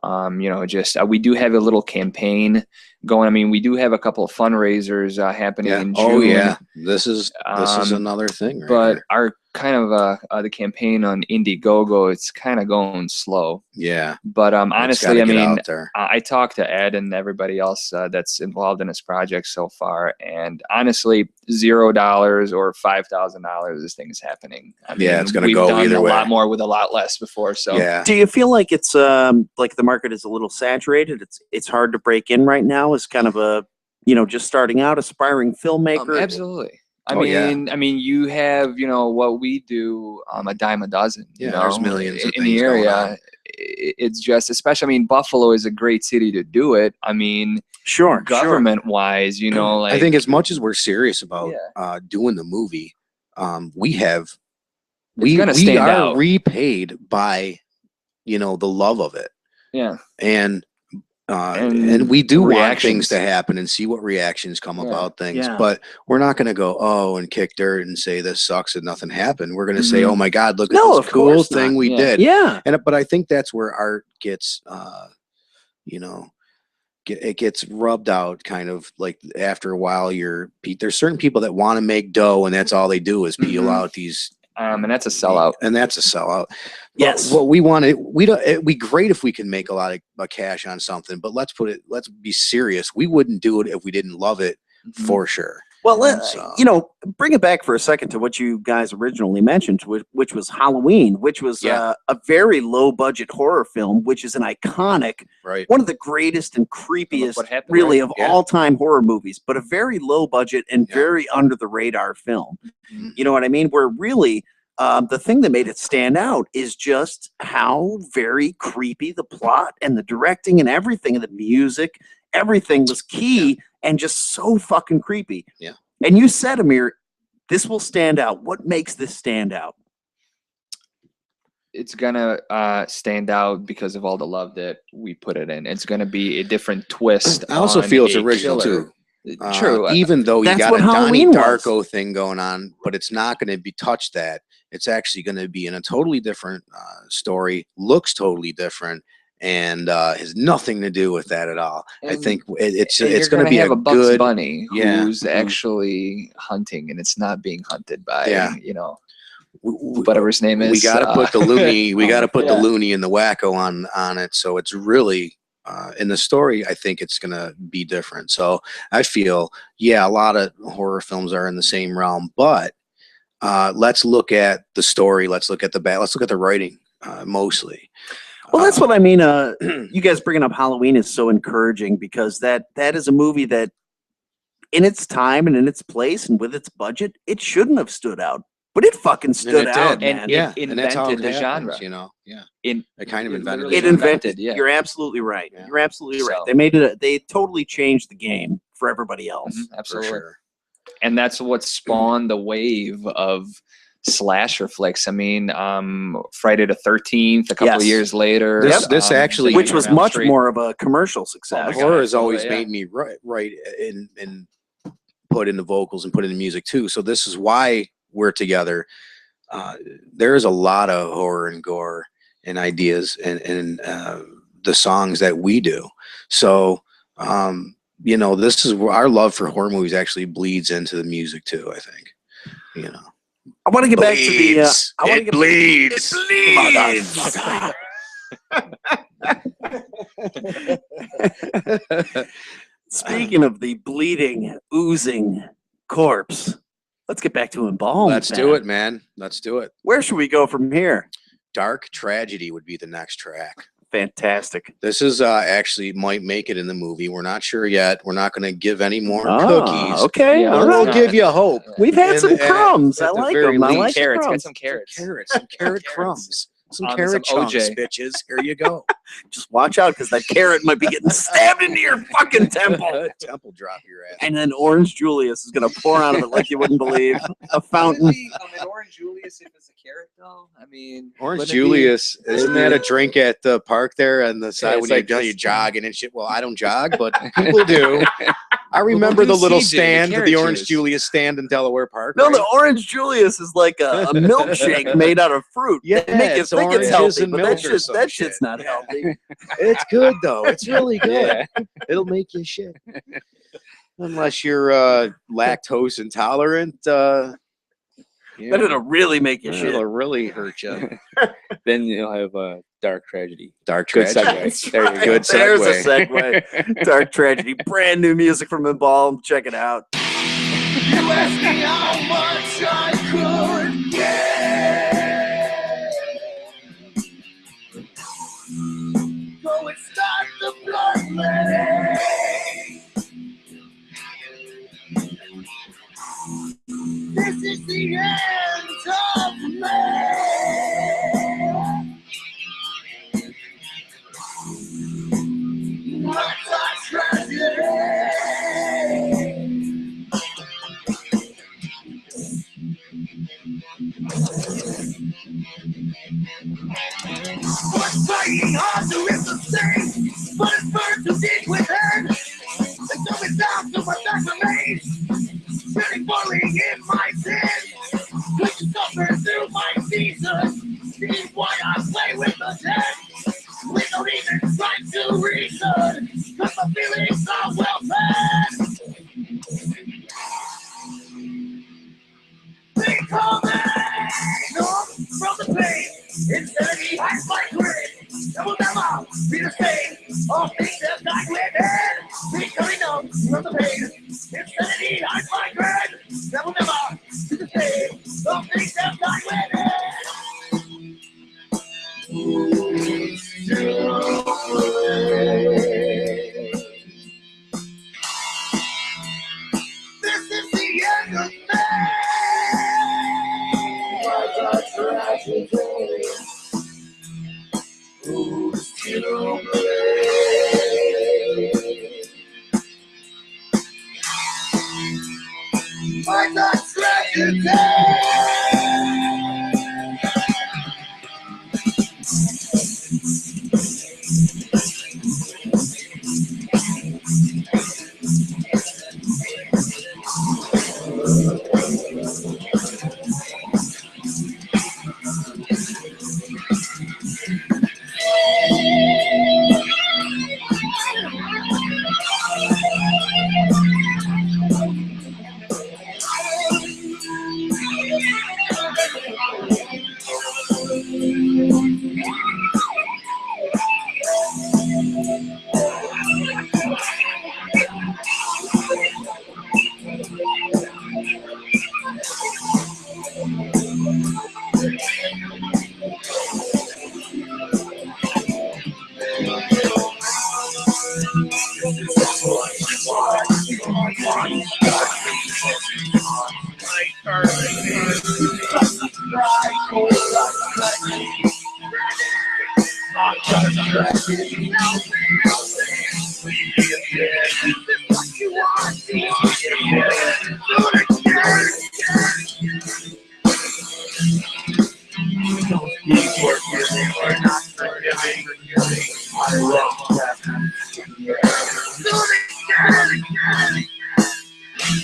[SPEAKER 7] We do have a little campaign going. I mean, we do have a couple of fundraisers happening in June.
[SPEAKER 5] Oh yeah, this is another thing. Right
[SPEAKER 7] but
[SPEAKER 5] here.
[SPEAKER 7] our kind of the campaign on Indiegogo, it's kind of going slow.
[SPEAKER 5] Yeah.
[SPEAKER 7] But honestly, I mean,
[SPEAKER 5] there.
[SPEAKER 7] I talked to Ed and everybody else that's involved in this project so far, and honestly, $0 or $5,000, this thing is happening. I mean,
[SPEAKER 5] it's going to
[SPEAKER 7] we've
[SPEAKER 5] go
[SPEAKER 7] done
[SPEAKER 5] either
[SPEAKER 7] a
[SPEAKER 5] way.
[SPEAKER 7] lot more with a lot less before. So
[SPEAKER 5] Yeah.
[SPEAKER 1] Do you feel like it's like the market is a little saturated? It's hard to break in right now as kind of a, you know, just starting out, aspiring filmmaker.
[SPEAKER 7] Absolutely. I
[SPEAKER 5] Oh,
[SPEAKER 7] mean, you have, you know, what we do, a dime a dozen.
[SPEAKER 5] Yeah,
[SPEAKER 7] you know,
[SPEAKER 5] there's millions of
[SPEAKER 7] in the
[SPEAKER 5] things going
[SPEAKER 7] area.
[SPEAKER 5] on.
[SPEAKER 7] It's just, especially, I mean, Buffalo is a great city to do it. I mean,
[SPEAKER 1] Sure.
[SPEAKER 7] government wise, you know, like
[SPEAKER 5] I think as much as we're serious about
[SPEAKER 7] Yeah.
[SPEAKER 5] doing the movie, we
[SPEAKER 7] gonna stand
[SPEAKER 5] are
[SPEAKER 7] out.
[SPEAKER 5] repaid by, you know, the love of it.
[SPEAKER 7] Yeah.
[SPEAKER 5] And we do want
[SPEAKER 7] reactions.
[SPEAKER 5] things to happen and see what reactions come about things,
[SPEAKER 1] Yeah.
[SPEAKER 5] but we're not going to go, oh, and kick dirt and say this sucks and nothing happened. We're going to say,
[SPEAKER 7] Mhm.
[SPEAKER 5] oh my God, look
[SPEAKER 1] No,
[SPEAKER 5] at
[SPEAKER 1] of
[SPEAKER 5] this cool
[SPEAKER 1] course
[SPEAKER 5] thing
[SPEAKER 1] not.
[SPEAKER 5] we
[SPEAKER 7] Yeah.
[SPEAKER 5] did.
[SPEAKER 1] Yeah.
[SPEAKER 5] But I think that's where art gets, you know, it gets rubbed out kind of like after a while. There's certain people that want to make dough and that's all they do is peel
[SPEAKER 7] Mhm.
[SPEAKER 5] out these.
[SPEAKER 7] And that's a sellout.
[SPEAKER 5] And that's a sellout.
[SPEAKER 1] Yes.
[SPEAKER 5] What we want it'd be great if we can make a lot of cash on something, but let's be serious. We wouldn't do it if we didn't love it for sure.
[SPEAKER 1] Well,
[SPEAKER 5] So-
[SPEAKER 1] you know, bring it back for a second to what you guys originally mentioned, which was Halloween, which was
[SPEAKER 5] Yeah.
[SPEAKER 1] a very low budget horror film, which is an iconic,
[SPEAKER 5] Right.
[SPEAKER 1] one of the greatest and creepiest,
[SPEAKER 7] what happened,
[SPEAKER 1] really,
[SPEAKER 7] right?
[SPEAKER 1] of
[SPEAKER 5] Yeah.
[SPEAKER 1] all time horror movies, but a very low budget and
[SPEAKER 5] Yeah.
[SPEAKER 1] very under the radar film.
[SPEAKER 5] Mhm.
[SPEAKER 1] You know what I mean? Where really, the thing that made it stand out is just how very creepy the plot and the directing and everything, and the music, everything was key and just so fucking creepy.
[SPEAKER 5] Yeah.
[SPEAKER 1] And you said, Amir, this will stand out. What makes this stand out?
[SPEAKER 7] It's gonna stand out because of all the love that we put it in. It's gonna be a different twist.
[SPEAKER 5] I also
[SPEAKER 7] on
[SPEAKER 5] feel it's
[SPEAKER 7] a
[SPEAKER 5] original
[SPEAKER 7] killer.
[SPEAKER 5] too.
[SPEAKER 7] True.
[SPEAKER 5] Even though you
[SPEAKER 1] That's
[SPEAKER 5] got
[SPEAKER 1] what
[SPEAKER 5] a Donnie
[SPEAKER 1] Halloween was.
[SPEAKER 5] Darko thing going on, but it's not going to be touched that. It's actually going to be in a totally different story, looks totally different, and has nothing to do with that at all. I
[SPEAKER 7] And-
[SPEAKER 5] think it's
[SPEAKER 7] And
[SPEAKER 5] going
[SPEAKER 7] you're
[SPEAKER 5] to be
[SPEAKER 7] have
[SPEAKER 5] a
[SPEAKER 7] a Bugs
[SPEAKER 5] good
[SPEAKER 7] Bunny
[SPEAKER 5] yeah.
[SPEAKER 7] who's actually hunting, and it's not being hunted by
[SPEAKER 5] Yeah.
[SPEAKER 7] you know
[SPEAKER 5] w-
[SPEAKER 7] whatever his name is.
[SPEAKER 5] We got to put the loony. We got to put the
[SPEAKER 7] yeah.
[SPEAKER 5] loony and the wacko on it. So it's really in the story. I think it's going to be different. So I feel a lot of horror films are in the same realm, but let's look at the story. Let's look at let's look at the writing mostly.
[SPEAKER 1] Well, that's what I mean. You guys bringing up Halloween is so encouraging because that is a movie that, in its time and in its place and with its budget, it shouldn't have stood out, but it fucking stood
[SPEAKER 5] it
[SPEAKER 1] out,
[SPEAKER 5] did.
[SPEAKER 1] man.
[SPEAKER 7] And
[SPEAKER 5] And that's how
[SPEAKER 7] invented
[SPEAKER 5] it
[SPEAKER 7] the
[SPEAKER 5] happens,
[SPEAKER 7] genre.
[SPEAKER 5] you know. Yeah,
[SPEAKER 7] It
[SPEAKER 5] kind of invented
[SPEAKER 7] literally
[SPEAKER 1] It
[SPEAKER 5] the genre.
[SPEAKER 1] invented.
[SPEAKER 7] yeah.
[SPEAKER 1] You're absolutely right.
[SPEAKER 5] Yeah.
[SPEAKER 1] You're absolutely right.
[SPEAKER 7] So-
[SPEAKER 1] They made it. They totally changed the game for everybody else.
[SPEAKER 7] Mhm,
[SPEAKER 5] For
[SPEAKER 7] absolutely.
[SPEAKER 5] sure.
[SPEAKER 7] And that's what spawned the wave of slasher flicks. I mean, Friday the 13th, a couple of
[SPEAKER 1] Yes.
[SPEAKER 7] years later.
[SPEAKER 5] This actually-
[SPEAKER 1] Which
[SPEAKER 7] Nightmare
[SPEAKER 1] was
[SPEAKER 7] on Elm
[SPEAKER 1] much
[SPEAKER 7] Street.
[SPEAKER 1] more of a commercial success.
[SPEAKER 7] my God.
[SPEAKER 5] Horror has always
[SPEAKER 7] absolutely, yeah.
[SPEAKER 5] made me write and put in the vocals and put in the music too. So this is why we're together. There is a lot of horror and gore and ideas and the songs that we do. So you know, this is where our love for horror movies actually bleeds into the music too. I think, you know.
[SPEAKER 1] I want to get back to the. I want to get
[SPEAKER 5] bleeds.
[SPEAKER 1] Speaking of the bleeding, oozing corpse, let's get back to Embalmed.
[SPEAKER 5] Let's do it, man. Let's do it.
[SPEAKER 1] Where should we go from here?
[SPEAKER 5] Dark Tragedy would be the next track.
[SPEAKER 1] Fantastic.
[SPEAKER 5] This is actually might make it in the movie. We're not sure yet. We're not going to give any more
[SPEAKER 1] Ah,
[SPEAKER 5] cookies.
[SPEAKER 1] okay.
[SPEAKER 7] Yeah,
[SPEAKER 1] All
[SPEAKER 5] But
[SPEAKER 1] right.
[SPEAKER 5] we'll give you hope.
[SPEAKER 1] We've had
[SPEAKER 5] And
[SPEAKER 1] some
[SPEAKER 5] at-
[SPEAKER 1] crumbs.
[SPEAKER 5] at
[SPEAKER 1] I
[SPEAKER 5] the
[SPEAKER 1] like
[SPEAKER 5] very
[SPEAKER 1] them. I
[SPEAKER 5] least-
[SPEAKER 1] like the
[SPEAKER 7] Carrots,
[SPEAKER 1] crumbs.
[SPEAKER 7] get some carrots.
[SPEAKER 5] Some carrot crumbs. Some carrot
[SPEAKER 7] some
[SPEAKER 5] chunks,
[SPEAKER 7] OJ.
[SPEAKER 5] bitches. Here you go.
[SPEAKER 1] Just watch out because that carrot might be getting stabbed into your fucking temple.
[SPEAKER 5] Temple drop your ass.
[SPEAKER 1] And then Orange Julius is going to pour out of it like you wouldn't believe. A fountain.
[SPEAKER 7] Really? Orange Julius, if it's a carrot, though? I mean,
[SPEAKER 5] Orange
[SPEAKER 7] wouldn't it be-
[SPEAKER 5] Julius, isn't that a drink at the park there on the side
[SPEAKER 7] it's
[SPEAKER 5] when
[SPEAKER 7] like
[SPEAKER 5] you're
[SPEAKER 7] this-
[SPEAKER 5] jogging and shit? Well, I don't jog, but people do. I remember
[SPEAKER 7] do
[SPEAKER 5] the little
[SPEAKER 7] CJ, the
[SPEAKER 5] stand, the
[SPEAKER 7] carrot
[SPEAKER 5] Orange
[SPEAKER 7] juice.
[SPEAKER 5] Julius stand in Delaware Park.
[SPEAKER 1] No,
[SPEAKER 5] right?
[SPEAKER 1] the Orange Julius is like a milkshake made out of fruit.
[SPEAKER 5] Yeah,
[SPEAKER 1] They make you
[SPEAKER 5] it's
[SPEAKER 1] think it's
[SPEAKER 5] oranges
[SPEAKER 1] healthy,
[SPEAKER 5] and
[SPEAKER 1] but
[SPEAKER 5] milk or some
[SPEAKER 1] that
[SPEAKER 5] shit.
[SPEAKER 1] shit's not
[SPEAKER 5] Yeah.
[SPEAKER 1] healthy.
[SPEAKER 5] It's good though. It's really good. It'll make you shit. Unless you're lactose intolerant,
[SPEAKER 6] Yeah.
[SPEAKER 1] Then it'll really make you shit.
[SPEAKER 5] It'll really hurt you.
[SPEAKER 6] Then you'll have a dark tragedy.
[SPEAKER 5] Dark
[SPEAKER 6] Good
[SPEAKER 5] tragedy.
[SPEAKER 6] segue. There you go.
[SPEAKER 5] Good
[SPEAKER 1] There's a
[SPEAKER 5] segue.
[SPEAKER 1] segue. Dark Tragedy. Brand new music from Embalmed. Check it out.
[SPEAKER 3] You asked me how much I could get. Go and start the bloodletting. This is the end of me. What a tragedy. But fighting harder is the same, but it's burned too deep within. And so it's down to what that remains, really falling in my sin. Could you suffer through my seasons? See why I play with the dead. We don't even try to reason, cause my feelings are well fed. They call me numb from the pain. Insanity hides my grin. That will never be the same. All things have died within. Becoming numb from the pain. Insanity hides my grin. That will never be the same. All things have died within. This is the end of me. What a tragedy. Who's to blame? What a tragedy.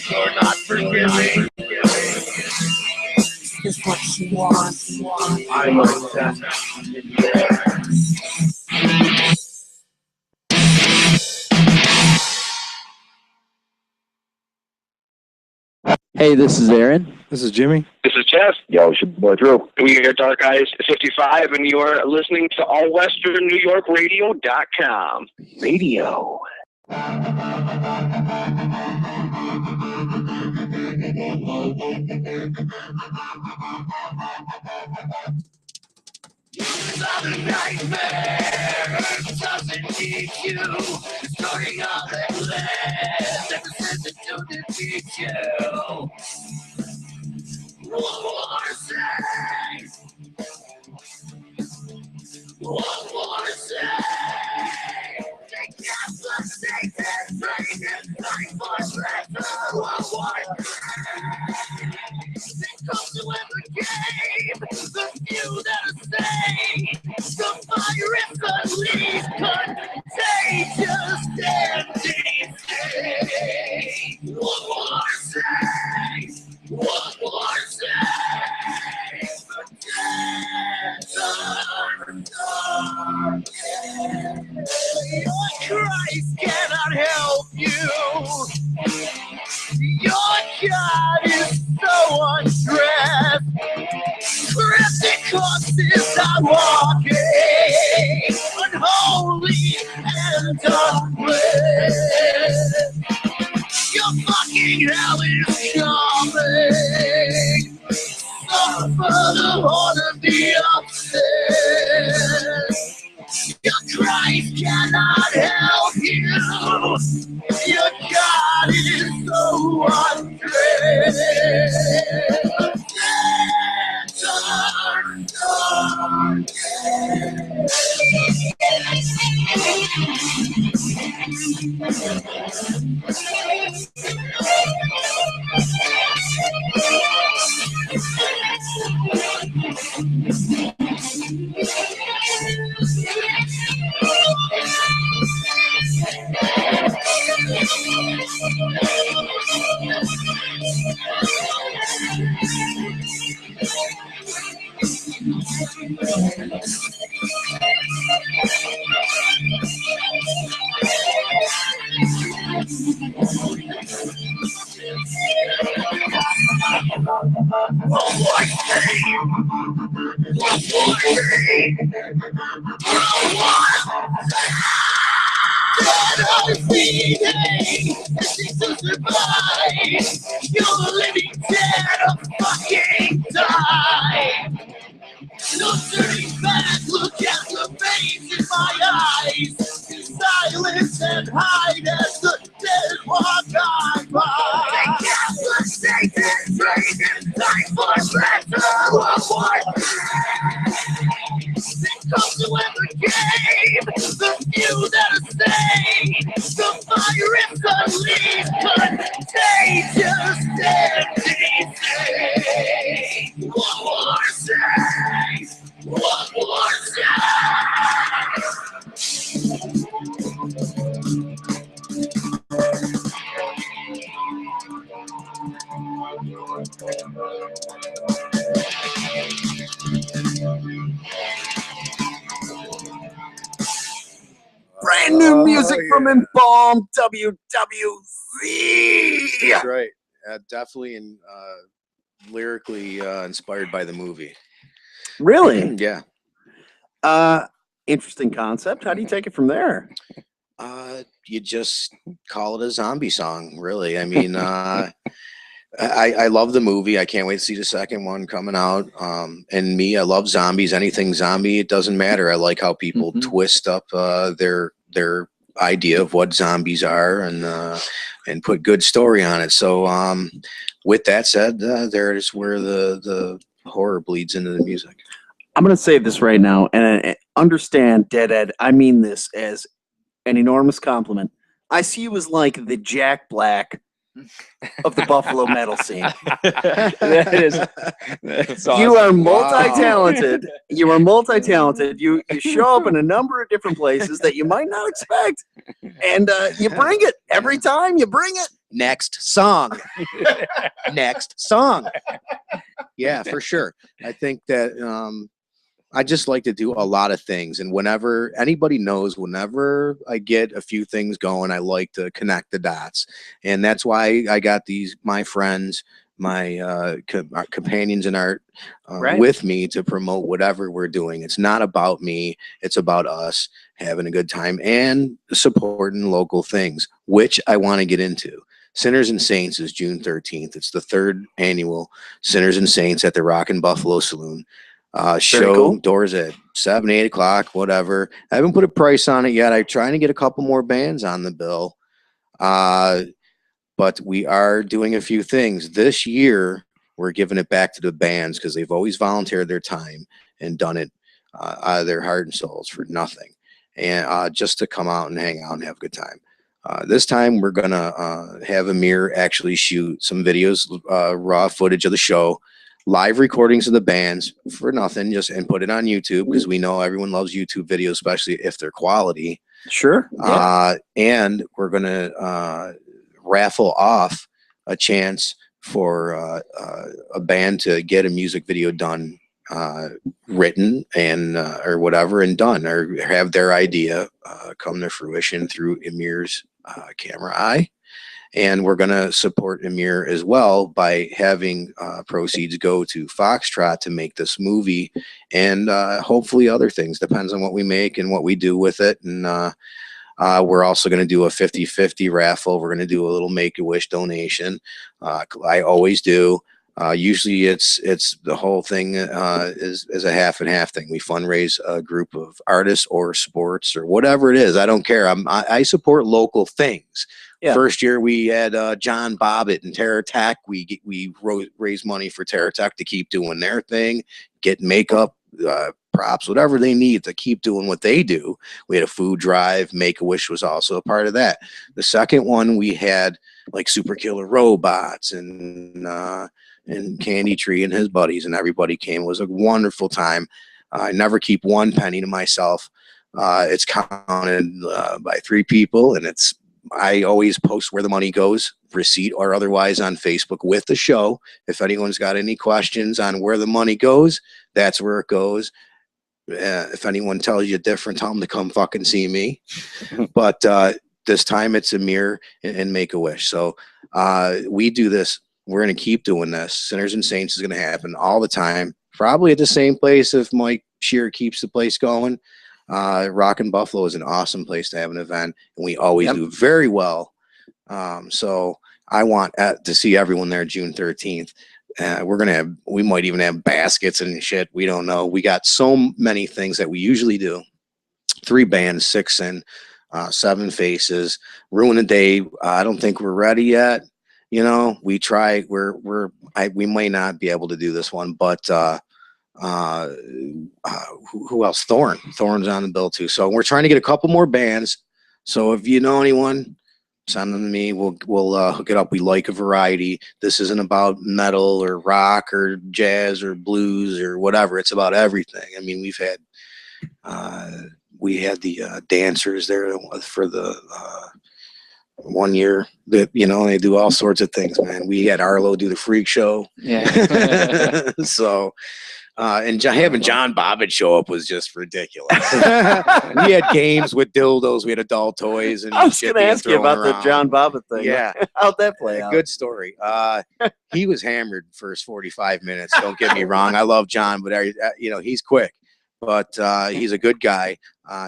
[SPEAKER 3] You're not forgiving. It's what she wants. I like that.
[SPEAKER 9] Hey, this is Aaron.
[SPEAKER 8] This is Jimmy.
[SPEAKER 10] This is Jeff. Yo, it's your boy Drew. We are Dark Eyes 55, and you are listening to allwesternnewyorkradio.com. Radio.
[SPEAKER 3] Another nightmare doesn't need you. Starting up and left, ever since it to defeat you. What will I say? What will I say? They can't forsake and break and fight for treasure. What will I say? They come to every game, the few that are sane. The virus unleashed, contagious, and insane. What will I say? What will I say? Your Christ cannot help you. Your God is so undressed. Your God is so undressed. You're the living dead of fucking die. No turning back, look at the face in my eyes. Silence and hide as the dead walk on by. They can't forsake and trade and die for better or worse. They come to win the game, the few that are staying. The fire is unleashed, contagious, deadly. One more say, one more
[SPEAKER 1] Brand new music from Embalmed WWZ.
[SPEAKER 5] That's right. Definitely lyrically inspired by the movie.
[SPEAKER 1] Really?
[SPEAKER 5] Yeah.
[SPEAKER 1] Interesting concept. How do you take it from there?
[SPEAKER 5] You just call it a zombie song, really. I mean, I love the movie. I can't wait to see the second one coming out. And me, I love zombies. Anything zombie, it doesn't matter. I like how people twist up their idea of what zombies are and put good story on it. So with that said, there is where the horror bleeds into the music.
[SPEAKER 1] I'm going to say this right now, and understand, Deadhead, I mean this as an enormous compliment. I see you as like the Jack Black of the Buffalo metal scene.
[SPEAKER 7] That's awesome.
[SPEAKER 1] You are multi-talented. Wow. You are multi-talented. You show up in a number of different places that you might not expect, and you bring it every time. You bring it.
[SPEAKER 5] Next song. Next song. Yeah, for sure. I think that I just like to do a lot of things, and whenever anybody knows, whenever I get a few things going, I like to connect the dots, and that's why I got my friends, my companions in art with me to promote whatever we're doing. It's not about me, it's about us having a good time and supporting local things, which I want to get into. Sinners and Saints is June 13th. It's the 3rd annual Sinners and Saints at the Rockin' Buffalo Saloon. Show cool. Doors at 7, 8 o'clock, whatever. I haven't put a price on it yet. I'm trying to get a couple more bands on the bill. But we are doing a few things. This year, we're giving it back to the bands because they've always volunteered their time and done it out of their heart and souls for nothing. And just to come out and hang out and have a good time. This time, we're going to have Amir actually shoot some videos, raw footage of the show. Live recordings of the bands for nothing, and put it on YouTube because we know everyone loves YouTube videos, especially if they're quality.
[SPEAKER 1] Sure.
[SPEAKER 5] And we're going to raffle off a chance for a band to get a music video done, written and or whatever, and done, or have their idea come to fruition through Amir's camera eye. And we're going to support Amir as well by having proceeds go to Foxtrot to make this movie and hopefully other things. Depends on what we make and what we do with it. And we're also going to do a 50-50 raffle. We're going to do a little Make-A-Wish donation. I always do. Usually it's the whole thing is a half and half thing. We fundraise a group of artists or sports or whatever it is. I don't care. I support local things. Yeah. First year we had John Bobbitt and Terra Tech. We raised money for Terra Tech to keep doing their thing, get makeup, props, whatever they need to keep doing what they do. We had a food drive. Make-A-Wish was also a part of that. The second one we had like Super Killer Robots and Candy Tree and his buddies, and everybody came. It was a wonderful time. I never keep one penny to myself. It's counted by 3 people, and I always post where the money goes, receipt or otherwise, on Facebook with the show. If anyone's got any questions on where the money goes, that's where it goes. If anyone tells you different, tell them to come fucking see me. But this time it's Amir and Make-A-Wish. So we do this. We're going to keep doing this. Sinners and Saints is going to happen all the time. Probably at the same place if Mike Shear keeps the place going. Rockin' Buffalo is an awesome place to have an event, and we always do very well. So I want to see everyone there June 13th. We might even have baskets and shit. We don't know. We got so many things that we usually do. 3 bands, 6 and 7 faces. Ruin a Day. I don't think we're ready yet. You know, we try. We may not be able to do this one, but who else? Thorn's on the bill too. So we're trying to get a couple more bands. So if you know anyone, send them to me. We'll hook it up. We like a variety. This isn't about metal or rock or jazz or blues or whatever. It's about everything. I mean, we had the dancers there for the 1 year that, you know, they do all sorts of things, man. We had Arlo do the freak show. Yeah. So, and having John Bobbitt show up was just ridiculous. We had games with dildos. We had adult toys. And
[SPEAKER 1] I was going to ask you about the John Bobbitt thing.
[SPEAKER 5] Yeah.
[SPEAKER 1] How'd that play out?
[SPEAKER 5] Good story. He was hammered first 45 minutes. Don't get me wrong. I love John, but you know, he's quick. But he's a good guy.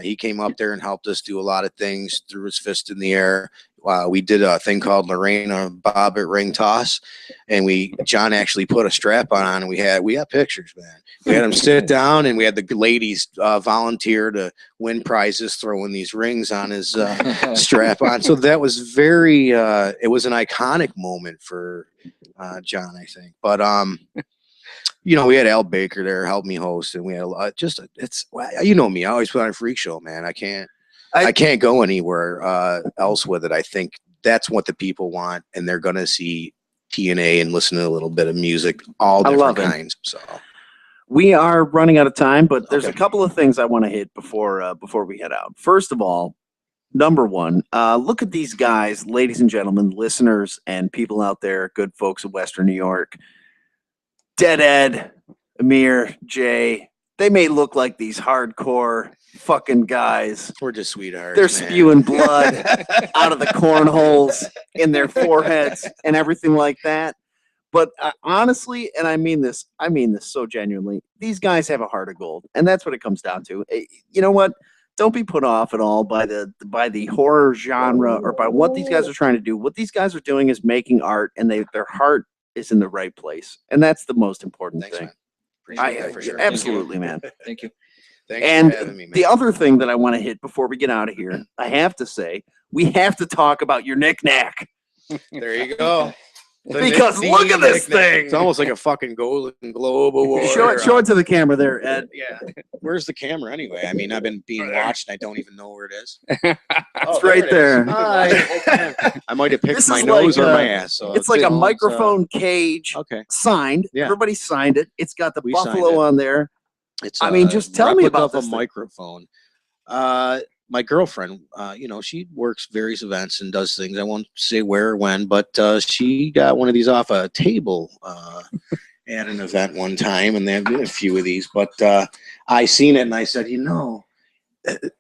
[SPEAKER 5] He came up there and helped us do a lot of things, threw his fist in the air. We did a thing called Lorena Bobbitt ring toss, and John actually put a strap on, and we had pictures, man. We had him sit down, and we had the ladies volunteer to win prizes, throwing these rings on his strap on. So that was it was an iconic moment for John, I think. But you know, we had Al Baker there help me host, and we had you know me, I always put on a freak show, man. I can't go anywhere else with it. I think that's what the people want, and they're gonna see TNA and listen to a little bit of music, all different kinds. So
[SPEAKER 1] we are running out of time, but there's a couple of things I want to hit before we head out. First of all, number one, look at these guys, ladies and gentlemen, listeners, and people out there, good folks of Western New York. Dead Ed, Amir, Jay, they may look like these hardcore fucking guys.
[SPEAKER 5] We're just sweethearts.
[SPEAKER 1] They're spewing blood out of the cornholes in their foreheads and everything like that. But honestly, and I mean this so genuinely, these guys have a heart of gold, and that's what it comes down to. You know what? Don't be put off at all by the horror genre or by what these guys are trying to do. What these guys are doing is making art, and their heart is in the right place, and that's the most important thing.
[SPEAKER 5] Sure.
[SPEAKER 1] Absolutely, man.
[SPEAKER 7] Thank you.
[SPEAKER 5] Thanks
[SPEAKER 1] and
[SPEAKER 5] for having me, man.
[SPEAKER 1] The other thing that I want to hit before we get out of here, I have to say, we have to talk about your knick-knack.
[SPEAKER 5] There you go.
[SPEAKER 1] Because look at this thing.
[SPEAKER 5] It's almost like a fucking Golden Globe award.
[SPEAKER 1] Show it to the camera there, Ed.
[SPEAKER 5] Yeah. Where's the camera anyway? I mean, I've been being watched and I don't even know where it is.
[SPEAKER 1] It's right there.
[SPEAKER 5] I might have picked my nose or my ass. So
[SPEAKER 1] it's like a microphone cage signed.
[SPEAKER 5] Yeah.
[SPEAKER 1] Everybody signed it. It's got the buffalo on there.
[SPEAKER 5] It's
[SPEAKER 1] just tell me about
[SPEAKER 5] this microphone. My girlfriend, you know, she works various events and does things. I won't say where or when, but she got one of these off a table at an event one time, and there have been a few of these. But I seen it, and I said, you know,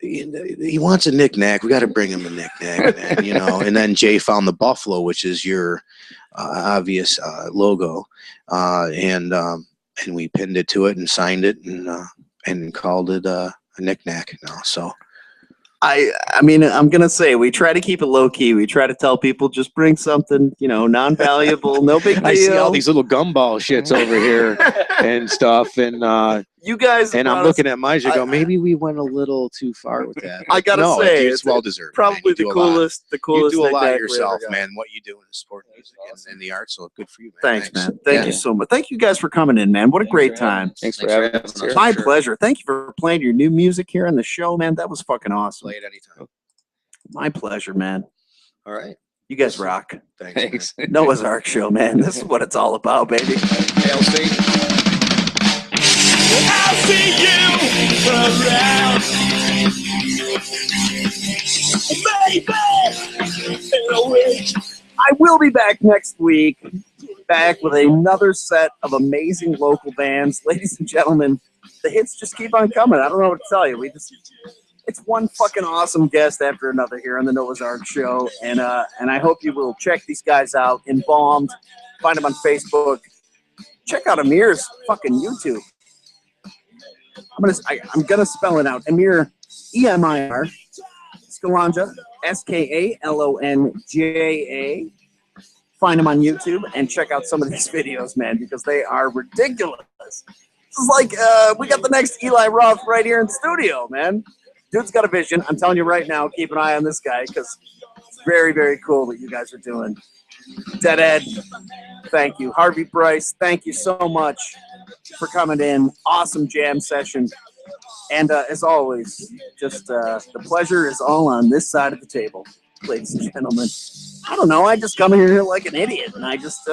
[SPEAKER 5] he wants a knick-knack. We got to bring him a knick-knack, man, you know. And then Jay found the buffalo, which is your obvious logo, and we pinned it to it and signed it and called it a knick-knack now. So.
[SPEAKER 1] I mean, I'm gonna say we try to keep it low key. We try to tell people just bring something, non-valuable, no big deal.
[SPEAKER 5] I see all these little gumball shits over here and stuff, and
[SPEAKER 1] you guys.
[SPEAKER 5] And I'm looking at mine. I go, maybe we went a little too far with that.
[SPEAKER 1] I gotta say,
[SPEAKER 5] it's well deserved.
[SPEAKER 1] Probably the coolest. The coolest.
[SPEAKER 5] You do a lot
[SPEAKER 1] knickknack
[SPEAKER 5] yourself,
[SPEAKER 1] we ever got.
[SPEAKER 5] man. What you do in the sport music and the art, so good for you, man.
[SPEAKER 1] Thanks, man. Thank you so much. Thank you guys for coming in, man. What a great time.
[SPEAKER 6] Thanks for having us here.
[SPEAKER 1] My pleasure. Thank you for playing your new music here on the show, man. That was fucking awesome.
[SPEAKER 5] Play it anytime.
[SPEAKER 1] My pleasure, man.
[SPEAKER 5] All right.
[SPEAKER 1] You guys rock.
[SPEAKER 5] Thanks.
[SPEAKER 1] Noah's Ark Show, man. This is what it's all about, baby.
[SPEAKER 5] LC.
[SPEAKER 3] I'll see you around, baby, in a week.
[SPEAKER 1] I will be back next week, back with another set of amazing local bands. Ladies and gentlemen, the hits just keep on coming. I don't know what to tell you. It's one fucking awesome guest after another here on the Noah's Ark Show, and I hope you will check these guys out. Embalmed, find them on Facebook. Check out Amir's fucking YouTube. I'm gonna spell it out. Emir, E-M-I-R, Skalonja, S-K-A-L-O-N-J-A. Find him on YouTube and check out some of these videos, man, because they are ridiculous. This is like we got the next Eli Roth right here in the studio, man. Dude's got a vision. I'm telling you right now, keep an eye on this guy because it's very, very cool what you guys are doing. Deadhead, thank you. Harvey Brice, thank you so much for coming in. Awesome jam session. And as always, just the pleasure is all on this side of the table, ladies and gentlemen. I don't know. I just come in here like an idiot, and I just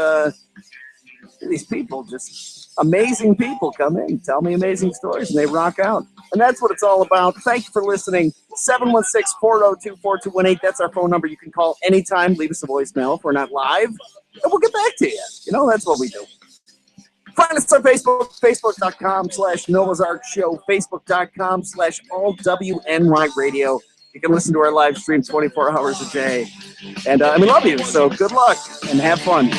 [SPEAKER 1] these people, just amazing people come in, tell me amazing stories, and they rock out. And that's what it's all about. Thank you for listening. 716-402-4218. That's our phone number. You can call anytime. Leave us a voicemail if we're not live, and we'll get back to you. That's what we do. Find us on Facebook, facebook.com/Noah's Ark Show, facebook.com/AllWNY Radio. You can listen to our live stream 24 hours a day. And we love you, so good luck and have fun.